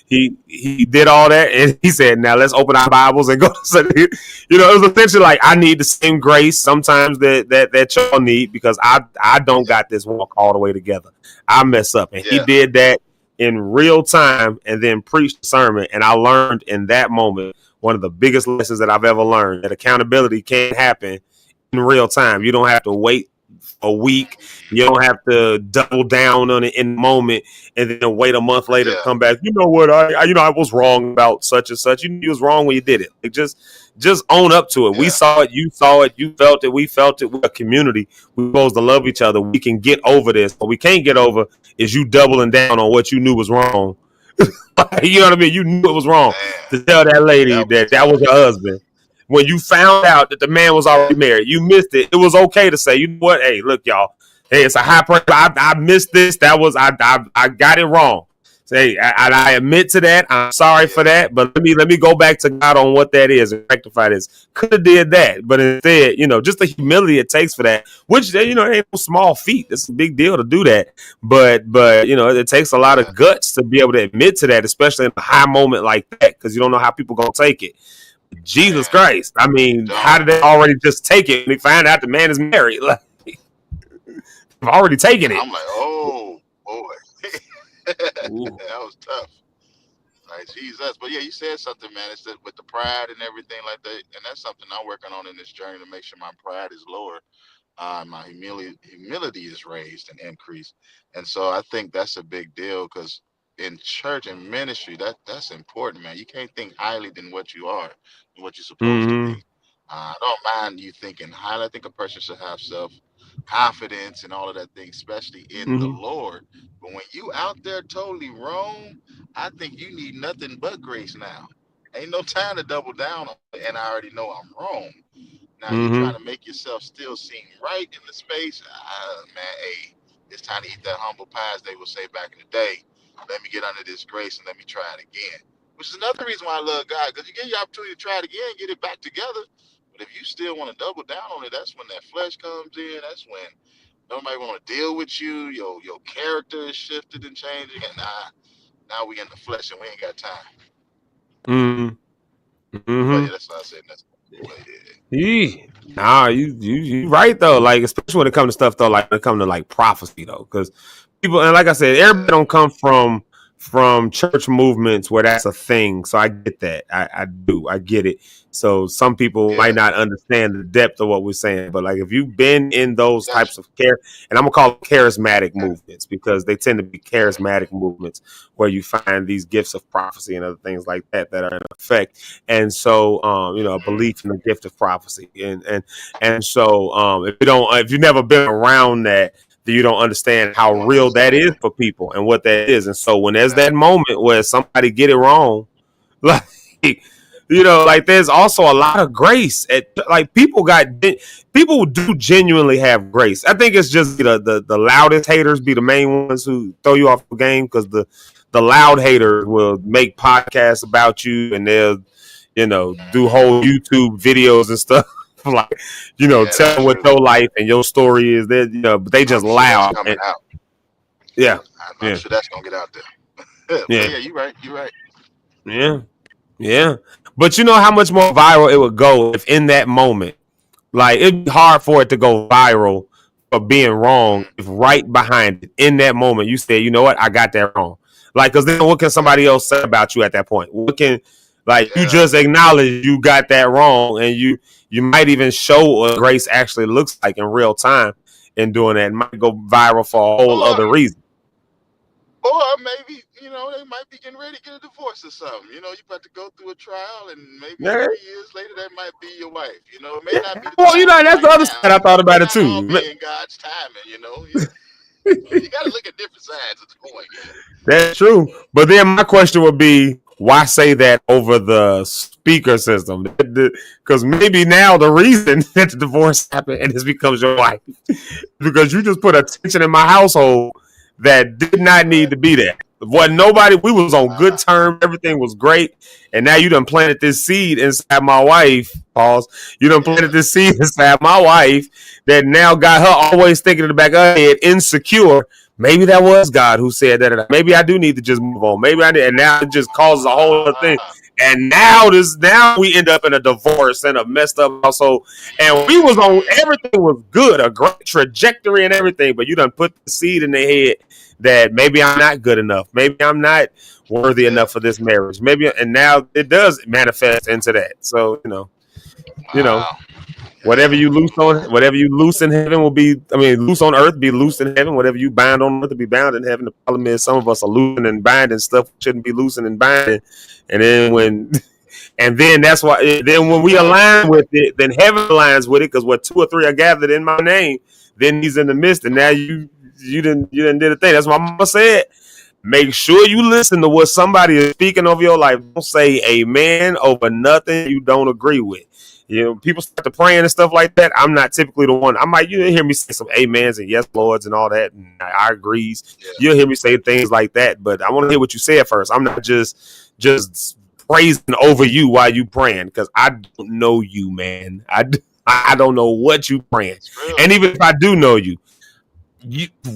he did all that, and he said, "Now let's open our Bibles and go." It was essentially like, I need the same grace sometimes that y'all need, because I don't got this walk all the way together. I mess up, and he did that in real time, and then preached the sermon. And I learned in that moment one of the biggest lessons that I've ever learned, that accountability can happen in real time. You don't have to wait a week. You don't have to double down on it in the moment and then wait a month later to come back. You know what? I was wrong about such and such. You knew you was wrong when you did it. Like, just own up to it. We saw it. You saw it. You felt it. We felt it. We're a community. We're supposed to love each other. We can get over this. What we can't get over is you doubling down on what you knew was wrong. You know what I mean? You knew it was wrong to tell that lady that was her husband. When you found out that the man was already married, you missed it. It was okay to say, you know what? Hey, look, y'all. Hey, it's a high price. I missed this. That was I got it wrong. Say, I admit to that. I'm sorry for that. But let me go back to God on what that is and rectify this. Could have did that, but instead, just the humility it takes for that, which ain't no small feat. It's a big deal to do that. But it takes a lot of guts to be able to admit to that, especially in a high moment like that, because you don't know how people gonna take it. Jesus Christ! I mean, how did they already just take it when they find out the man is married? Like, I've already taken it. I'm like, oh boy, that was tough. Like, Jesus. But yeah, you said something, man. It's that with the pride and everything like that, and that's something I'm working on in this journey, to make sure my pride is lower, my humility is raised and increased. And so I think that's a big deal, because in church and ministry, that's important, man. You can't think highly than what you are and what you're supposed to be. I don't mind you thinking highly. I think a person should have self-confidence and all of that thing, especially in the Lord. But when you out there totally wrong, I think you need nothing but grace now. Ain't no time to double down on it, and I already know I'm wrong. Now you're trying to make yourself still seem right in the space. Man, hey, it's time to eat that humble pie, as they would say back in the day. Let me get under this grace and let me try it again. Which is another reason why I love God, because you get your opportunity to try it again, get it back together. But if you still want to double down on it, that's when that flesh comes in. That's when nobody want to deal with you. Your character is shifted and changing. And now we in the flesh and we ain't got time. But yeah, that's what I said. That's Nah, you right though. Like, especially when it comes to stuff though, like when it comes to like prophecy though, because people, and like I said, everybody don't come from church movements where that's a thing. So I get that. I do. I get it. So some people might not understand the depth of what we're saying, but like, if you've been in those types of and I'm gonna call them charismatic movements, because they tend to be charismatic movements where you find these gifts of prophecy and other things like that are in effect. And so, a belief in the gift of prophecy, and so, if you've never been around that, you don't understand how real that is for people and what that is. And so when there's that moment where somebody get it wrong, like, like, there's also a lot of grace like people do genuinely have grace. I think it's just the loudest haters be the main ones who throw you off the game, because the loud haters will make podcasts about you, and they'll do whole YouTube videos and stuff. Like, tell what your life and your story is. But they just loud. coming out. Yeah, I'm sure that's gonna get out there. Yeah, you're right. Yeah. But you know how much more viral it would go if in that moment, like, it'd be hard for it to go viral for being wrong if right behind it, in that moment, you say, you know what, I got that wrong. Like, because then what can somebody else say about you at that point? What can, like, you just acknowledge you got that wrong, and you might even show what grace actually looks like in real time in doing that. It might go viral for a whole other reason. Or maybe, they might be getting ready to get a divorce or something. You about to go through a trial, and maybe 3 years later, that might be your wife. It may not be. That's the other side I thought about it too. All be in God's timing, You got to look at different sides of the coin. That's true. But then my question would be, why say that over the speaker system? Because maybe now the reason that the divorce happened and this becomes your wife, because you just put a tension in my household that did not need to be there. What nobody, we was on good terms, everything was great, and now you done planted this seed inside my wife. Pause. You done planted this seed inside my wife that now got her always thinking in the back of her head, insecure. Maybe that was God who said that. Maybe I do need to just move on. Maybe I did, and now it just causes a whole other thing. And now we end up in a divorce and a messed up household. And we was on, everything was good, a great trajectory and everything, but you done put the seed in their head that maybe I'm not good enough. Maybe I'm not worthy enough for this marriage. Maybe, and now it does manifest into that. So, whatever you loose in heaven will be, loose on earth, be loose in heaven. Whatever you bind on earth will be bound in heaven. The problem is some of us are loosing and binding stuff we shouldn't be loosing and binding. And then that's why, then when we align with it, then heaven aligns with it, because where 2 or 3 are gathered in my name, then he's in the midst. And now you didn't did a thing. That's what my mama said. Make sure you listen to what somebody is speaking over your life. Don't say amen over nothing you don't agree with. People start to praying and stuff like that. I'm not typically the one. I might, hear me say some amens and yes lords and all that, and I agrees. Yeah. You'll hear me say things like that, but I want to hear what you said first. I'm not just praising over you while you praying, because I don't know you, man. I don't know what you praying, and even if I do know you,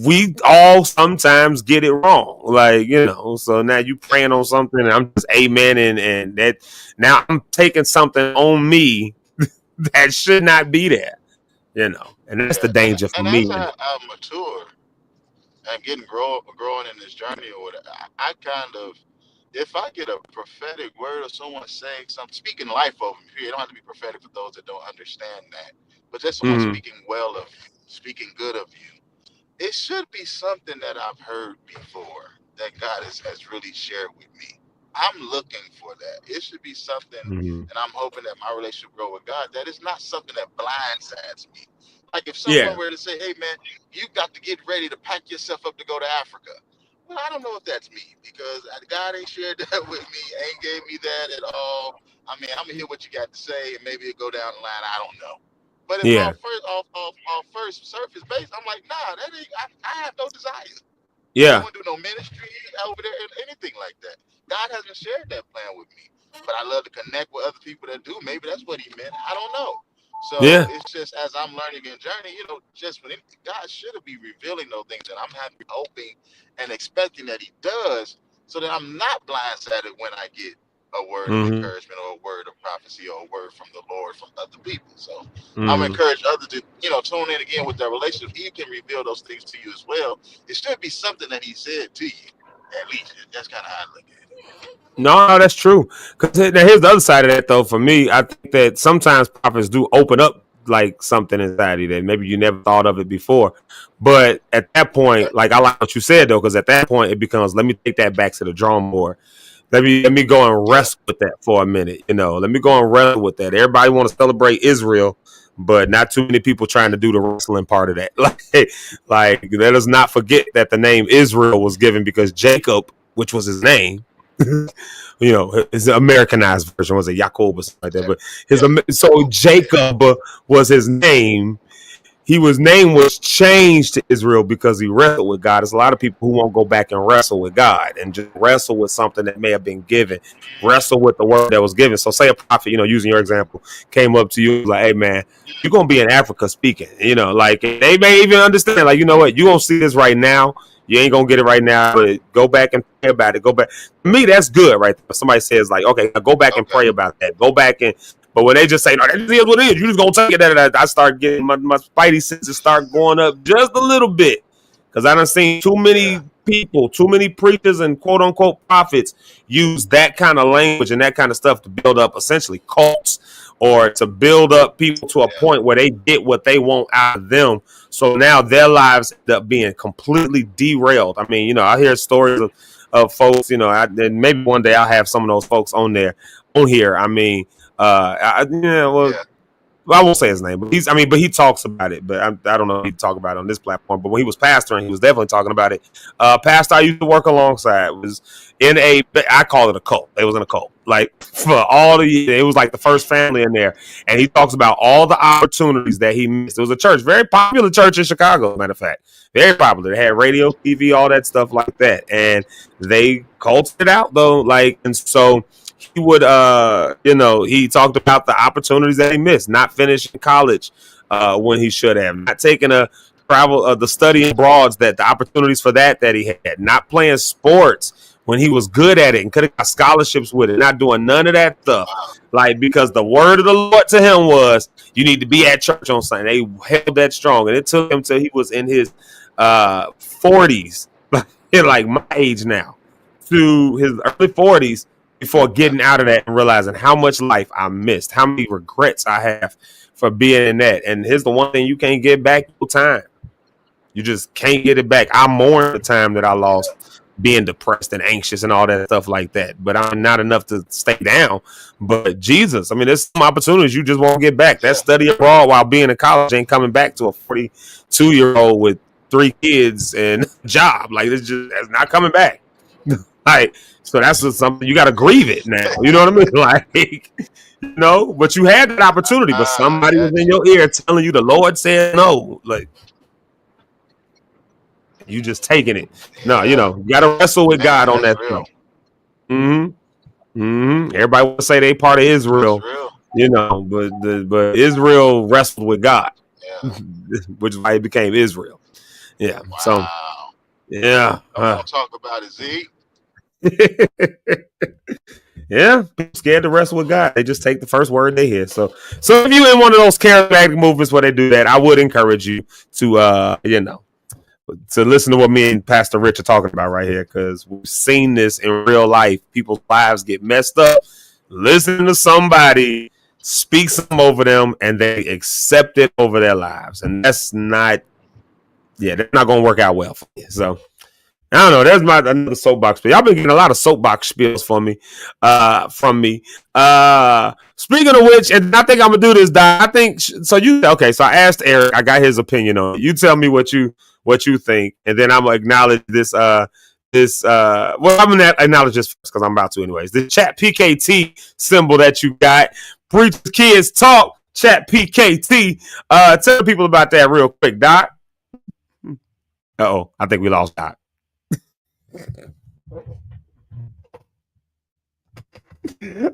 we all sometimes get it wrong, so now you praying on something and I'm just amen, and that now I'm taking something on me that should not be there, and that's the danger for me. As I mature and growing in this journey or whatever, I kind of, if I get a prophetic word or someone saying something, speaking life over me, it don't have to be prophetic for those that don't understand that, but just someone speaking well of you, speaking good of you, it should be something that I've heard before that God has really shared with me. I'm looking for that. It should be something, and I'm hoping that my relationship grow with God, that it's not something that blindsides me. Like if someone were to say, hey man, you got to get ready to pack yourself up to go to Africa. Well, I don't know if that's me, because God ain't shared that with me, ain't gave me that at all. I mean, I'm gonna hear what you got to say, and maybe it'll go down the line. I don't know. But if off first surface base, I'm like, nah, that ain't. I have no desire. Yeah. I don't do no ministry over there or anything like that. God hasn't shared that plan with me. But I love to connect with other people that do. Maybe that's what He meant. I don't know. So it's just as I'm learning and journey, just when God should be revealing those things, and I'm happy, hoping, and expecting that He does, so that I'm not blindsided when I get a word of encouragement or a word of prophecy or a word from the Lord from other people. So I'm encouraged others to, tune in again with their relationship. He can reveal those things to you as well. It should be something that He said to you, at least. That's kind of how I look at it. No, that's true. Because here's the other side of that, though. For me, I think that sometimes prophets do open up like something inside you that maybe you never thought of it before. But at that point, like I like what you said, though, because at that point it becomes, let me take that back to the drawing board. Let me go and wrestle with that for a minute. Let me go and wrestle with that. Everybody want to celebrate Israel, but not too many people trying to do the wrestling part of that. Like let us not forget that the name Israel was given because Jacob, which was his name, his Americanized version was a Jacob or something like that. But so Jacob was his name. His name was changed to Israel because he wrestled with God. There's a lot of people who won't go back and wrestle with God and just wrestle with something that may have been given, wrestle with the word that was given. So say a prophet, using your example, came up to you like, hey man, you're going to be in Africa speaking, like they may even understand, like, you know what, you're going to see this right now. You ain't going to get it right now, but go back and pray about it. Go back. To me, that's good, right? Somebody says like, okay, go back and pray about that. Go back and, but when they just say, no, that is what it is, you just gonna take it, that I start getting my spidey senses start going up just a little bit. Because I done seen too many people, too many preachers and quote unquote prophets use that kind of language and that kind of stuff to build up essentially cults or to build up people to a point where they get what they want out of them. So now their lives end up being completely derailed. I mean, I hear stories of folks, and maybe one day I'll have some of those folks on here. I mean, I won't say his name, but he talks about it. But I don't know if he talk about it on this platform. But when he was pastoring, he was definitely talking about it. Pastor I used to work alongside was in I call it a cult. They was in a cult, like for all the years. It was like the first family in there, and he talks about all the opportunities that he missed. It was a church, very popular church in Chicago, matter of fact, very popular. They had radio, TV, all that stuff like that, and they culted it out though. Like, and so he would, he talked about the opportunities that he missed, not finishing college when he should have, not taking a travel, the study abroad, that the opportunities for that he had, not playing sports when he was good at it and could have got scholarships with it, not doing none of that stuff. Like, because the word of the Lord to him was, you need to be at church on Sunday. They held that strong. And it took him till he was in his 40s, like my age now, to his early 40s before getting out of that and realizing how much life I missed, how many regrets I have for being in that. And here's the one thing you can't get back: your time. You just can't get it back. I mourn the time that I lost being depressed and anxious and all that stuff like that. But I'm not enough to stay down. But Jesus, I mean, there's some opportunities you just won't get back. That study abroad while being in college ain't coming back to a 42-year-old with 3 kids and a job. Like, it's not coming back. Like, so that's just something you got to grieve it now. You know what I mean? Like, but you had that opportunity, but somebody was in your ear telling you the Lord said no. Like, you just taking it. No, you got to wrestle with God on that stuff. Everybody will say they part of Israel, but Israel wrestled with God, which is why it became Israel. Yeah. Wow. So, yeah. Don't talk about it, Zeke. Yeah, people scared to wrestle with God. They just take the first word they hear. So if you in one of those charismatic movements where they do that, I would encourage you to, to listen to what me and Pastor Rich are talking about right here, because we've seen this in real life. People's lives get messed up. Listen to somebody speak something over them, and they accept it over their lives, and that's not going to work out well for you. So I don't know. There's another soapbox spiel. Y'all been getting a lot of soapbox spiels from me. Speaking of which, and I think I'm gonna do this, Doc. I think so. So I asked Eric. I got his opinion on it. You tell me what you think, and then I'm gonna acknowledge this. I'm gonna acknowledge this because I'm about to, anyways. The chat PKT symbol that you got. Preach Kids Talk. Chat PKT. Tell people about that real quick, Doc. I think we lost Doc.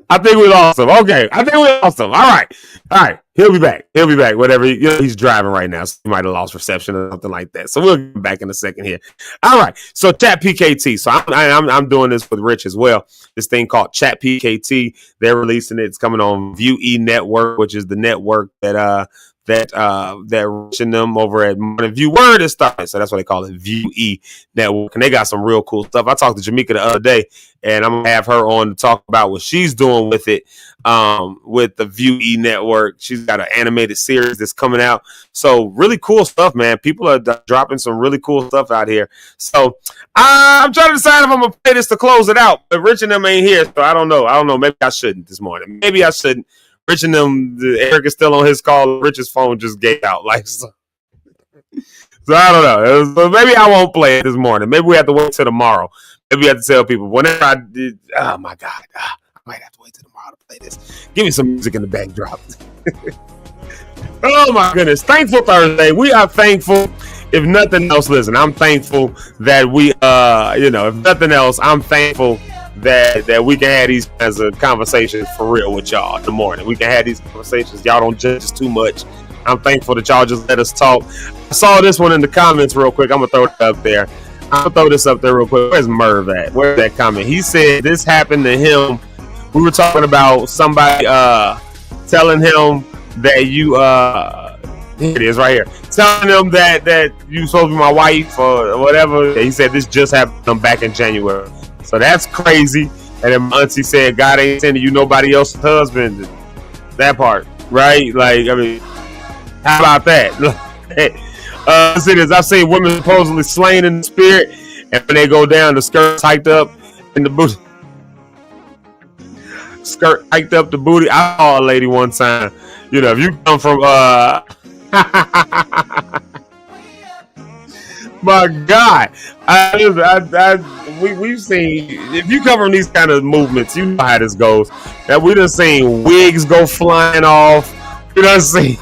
I think we lost him. Okay, I think we lost him. All right. He'll be back. Whatever. He's driving right now, so he might have lost reception or something like that. So we'll get back in a second here. All right. So Chat PKT. So I'm doing this with Rich as well. This thing called Chat PKT. They're releasing it. It's coming on View E Network, which is the network that Rich and them over at Mornin View Word is starting. So that's what they call it, View E Network. And they got some real cool stuff. I talked to Jamaica the other day, and I'm gonna have her on to talk about what she's doing with it, with the View E Network. She's got an animated series that's coming out. So really cool stuff, man. People are dropping some really cool stuff out here. So I'm trying to decide if I'm gonna play this to close it out. But Rich and them ain't here, so I don't know. Maybe I shouldn't this morning. Maybe I shouldn't. Rich and them, Eric is still on his call. Rich's phone just gave out. So I don't know. So maybe I won't play it this morning. Maybe we have to wait till tomorrow. Maybe we have to tell people whenever I did. Oh my God, I might have to wait till tomorrow to play this. Give me some music in the backdrop. Oh my goodness! Thankful Thursday. We are thankful. If nothing else, listen. I'm thankful that we, if nothing else, I'm thankful that we can have these kinds of conversations for real with y'all in the morning. We can have these conversations. Y'all don't judge us too much. I'm thankful that y'all just let us talk. I saw this one in the comments real quick. I'm going to throw it up there. I'm going to throw this up there real quick. Where's Merv at? Where's that comment? He said this happened to him. We were talking about somebody telling him that you, here it is right here, telling him that you supposed to be my wife or whatever. He said this just happened to him back in January. So that's crazy. And then my auntie said, God ain't sending you nobody else's husband. That part, right? Like, I mean, how about that? I've seen women supposedly slain in the spirit, and when they go down, the skirt hiked up in the booty. Skirt hiked up the booty. I saw a lady one time. If you come from My God, we've seen. If you come from these kind of movements, you know how this goes. That we done seen wigs go flying off. We done seen.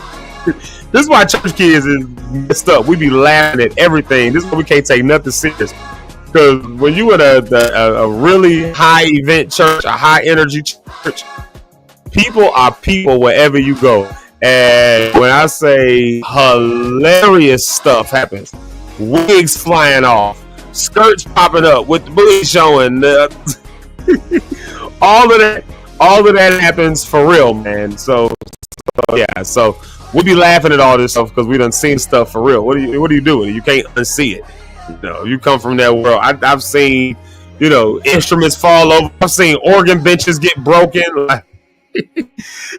This is why church kids is messed up. We be laughing at everything. This is why we can't take nothing serious. Because when you at a really high event church, a high energy church, people are people wherever you go. And when I say hilarious stuff happens, wigs flying off, skirts popping up with the booty showing, all of that happens for real, man. So we be laughing at all this stuff because we done seen stuff for real. What do you do? You can't unsee it. You come from that world. I've seen, instruments fall over. I've seen organ benches get broken.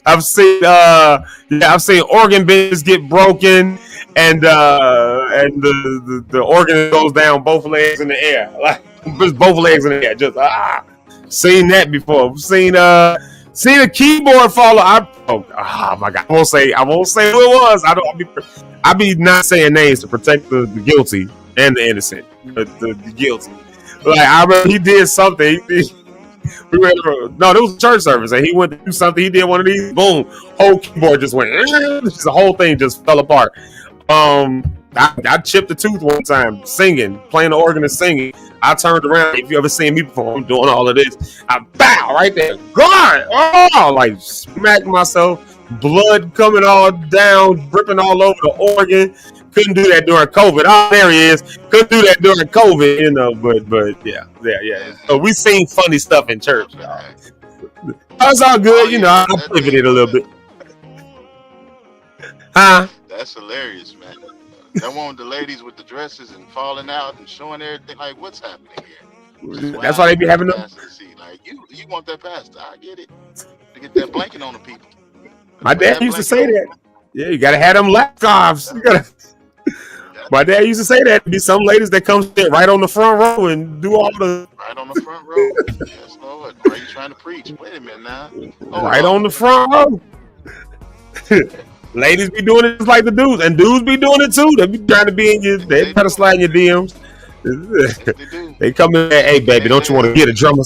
I've seen organ benches get broken, and the organ goes down both legs in the air, like just both legs in the air. Just seen that before. Seen a keyboard fall. Oh my God! I won't say who it was. I be not saying names to protect the guilty and the innocent, the guilty. Like I remember he did something. No, there was a church service, and he went to do something. He did one of these. Boom! Whole keyboard just went. The whole thing just fell apart. I chipped a tooth one time singing, playing the organ and singing. I turned around. If you ever seen me before, I'm doing all of this. I bow right there. God! Oh, like smacked myself. Blood coming all down, dripping all over the organ. Couldn't do that during COVID. Oh, there he is. Couldn't do that during COVID, but yeah. So we seen funny stuff in church, y'all. That's all good, I pivoted a little bit. Huh? That's hilarious, man. That one with the ladies with the dresses and falling out and showing everything. Like, what's happening here? That's why they be having them. Like, you want that pastor? I get it. To get that blanket on the people. My dad used to say that. Yeah, you gotta have them lap scarves. My dad used to say that. Be some ladies that come sit right on the front row and do all the. Right on the front row. Yes, Lord. Why are you trying to preach? Wait a minute now. Right on the front row. Ladies be doing it just like the dudes, and dudes be doing it too. They be trying to be in your. They try to slide in your DMs. They come in there, hey baby, don't you want to get a drummer?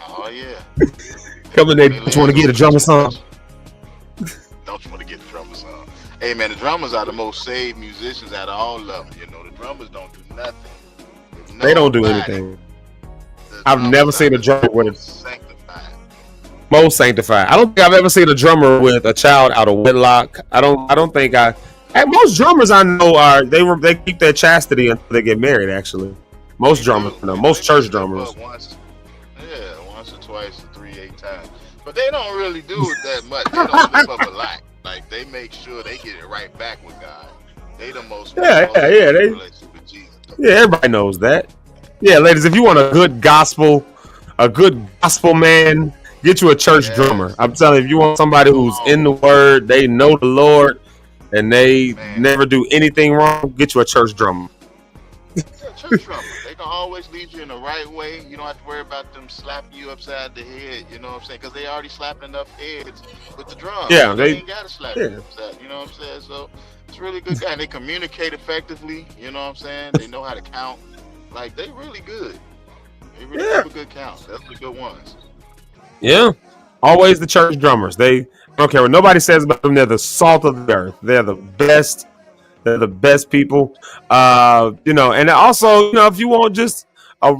Oh yeah. Come in there, don't you want to get a drummer song? Don't you want to get the drummer song? Hey man, the drummers are the most saved musicians out of all of them. The drummers don't do nothing. They don't do anything. I've never seen a drummer with most sanctified. I don't think I've ever seen a drummer with a child out of wedlock. I don't think I. And most drummers I know they keep their chastity until they get married. Actually, most drummers, most church drummers. Once or twice or 3-8 times, but they don't really do it that much. They don't live up a lot. Like they make sure they get it right back with God. They the most relationship with Jesus. Yeah, everybody knows that. Yeah, ladies, if you want a good gospel man, get you a church drummer. I'm telling you, if you want somebody who's in the word, they know the Lord, and they never do anything wrong, get you a church drummer. Yeah, church drummer. They can always lead you in the right way. You don't have to worry about them slapping you upside the head. You know what I'm saying? Because they already slapping enough heads with the drums. Yeah, they ain't got to slap you upside. You know what I'm saying? So it's really good guy. And they communicate effectively. You know what I'm saying? They know how to count. Like, they really good. They really have a good count. That's the good ones. Yeah. Always the church drummers. I don't care what nobody says about them. They're the salt of the earth. They're the best. They're the best people. And also, if you want just a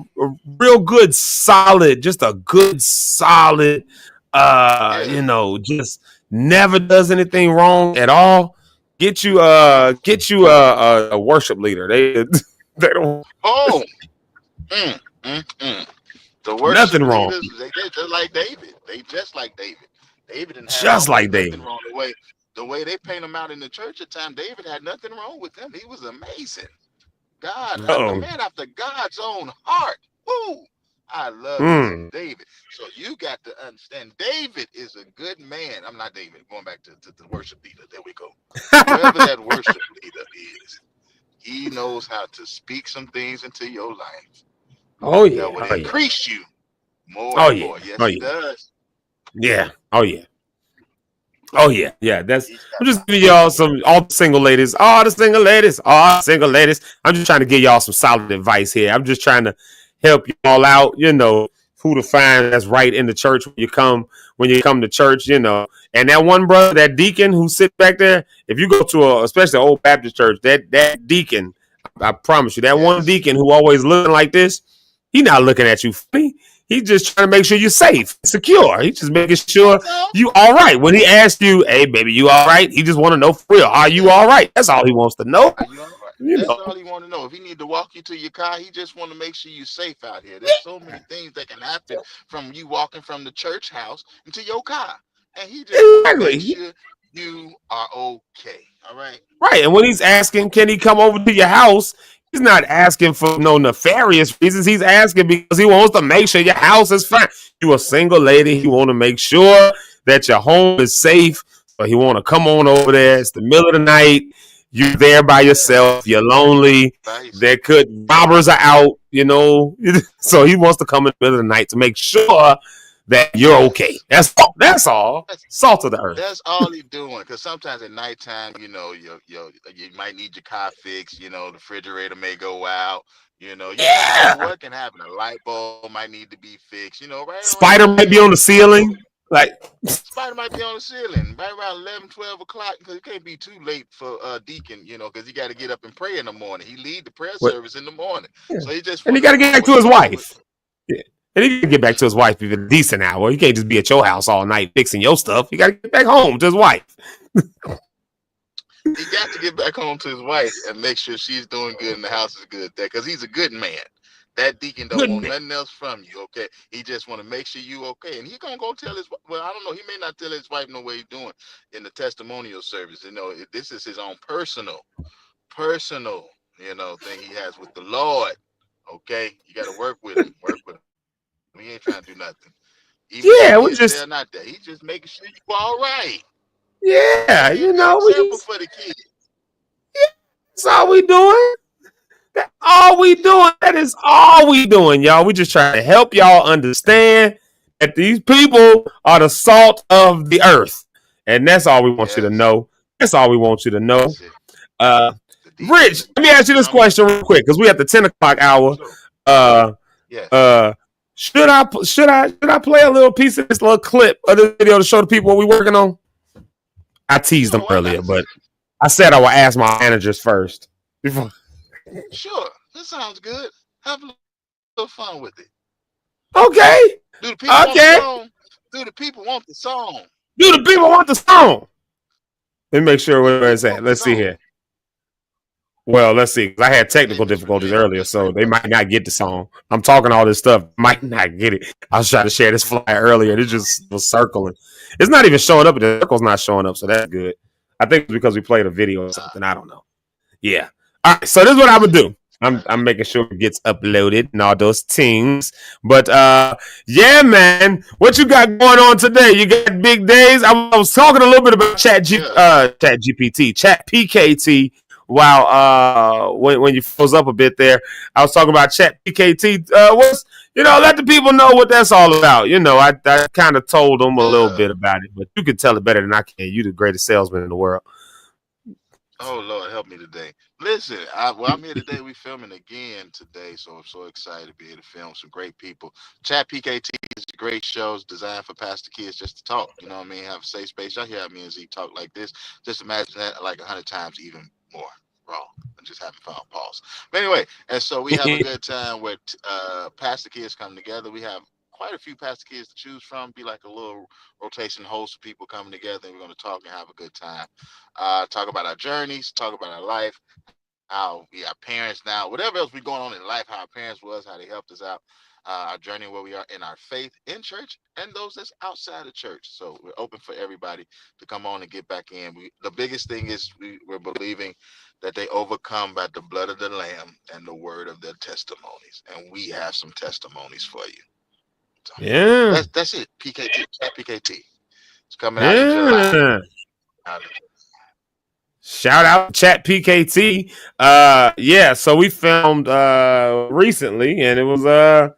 real good, solid, just never does anything wrong at all. Get you a worship leader. They don't. Oh. The worship nothing wrong. Leaders, they just like David. David didn't have just like David. Wrong. The way they paint him out in the church at time, David had nothing wrong with him. He was amazing. God, a man after God's own heart. Woo! I love David. So you got to understand, David is a good man. I'm not David. Going back to the worship leader. There we go. Whoever that worship leader is, he knows how to speak some things into your life. Oh yeah, that will increase you more and more. Yes, he does. Yeah. Oh yeah. Oh yeah, yeah. He's I'm got just giving y'all all the single ladies, all the single ladies, all the single ladies. I'm just trying to give y'all some solid advice here. I'm just trying to help you all out. Who to find that's right in the church when you come to church. And that one brother, that deacon who sits back there. If you go to especially an old Baptist church, that deacon, I promise you, that one yes. deacon who always looking like this, he not looking at you funny. He's just trying to make sure you're safe, secure. He's just making sure That's all. you all right. When he asks you, "Hey, baby, you all right?" He just want to know for real, are you all right? That's all he wants to know. Are you all right? You That's know. all he want to know. If he need to walk you to your car, he just want to make sure you're safe out here. There's so many things that can happen from you walking from the church house into your car, and he just want to make Exactly. sure you are okay. All right. Right. And when he's asking, can he come over to your house? He's not asking for no nefarious reasons. He's asking because he wants to make sure your house is fine. You a single lady. He want to make sure that your home is safe. So he want to come on over there. It's the middle of the night. You're there by yourself. You're lonely. Nice. There could robbers are out. So he wants to come in the middle of the night to make sure that you're okay. That's all. That's all. Salt of the earth. That's all he doing. Because sometimes at nighttime, you might need your car fixed. The refrigerator may go out. You never know what can happen. A light bulb might need to be fixed. Right Spider around might be on the ceiling. Like spider might be on the ceiling right around 11, 12 o'clock because it can't be too late for Deacon, because he got to get up and pray in the morning. He lead the prayer what? service in the morning. Yeah. So he just And he want got to to get know back to what's his going on wife. Yeah. And he got to get back to his wife even a decent hour. He can't just be at your house all night fixing your stuff. He got to get back home to his wife. He got to get back home to his wife and make sure she's doing good and the house is good there because he's a good man. That deacon don't Good want man. nothing else from you, okay? He just want to make sure you okay. And he gonna go tell his I don't know. He may not tell his wife no what he's doing in the testimonial service. This is his own personal, thing he has with the Lord. Okay, you got to work with him. He ain't trying to do nothing. Even Yeah, if we he is just there, not there. He's just making sure you all right. yeah, Be a good we example just for the kids. that's all we doing. That's all we doing. That is all we doing, y'all. We just trying to help y'all understand that these people are the salt of the earth. And that's all we want you to Yes, know. That's all we want you to know. that's it. Uh The Rich, deacon, let me ask you this humble. question real quick because we at the 10 o'clock hour. Sure. Uh Yes. should I play a little piece of this little clip of this video to show the people what we working on? I teased them Sure. Why earlier, not? but I said I would ask my managers first. Before. Sure. That sounds good. Have a little fun with it. Okay. Do the people want the Okay. song? Do the people want the song? Do the people want the song? Let me make sure Do the where it's people at. want the Let's see song? here. Well, let's see. I had technical Maybe it's difficulties familiar. earlier, so they might not get the song. I'm talking all this stuff, might not get it. I was trying to share this flyer earlier. It just was circling. It's not even showing up. The circle's not showing up, so that's good. I think it's because we played a video or something. I don't know. Yeah. All right. So this is what I would do. I'm making sure it gets uploaded and all those things. But yeah, man, what you got going on today? You got big days. I was talking a little bit about Chat GPT, Chat PKT. Wow, when you froze up a bit there, I was talking about Chat PKT. Let the people know what that's all about. I kind of told them a little bit about it, but you can tell it better than I can. You the greatest salesman in the world. Oh Lord, help me today. Listen, I'm here today. We filming again today, so I'm so excited to be here to film some great people. Chat PKT is a great show. It's designed for pastor kids just to talk. You know what I mean? Have a safe space. Y'all hear me and Zeke talk like this. Just imagine that like 100 times even more raw. And just having fun. Pause. But anyway, and so we have a good time where pastor kids come together. We have quite a few pastor kids to choose from. Be like a little rotation host of people coming together, and we're going to talk and have a good time. Talk about our journeys, talk about our life, how we are parents now, whatever else we going on in life, how our parents was, how they helped us out, our journey where we are in our faith in church and those that's outside of church. So we're open for everybody to come on and get back in. The biggest thing is we're believing that they overcome by the blood of the Lamb and the word of their testimonies. And we have some testimonies for you. So Yeah. That's it. PKT, Chat PKT. It's coming out in July. Shout out to Chat PKT. So we filmed recently and it was a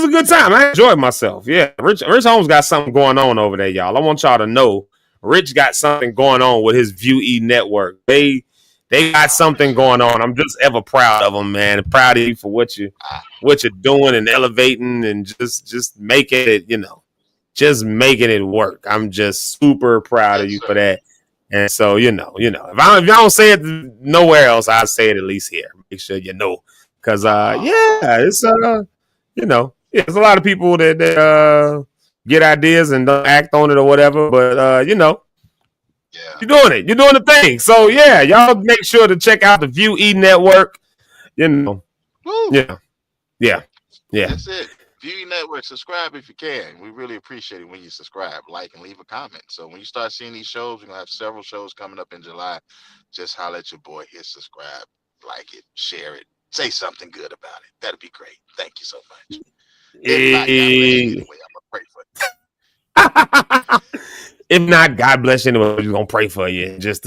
good time. I enjoyed myself. Yeah. Rich Holmes got something going on over there, y'all. I want y'all to know Rich got something going on with his View E network. They got something going on. I'm just ever proud of them, man. Proud of you for what you're doing and elevating and just making it, just making it work. I'm just super proud of you for that. And so, if I don't say it nowhere else, I'll say it at least here. Make sure you know. Because, it's, there's a lot of people that get ideas and don't act on it or whatever. But, you're doing it. You're doing the thing. So, yeah, y'all make sure to check out the View E Network. Woo. Yeah. That's it. View Network, subscribe if you can. We really appreciate it when you subscribe, like, and leave a comment. So when you start seeing these shows, we're going to have several shows coming up in July. Just holler at your boy, hit subscribe, like it, share it, say something good about it. That'd be great. Thank you so much. If not, God bless you anyway. I'm If not, God bless you anyway. We're going to pray for you. Just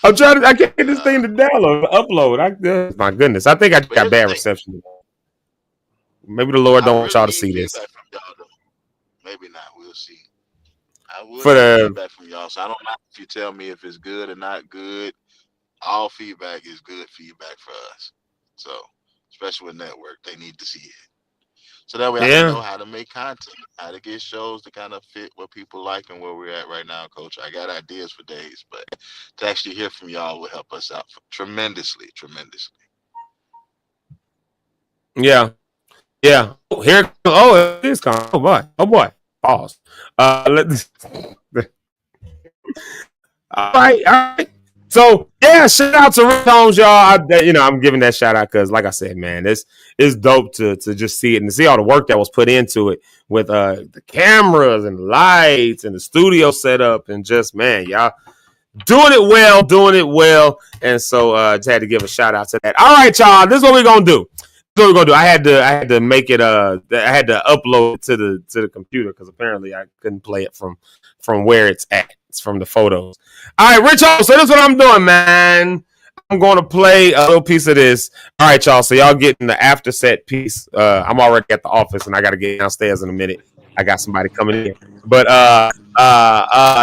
I'm trying to. I can't get this thing to download, upload. My goodness, I think I got bad reception. Maybe the Lord don't want y'all to see this. Maybe not. We'll see. I will get feedback from y'all, so I don't know if you tell me if it's good or not good. All feedback is good feedback for us. So, especially with network, they need to see it. So that way I can know how to make content, how to get shows to kind of fit what people like and where we're at right now, Coach. I got ideas for days, but to actually hear from y'all will help us out tremendously. Yeah. Oh, here. Oh, it is coming. Oh boy. Pause. All right. So yeah, shout out to Rick Holmes, y'all. I'm giving that shout out because, like I said, man, it's dope to just see it and to see all the work that was put into it with the cameras and the lights and the studio setup and just, man, y'all doing it well. And so just had to give a shout out to that. All right, y'all. This is what we're gonna do. I had to make it. I had to upload it to the computer because apparently I couldn't play it from where it's at. It's from the photos. All right, Rich. So this is what I'm doing, man. I'm going to play a little piece of this. All right, y'all. So y'all getting the after set piece. I'm already at the office and I got to get downstairs in a minute. I got somebody coming in. But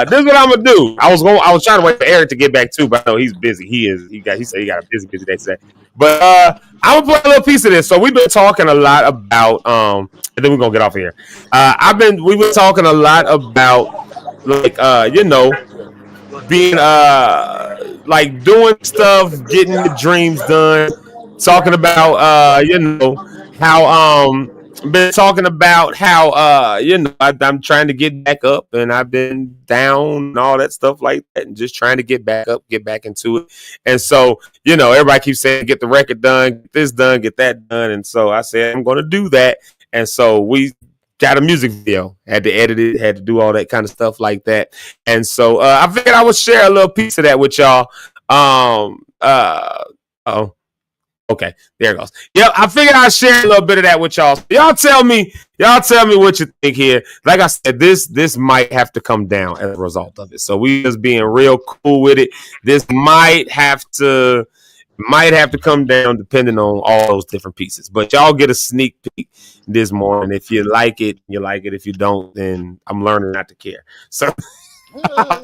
this is what I'm gonna do. I was trying to wait for Eric to get back too, but I know he's busy. He said he got a busy day today. But I'm gonna play a little piece of this. So we've been talking a lot about and then we're gonna get off of here. We've been talking a lot about being like doing stuff, getting your dreams done, talking about how been talking about how I'm trying to get back up and I've been down and all that stuff like that and just trying to get back up, get back into it. And so, everybody keeps saying get the record done, get this done, get that done. And so I said I'm going to do that. And so we got a music video, had to edit it, had to do all that kind of stuff like that. And so I figured I would share a little piece of that with y'all. Okay, there it goes. Yep, I figured I'd share a little bit of that with y'all. Y'all tell me what you think here. Like I said, this might have to come down as a result of it. So we just being real cool with it. This might have to come down depending on all those different pieces. But y'all get a sneak peek this morning. If you like it, you like it. If you don't, then I'm learning not to care. So I'm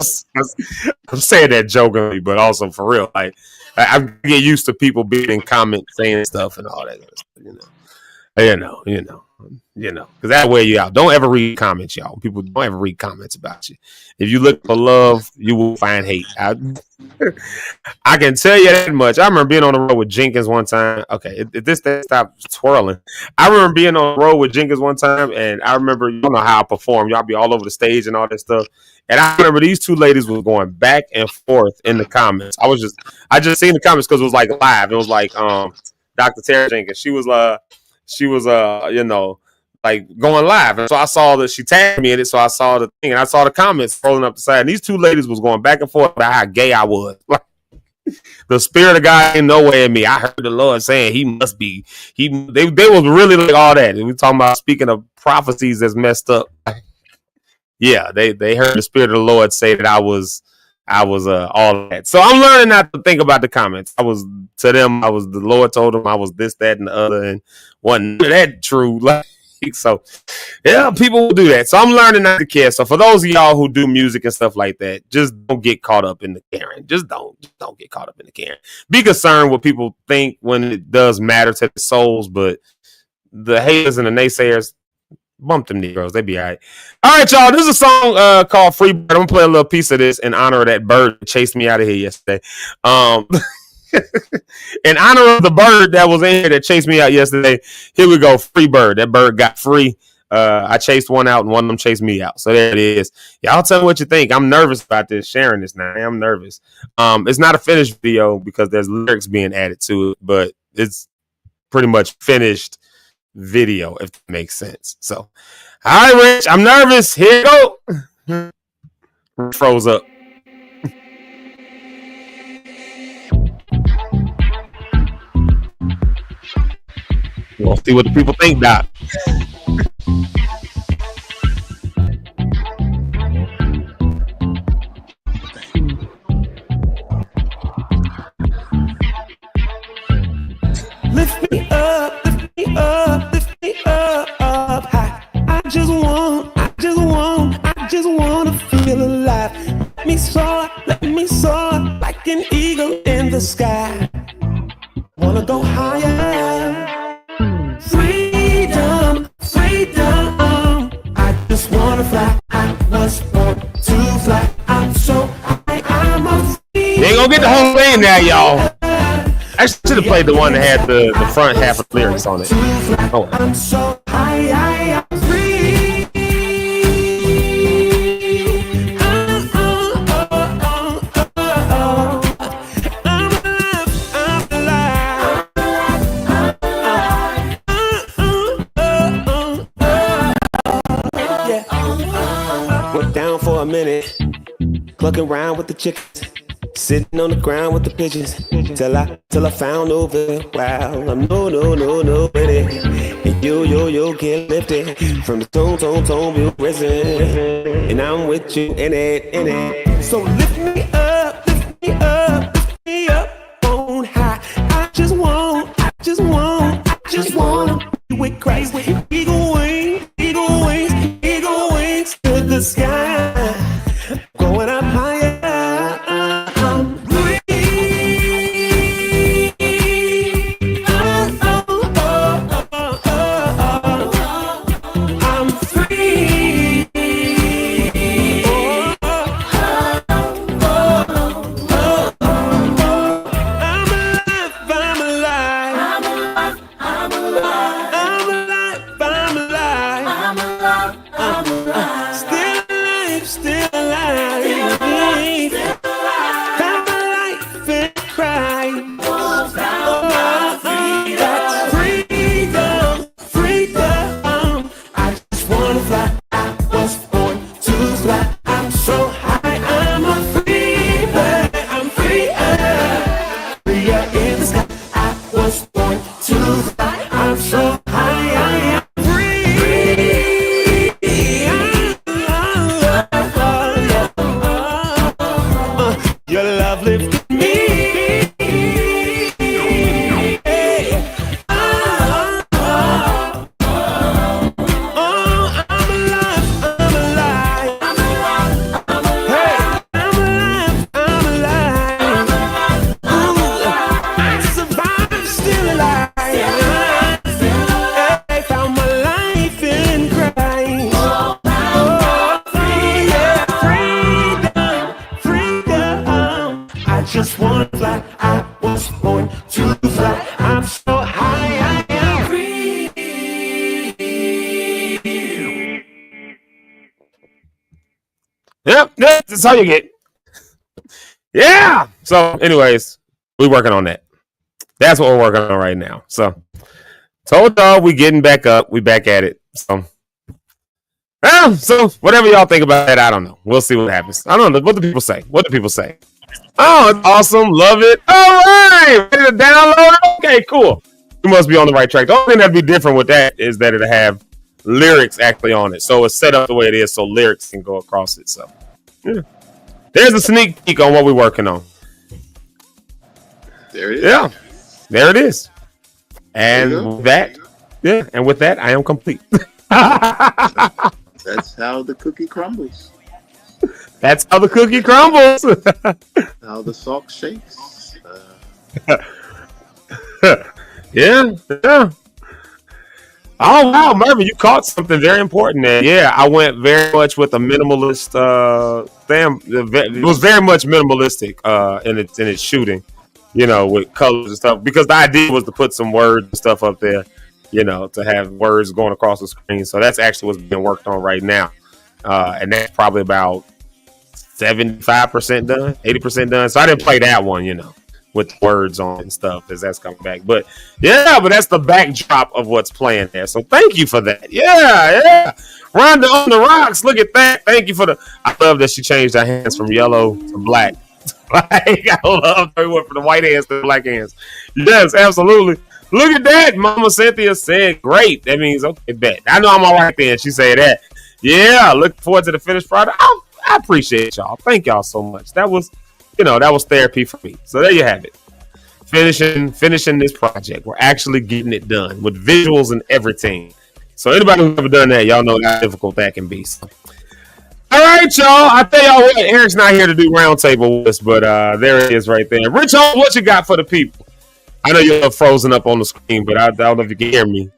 saying that jokingly, but also for real. Like I get used to people being in comments saying stuff and all that stuff, because that wear you out. Don't ever read comments, y'all. People don't ever read comments about you. If you look for love, you will find hate. I can tell you that much. I remember being on the road with Jenkins one time. Okay, if this thing stops twirling. I remember being on the road with Jenkins one time, and I remember, you know how I perform. Y'all be all over the stage and all that stuff. And I remember these two ladies were going back and forth in the comments. I just seen the comments because it was like live. It was like Dr. Tara Jenkins. She was like going live. And so I saw that she tagged me in it. So I saw the thing and I saw the comments rolling up the side. And these two ladies was going back and forth about how gay I was. The spirit of God ain't nowhere in me. I heard the Lord saying he must be. They was really like all that. And we talking about speaking of prophecies that's messed up. Yeah, they heard the spirit of the Lord say that I was all that. So I'm learning not to think about the comments. The Lord told them I was this, that, and the other, and wasn't that true. Like, week. So yeah, people will do that. So I'm learning not to care. So for those of y'all who do music and stuff like that, just don't get caught up in the caring. Just don't get caught up in the caring. Be concerned what people think when it does matter to the souls, but the haters and the naysayers, bump them Negroes. They be all right. All right, y'all. This is a song called Free Bird. I'm going to play a little piece of this in honor of that bird that chased me out of here yesterday. In honor of the bird that was in here that chased me out yesterday, here we go. Free Bird. That bird got free. I chased one out and one of them chased me out. So there it is. Y'all tell me what you think. I'm nervous about this, sharing this now. I'm nervous. It's not a finished video because there's lyrics being added to it, but it's pretty much finished video, if that makes sense. So, all right, Rich, I'm nervous. Here you go. Froze up. We'll see what the people think, Doc. Lift me up, lift me up, lift me up high. I just want to feel alive. Let me soar like an eagle in the sky. Wanna go higher. Freedom, freedom. I just wanna fly. I was born to fly. I'm so high, I'm a free. You ain't gonna get the whole thing now, y'all. I should have played the one that had the front half of the lyrics on it. Oh. I'm so high, I'm free. Went down for a minute, clucking around with the chickens. Sitting on the ground with the pigeons till I found over. Wow, I'm no with it. And you get lifted from the tone, you risen. And I'm with you in it. So lift me up on high. I just want to be with Christ. Eagle wings to the sky. Going up higher. Yep, that's all you get. Yeah. So, anyways, we're working on that. That's what we're working on right now. So, told y'all we getting back up. We back at it. So, well, so whatever y'all think about that, I don't know. We'll see what happens. I don't know. What do people say? Oh, it's awesome. Love it. All right. Ready to download it? Okay, cool. You must be on the right track. The only thing that'd be different with that is that it'll have lyrics actually on it. So it's set up the way it is so lyrics can go across it. So yeah. There's a sneak peek on what we're working on. There it is. Yeah. There it is. And with that, I am complete. That's how the cookie crumbles. That's how the cookie crumbles. How the salt shakes. Yeah. Oh wow, Mervin, you caught something very important there. Yeah, I went very much with a minimalist. It was very much minimalistic in its shooting. With colors and stuff. Because the idea was to put some words and stuff up there. To have words going across the screen. So that's actually what's being worked on right now, and that's probably about 75% done, 80% done. So I didn't play that one, with words on and stuff as that's coming back. But that's the backdrop of what's playing there. So thank you for that. Yeah. Rhonda on the rocks. Look at that. Thank you for I love that she changed her hands from yellow to black. Like, I love that we went from the white hands to the black hands. Yes, absolutely. Look at that. Mama Cynthia said, great. That means, okay, bet. I know I'm all right then. She said that. Yeah, look forward to the finished product. I appreciate y'all. Thank y'all so much. That was therapy for me. So there you have it. Finishing this project. We're actually getting it done with visuals and everything. So anybody who's ever done that, y'all know how difficult that can be. So. All right, y'all. I tell y'all what, Eric's not here to do roundtable with us, but there it is right there. Rich, what you got for the people? I know you're frozen up on the screen, but I don't know if you can hear me.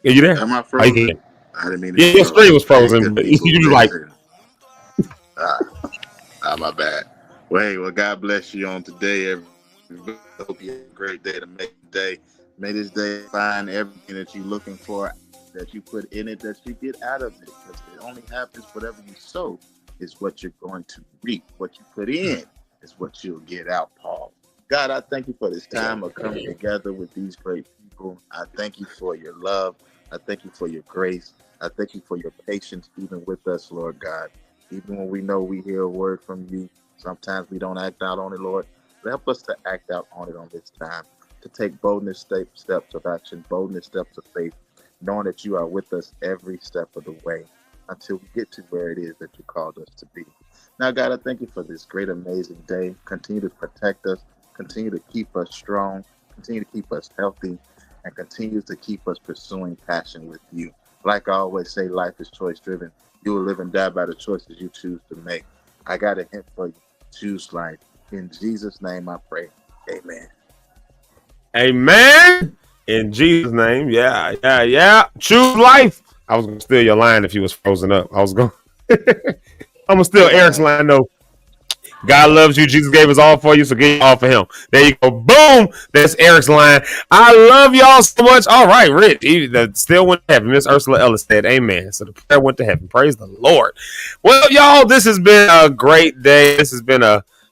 Are you there? Am I frozen? I didn't mean to. Yeah, your screen was frozen, but you like. My bad. Well, hey, God bless you on today, everybody. I hope you have a great day to make the day. May this day find everything that you're looking for, that you put in it, that you get out of it. Because it only happens, whatever you sow is what you're going to reap. What you put in is what you'll get out, Paul. God, I thank you for this time of coming together with these great people. I thank you for your love. I thank you for your grace. I thank you for your patience even with us, Lord God. Even when we know we hear a word from you, sometimes we don't act out on it, Lord. Help us to act out on it on this time, to take boldness steps of action, boldness steps of faith, knowing that you are with us every step of the way until we get to where it is that you called us to be. Now, God, I thank you for this great, amazing day. Continue to protect us. Continue to keep us strong, continue to keep us healthy, and continue to keep us pursuing passion with you. Like I always say, life is choice driven. You will live and die by the choices you choose to make. I got a hint for you. Choose life. In Jesus' name I pray. Amen. Amen. In Jesus' name. Yeah. Choose life. I was going to steal your line if you was frozen up. I'm going to steal Eric's line though. God loves you. Jesus gave us all for you, so give all for him. There you go. Boom. That's Eric's line. I love y'all so much. All right, Rich. He still went to heaven. Miss Ursula Ellis said, amen. So the prayer went to heaven. Praise the Lord. Well, y'all, this has been a great day. This has been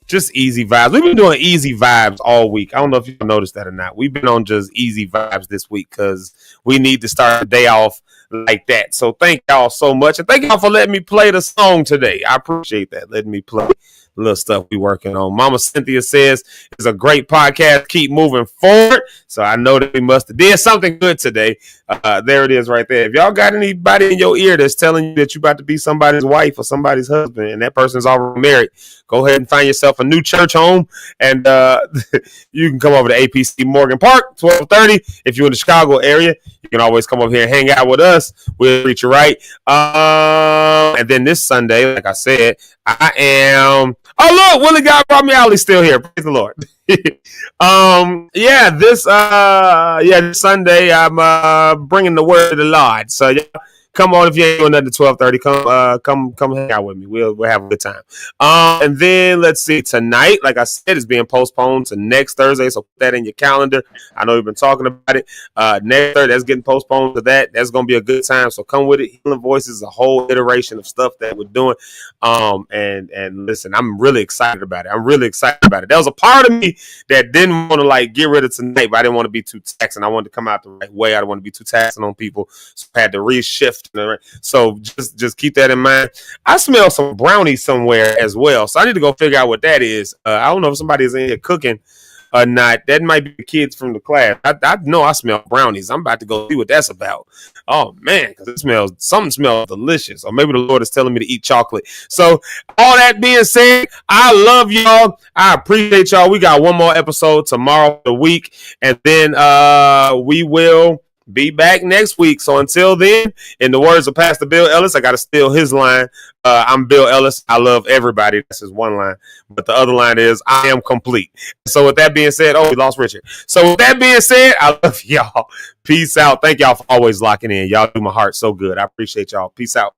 just easy vibes. We've been doing easy vibes all week. I don't know if you noticed that or not. We've been on just easy vibes this week because we need to start the day off like that. So thank y'all so much. And thank y'all for letting me play the song today. I appreciate that. Letting me play little stuff we working on. Mama Cynthia says it's a great podcast. Keep moving forward. So I know that we must have did something good today. There it is right there. If y'all got anybody in your ear that's telling you that you about to be somebody's wife or somebody's husband and that person's already married, go ahead and find yourself a new church home, and you can come over to APC Morgan Park, 1230. If you're in the Chicago area, you can always come over here and hang out with us. We'll treat you right. And then this Sunday, like I said, I am. Oh, look, Willie God brought me out. He's still here. Praise the Lord. This Sunday I'm bringing the word of the Lord. So yeah, come on if you ain't doing nothing to 12:30. Come hang out with me. We'll have a good time. And then let's see, tonight, like I said, it's being postponed to next Thursday. So put that in your calendar. I know we've been talking about it. Next Thursday, that's getting postponed to that. That's gonna be a good time. So come with it. Healing Voices is a whole iteration of stuff that we're doing. And listen, I'm really excited about it. There was a part of me that didn't want to get rid of tonight, but I didn't want to be too taxing. I wanted to come out the right way. I didn't want to be too taxing on people. So I had to reshift. So just keep that in mind. I smell some brownies somewhere as well. So I need to go figure out what that is. I don't know if somebody is in here cooking or not. That might be the kids from the class. I know I smell brownies. I'm about to go see what that's about. Oh man, because something smells delicious. Or maybe the Lord is telling me to eat chocolate. So all that being said, I love y'all. I appreciate y'all. We got one more episode tomorrow of the week, and then we will be back next week. So until then, in the words of Pastor Bill Ellis, I got to steal his line. I'm Bill Ellis. I love everybody. That's his one line. But the other line is, I am complete. So with that being said, we lost Richard. So with that being said, I love y'all. Peace out. Thank y'all for always locking in. Y'all do my heart so good. I appreciate y'all. Peace out.